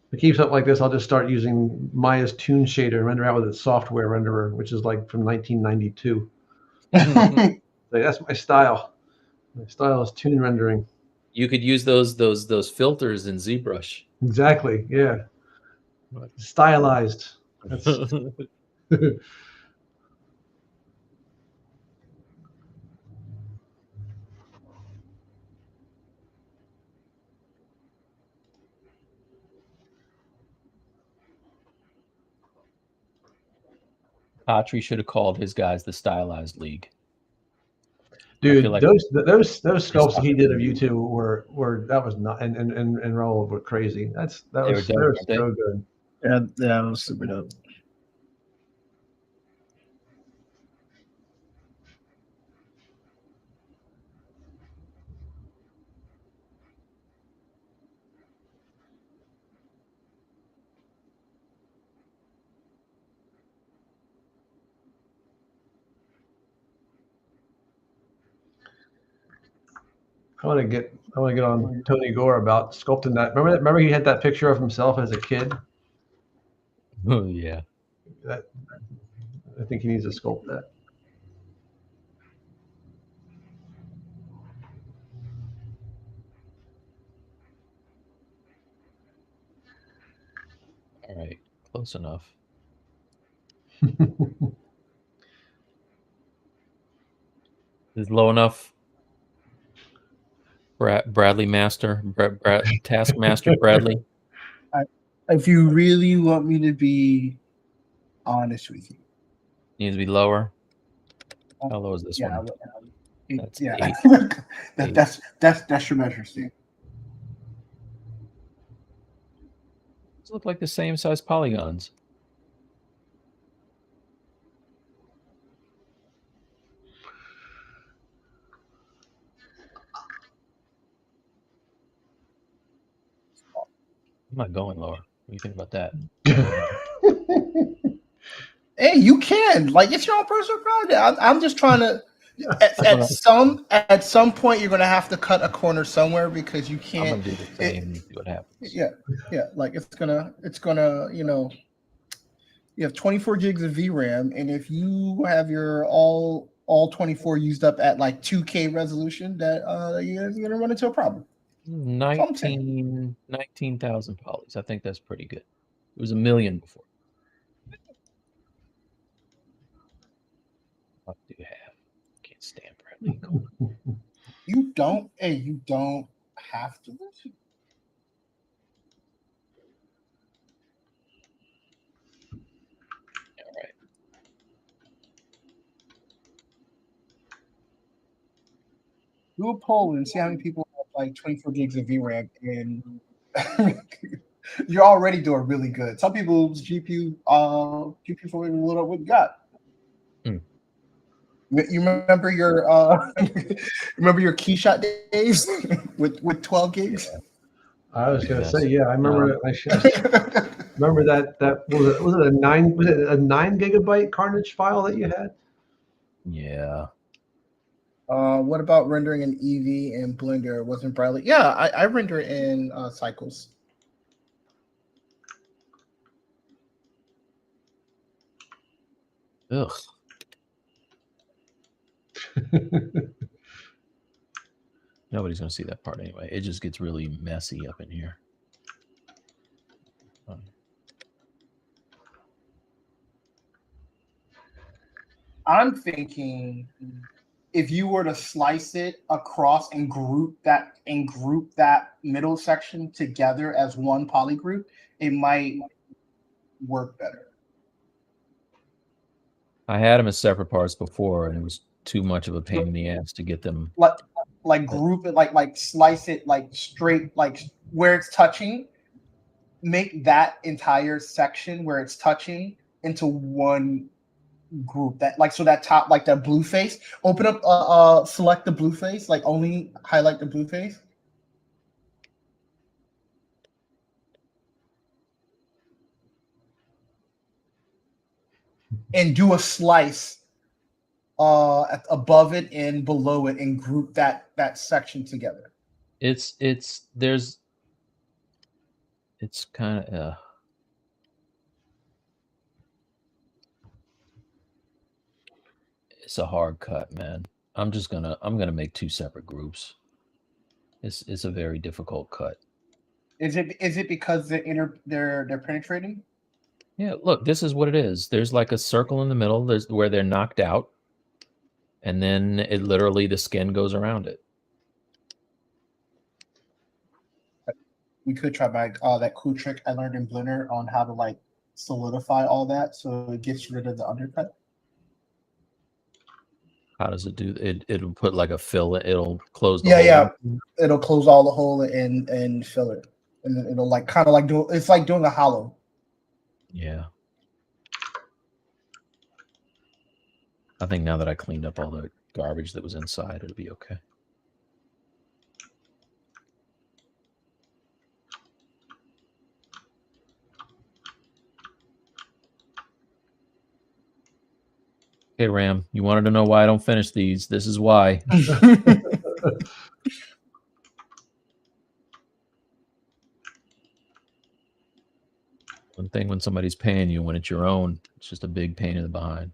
If it keeps up like this, I'll just start using Maya's Toon Shader and render out with its software renderer, which is like from 1992. Like, that's my style. My style is toon rendering. You could use those filters in ZBrush. Exactly. Yeah. Stylized. Autry should have called his guys the Stylized League. Dude, like those sculpts he did of you two were that was not and Raul were crazy. They were so good. Yeah, that was super dope. I want to get on Tony Gore about sculpting that. Remember he had that picture of himself as a kid. Oh yeah. That I think he needs to sculpt that. All right, close enough. Is low enough? Bradley Master, Taskmaster Bradley. If you really want me to be honest with you, Needs to be lower. How low is this yeah, one? That's yeah. 8. That's your measure, Steve. These look like the same size polygons. I'm not going lower. What do you think about that? Hey, you can. Like, it's your own personal project. I'm just trying to. At some point, you're gonna have to cut a corner somewhere because you can't. I'm gonna do the same and see what happens. Yeah. Like it's gonna. You have 24 gigs of VRAM, and if you have your all 24 used up at like 2K resolution, that you're gonna run into a problem. 19,000 polys. I think that's pretty good. It was 1 million before. What do you have? Can't stand Bradley. You don't have to. All right. Do a poll and see how many people have like 24 gigs of VRAM, and you're already doing really good. Some people's GPU for what you got. You remember your Keyshot days with 12 gigs? I was gonna say, yeah, I remember. Remember that was it a 9 gigabyte Carnage file that you had? Yeah. What about rendering in Eevee and Blender? Wasn't Bradley? Yeah, I render in Cycles. Ugh. Nobody's gonna see that part anyway. It just gets really messy up in here. I'm thinking if you were to slice it across and group that middle section together as one poly group, it might work better. I had them as separate parts before, and it was too much of a pain in the ass to get them. Like group it, like slice it like straight, like where it's touching. Make that entire section where it's touching into one group. That like so that top like that blue face. Open up, select the blue face. Like only highlight the blue face. And do a slice above it and below it and group that section together. It's kind of it's a hard cut, man. I'm gonna make 2 separate groups. It's a very difficult cut. Is it because they're penetrating? Yeah, look, this is what it is. There's like a circle in the middle. There's where they're knocked out, and then it literally the skin goes around it. We could try back that cool trick I learned in Blender on how to like solidify all that so it gets rid of the undercut. How does it do it? It'll put like a fill. It'll close the hole. Yeah. It'll close all the hole and fill it, and then it'll like kind of like do. It's like doing a hollow. Yeah. I think now that I cleaned up all the garbage that was inside, it'll be okay. Okay, Ram, you wanted to know why I don't finish these. This is why. One thing when somebody's paying you, when it's your own, it's just a big pain in the behind.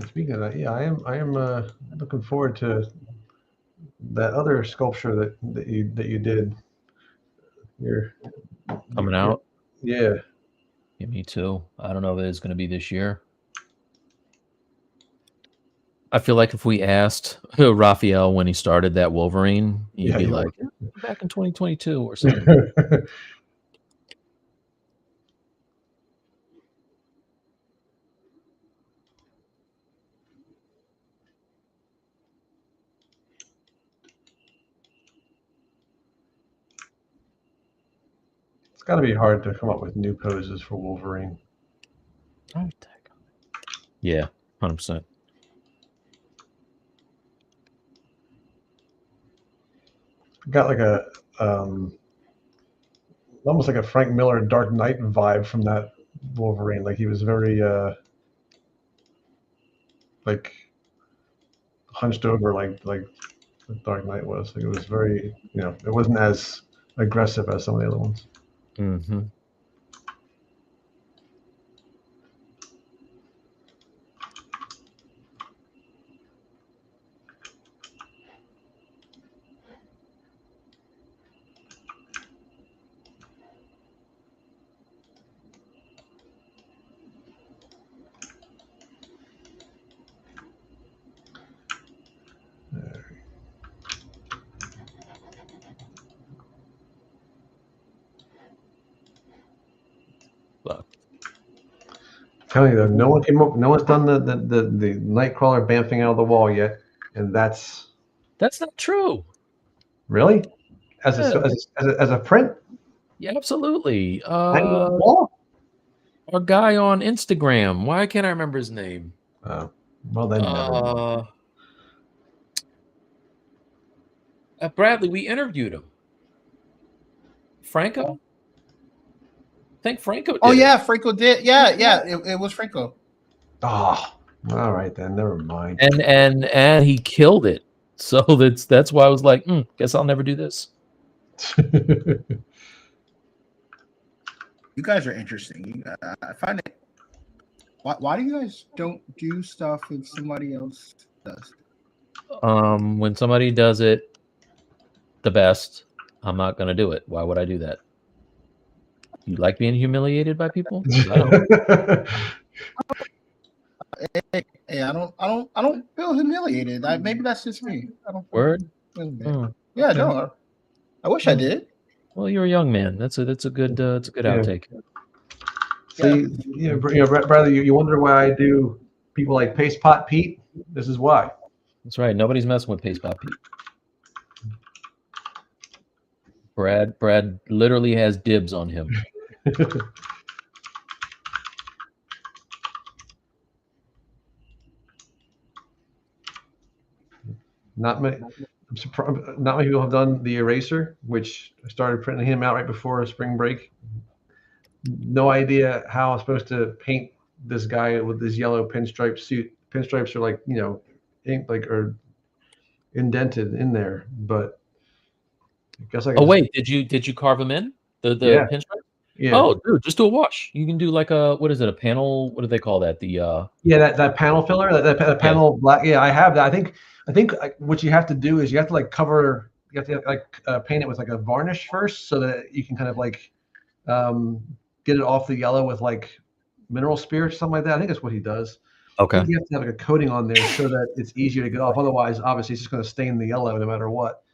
Speaking of that, yeah, I am looking forward to that other sculpture that you did. You're Coming out. Yeah. Yeah, me too. I don't know if it's going to be this year. I feel like if we asked Raphael when he started that Wolverine, he'd Yeah, be you're like, back in 2022 or something. It's got to be hard to come up with new poses for Wolverine. Yeah, 100%. Got like a almost like a Frank Miller Dark Knight vibe from that Wolverine. Like he was very like hunched over, like the Dark Knight was. Like it was very, it wasn't as aggressive as some of the other ones. Mm-hmm. But Telling you though, no one came up. No one's done the Nightcrawler bamfing out of the wall yet, and that's not true. really as Yeah. as a print. Yeah, absolutely. Hanging on the wall? Our guy on Instagram. Why can't I remember his name? Well then, never mind. Bradley, we interviewed him. Franco? I think Franco did. Oh it. yeah, Franco did. Yeah, it was Franco. Oh, all right then, never mind. And he killed it. So that's why I was like, guess I'll never do this. You guys are interesting. I find it. Why do you guys don't do stuff if somebody else does? When somebody does it the best, I'm not gonna do it. Why would I do that? You like being humiliated by people? I don't. Hey, I don't feel humiliated. Maybe that's just me. I don't feel Word? humiliated. Yeah, okay. no. I wish I did. Well, you're a young man. That's a good outtake. See, brother, you wonder why I do people like Paste Pot Pete? This is why. That's right. Nobody's messing with Paste Pot Pete. Brad literally has dibs on him. Not many. I'm surprised. Not many people have done the eraser, which I started printing him out right before spring break. No idea how I'm supposed to paint this guy with this yellow pinstripe suit. Pinstripes are like ink are indented in there, but I guess I can. Oh wait, did you carve him in the Yeah. pinstripe? Yeah. Oh, dude, just do a wash. You can do like what is it? A panel? What do they call that? That panel filler, that panel black. Yeah, I have that. I think what you have to do is you have to like cover. You have to paint it with like a varnish first, so that you can kind of like get it off the yellow with like mineral spirit or something like that. I think that's what he does. Okay. You have to have like a coating on there so that it's easier to get off. Otherwise, obviously, it's just going to stain the yellow no matter what.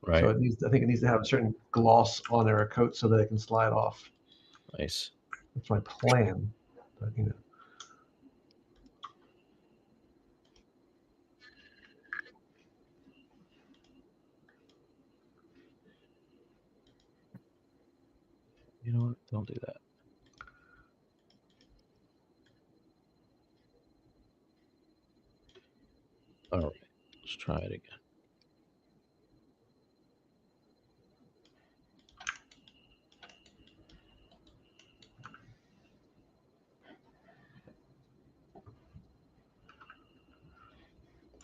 Right. So I think it needs to have a certain gloss on there, a coat, so that it can slide off. Nice. That's my plan. But You know what? Don't do that. All right. Let's try it again.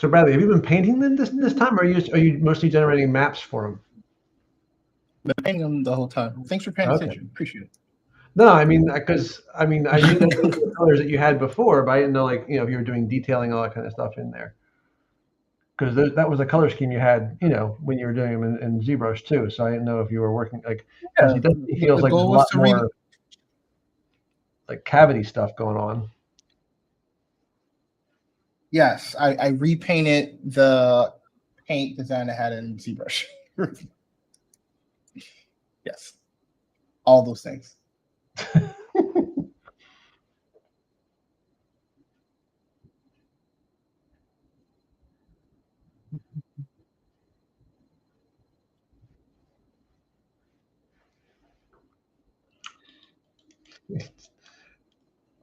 So Bradley, have you been painting them this time, or are you mostly generating maps for them? Been painting them the whole time. Thanks for paying Okay. attention. Appreciate it. No, I mean, because I knew that those were the colors that you had before, but I didn't know, like, if you were doing detailing, all that kind of stuff in there. Because that was the color scheme you had, when you were doing them in ZBrush too. So I didn't know if you were working like. Yeah, He definitely feels the like there's a goal lot was to more like cavity stuff going on. Yes, I repainted the paint design I had in ZBrush. Yes, all those things.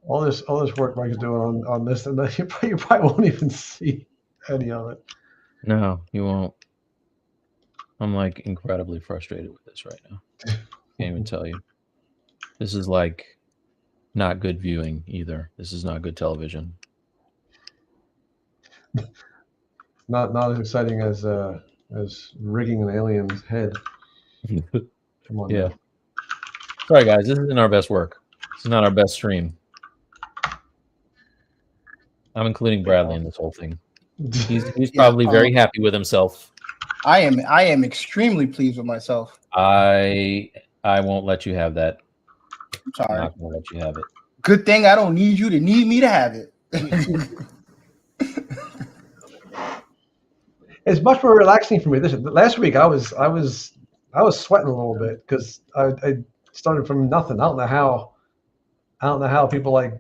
All this work Mike's doing on this, and you probably won't even see any of it. No, you won't. I'm like incredibly frustrated with this right now. Can't even tell you. This is like not good viewing either. This is not good television. Not as exciting as rigging an alien's head. Come on. Yeah. Now. Sorry guys, this isn't our best work. This is not our best stream. I'm including Bradley in this whole thing. He's probably very happy with himself. I am extremely pleased with myself. I won't let you have that. I'm sorry. I'm not gonna let you have it. Good thing I don't need you to need me to have it. It's much more relaxing for me. Last week I was sweating a little bit because I started from nothing. I don't know how people like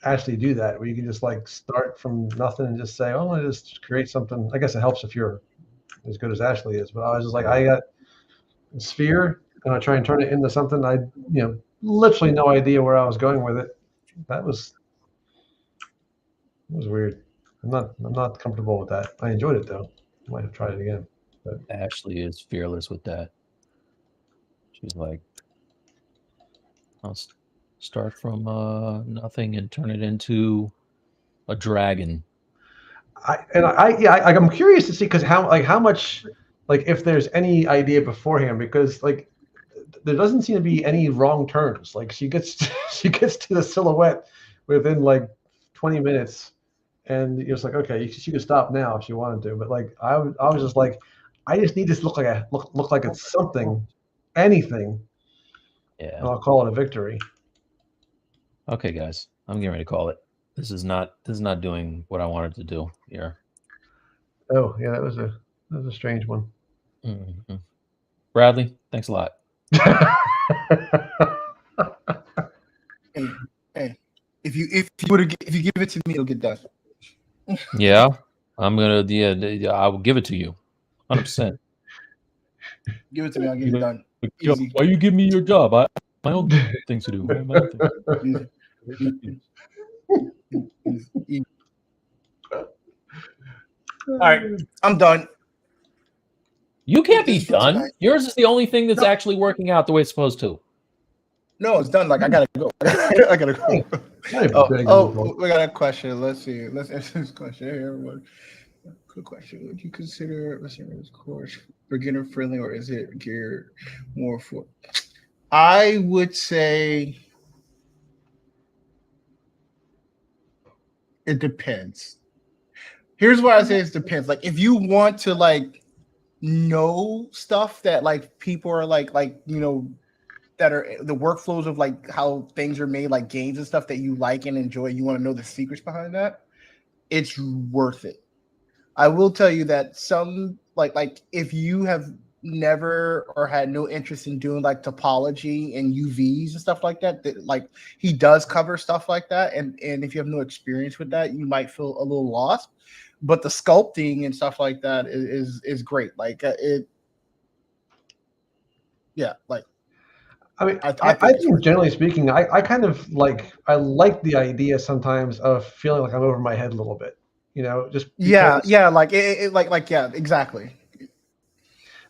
actually do that, where you can just like start from nothing and just say, oh, I want to just create something. I guess it helps if you're as good as Ashley is, but I was just like, I got a sphere and I try and turn it into something. I literally no idea where I was going with it. That was weird. I'm not comfortable with that. I enjoyed it though. I might have tried it again. But Ashley is fearless with that. She's like, I'll start from nothing and turn it into a dragon. I'm curious to see because how much if there's any idea beforehand, because there doesn't seem to be any wrong turns. Like she gets to the silhouette within 20 minutes. And you're just like, okay, she could stop now if she wanted to, but I was just like, I just need this to look like it's something, anything. Yeah. And I'll call it a victory. Okay, guys, I'm getting ready to call it. This is not doing what I wanted to do here. Oh yeah, that was a strange one. Mm-hmm. Bradley, thanks a lot. Hey, if you give it to me, it'll get done. Yeah, I'm gonna. Yeah, I will give it to you, 100%. Give it to me. I'll get it done. Easy. Why you give me your job? I have my own things to do. All right, I'm done. You can't be done. Yours is the only thing that's actually working out the way it's supposed to. No, it's done. I gotta go. I gotta go. We got a question. Let's see. Let's answer this question here. Good question. Would you consider this course beginner friendly, or is it geared more for? I would say it depends. Here's why I say it depends. If you want to know stuff that people are that are the workflows of how things are made, games and stuff that you like and enjoy, you want to know the secrets behind that, it's worth it. I will tell you that some if you have never or had no interest in doing topology and UVs and stuff like that, he does cover stuff like that, and if you have no experience with that, you might feel a little lost. But the sculpting and stuff like that is great. I mean, I think generally speaking, I kind of I like the idea sometimes of feeling like I'm over my head a little bit, just because, yeah, exactly.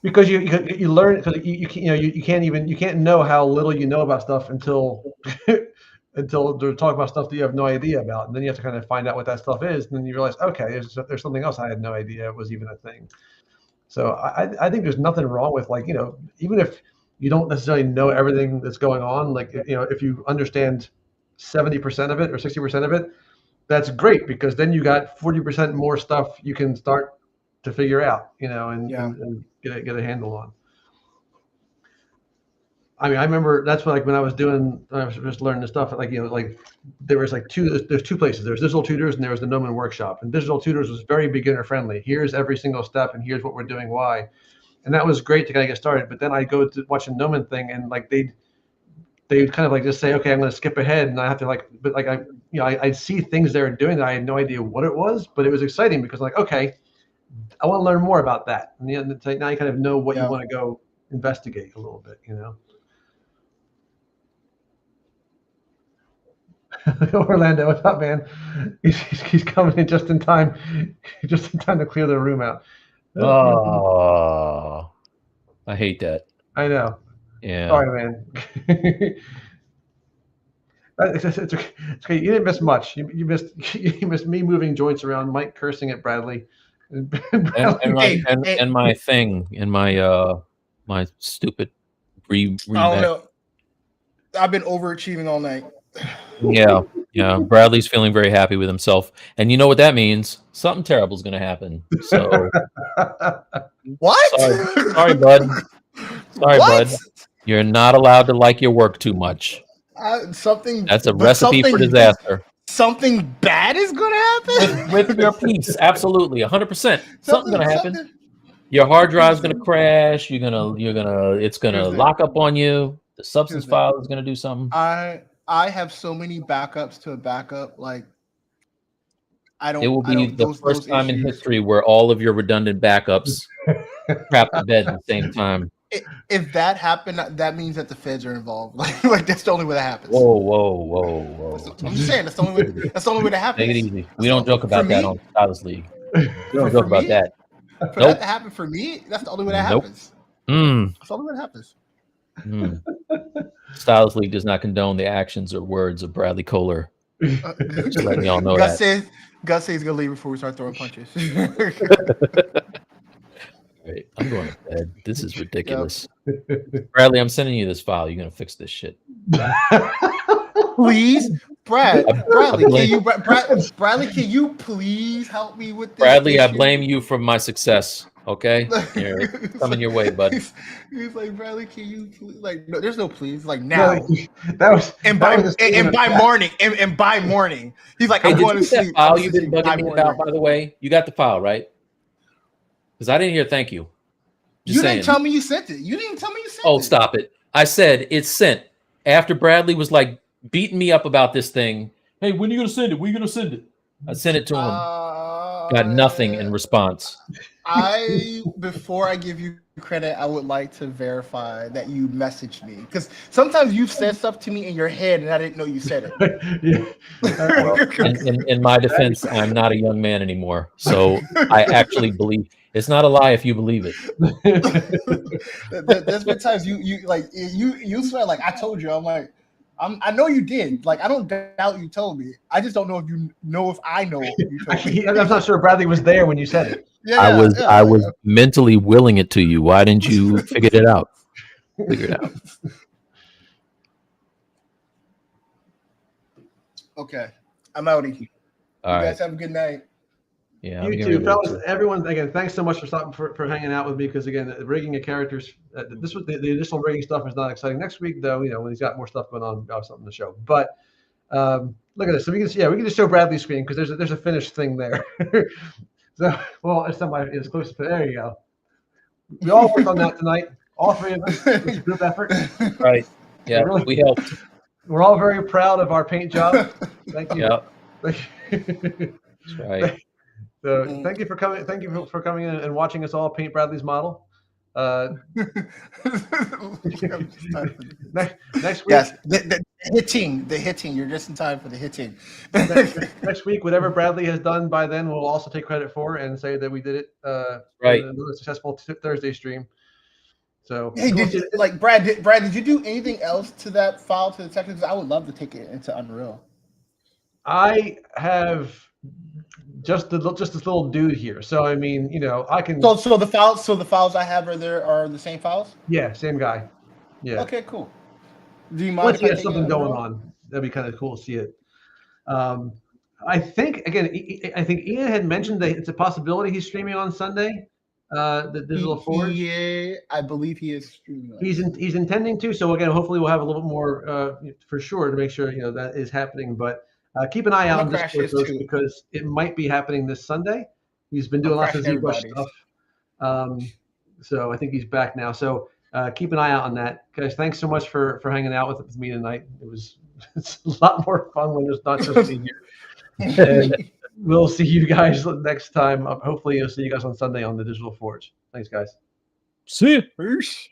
Because you learn, because you can't know how little you know about stuff until until they're talking about stuff that you have no idea about, and then you have to kind of find out what that stuff is, and then you realize, okay, there's something else I had no idea was even a thing. So I think there's nothing wrong with, like, even if you don't necessarily know everything that's going on, like, if you understand 70% of it or 60% of it, that's great, because then you got 40% more stuff you can start to figure out, and get a handle on. I mean, I remember that's when I was just learning this stuff, like, there was there's two places. There's Digital Tutors and there was the Gnomon Workshop. And Digital Tutors was very beginner friendly. Here's every single step and here's what we're doing, why. And that was great to kind of get started. But then I go to watch a Gnomon thing, and like they'd kind of like just say, okay, I'm going to skip ahead, and I have to I see things they were doing that I had no idea what it was, but it was exciting because like, okay, I want to learn more about that. And now you kind of know what you want to go investigate a little bit, Orlando, what's up, man? He's coming in just in time to clear the room out. Oh, I hate that. I know. Yeah. Sorry, man. It's okay. You didn't miss much. You missed me moving joints around, Mike cursing at Bradley, and my thing, and my stupid I don't know. I've been overachieving all night. Yeah. Bradley's feeling very happy with himself, and you know what that means? Something terrible is going to happen. So, what? Sorry, bud. Sorry, bud. You're not allowed to like your work too much. That's a recipe for disaster. Something bad is going to happen with your piece. Absolutely, 100%. Something's going to happen. Your hard drive's going to crash. It's going to lock up on you. The substance file is going to do something. I have so many backups to a backup. Like, it will be the first time in history where all of your redundant backups crap to bed at the same time. If that happened, that means that the feds are involved. Like that's the only way that happens. Whoa! I'm just saying that's the only way. That's the only way that happens. Take it easy. We don't joke about that on Stylus League. We don't joke about that. For that to happen for me, that's the only way that happens. That's the only way that happens. Stylus League does not condone the actions or words of Bradley Kohler. Just letting y'all know Gus says he's gonna leave before we start throwing punches. Right. I'm going to bed. This is ridiculous. Yep. Bradley, I'm sending you this file. You're gonna fix this shit. Please, Bradley, can you please help me with this? Bradley, issue? I blame you for my success. Okay, here, coming your way, bud. He's like, Bradley, can you please? Like, no, there's no please. Like now, by morning, he's like, I'm going to sleep. File you've been bugging me about, by the way. You got the file, right? Because I didn't hear thank you. You didn't tell me you sent it. You didn't tell me you sent it. Oh, stop it! I said it's sent after Bradley was like beating me up about this thing. Hey, when are you gonna send it? When are you gonna send it? I sent it to him. Got nothing in response. Before I give you credit, I would like to verify that you messaged me, because sometimes you've said stuff to me in your head and I didn't know you said it. Well, in my defense, I'm not a young man anymore, so I actually believe it's not a lie if you believe it. There's been times you swear like I told you. I'm like, I know you did. Like, I don't doubt you told me. I just don't know if you know if I know you told me. I'm not sure Bradley was there when you said it. I was mentally willing it to you. Why didn't you figure it out? Figure it out. Okay, I'm out of here. All right. Guys have a good night. Yeah, you too, fellas. Everyone, again, thanks so much for stopping for hanging out with me. Because again, the rigging of characters, this was the additional rigging stuff is not exciting. Next week, though, when he's got more stuff going on, we'll have something to show. But look at this. So we can just show Bradley's screen because there's a finished thing there. So it's close to there. You go. We all worked on that tonight. All three of us. It's a group effort. Right. Yeah, we helped. We're all very proud of our paint job. Thank you. Yeah. That's right. So thank you for coming. Thank you for coming in and watching us all paint Bradley's model. Next week, yes, the hitting. You're just in time for the hitting. Next week, whatever Bradley has done by then, we'll also take credit for and say that we did it. Right. Another successful Thursday stream. So Hey, cool did to- you, like Brad? Did you do anything else to that file to the text? Because I would love to take it into Unreal. I have just this little dude here. So I mean, you know, I can. So the files I have are the same files. Yeah, same guy. Yeah. Okay, cool. Do you mind Once if you I have take something it going Unreal? on, that'd be kind of cool to see it. I think again, I think Ian had mentioned that it's a possibility he's streaming on Sunday. The Digital Forge. Yeah, I believe he is streaming. He's intending to. So again, hopefully we'll have a little bit more for sure to make sure you know that is happening. But keep an eye out I'm on gonna crash Discord his folks, too. because it might be happening this Sunday. He's been doing I'm lots of crashing ZBrush everybody's. stuff. So I think he's back now. So keep an eye out on that, guys. Thanks so much for hanging out with me tonight. It's a lot more fun when there's not just me here. And we'll see you guys next time. Hopefully, you'll see you guys on Sunday on the Digital Forge. Thanks, guys. See ya. Peace.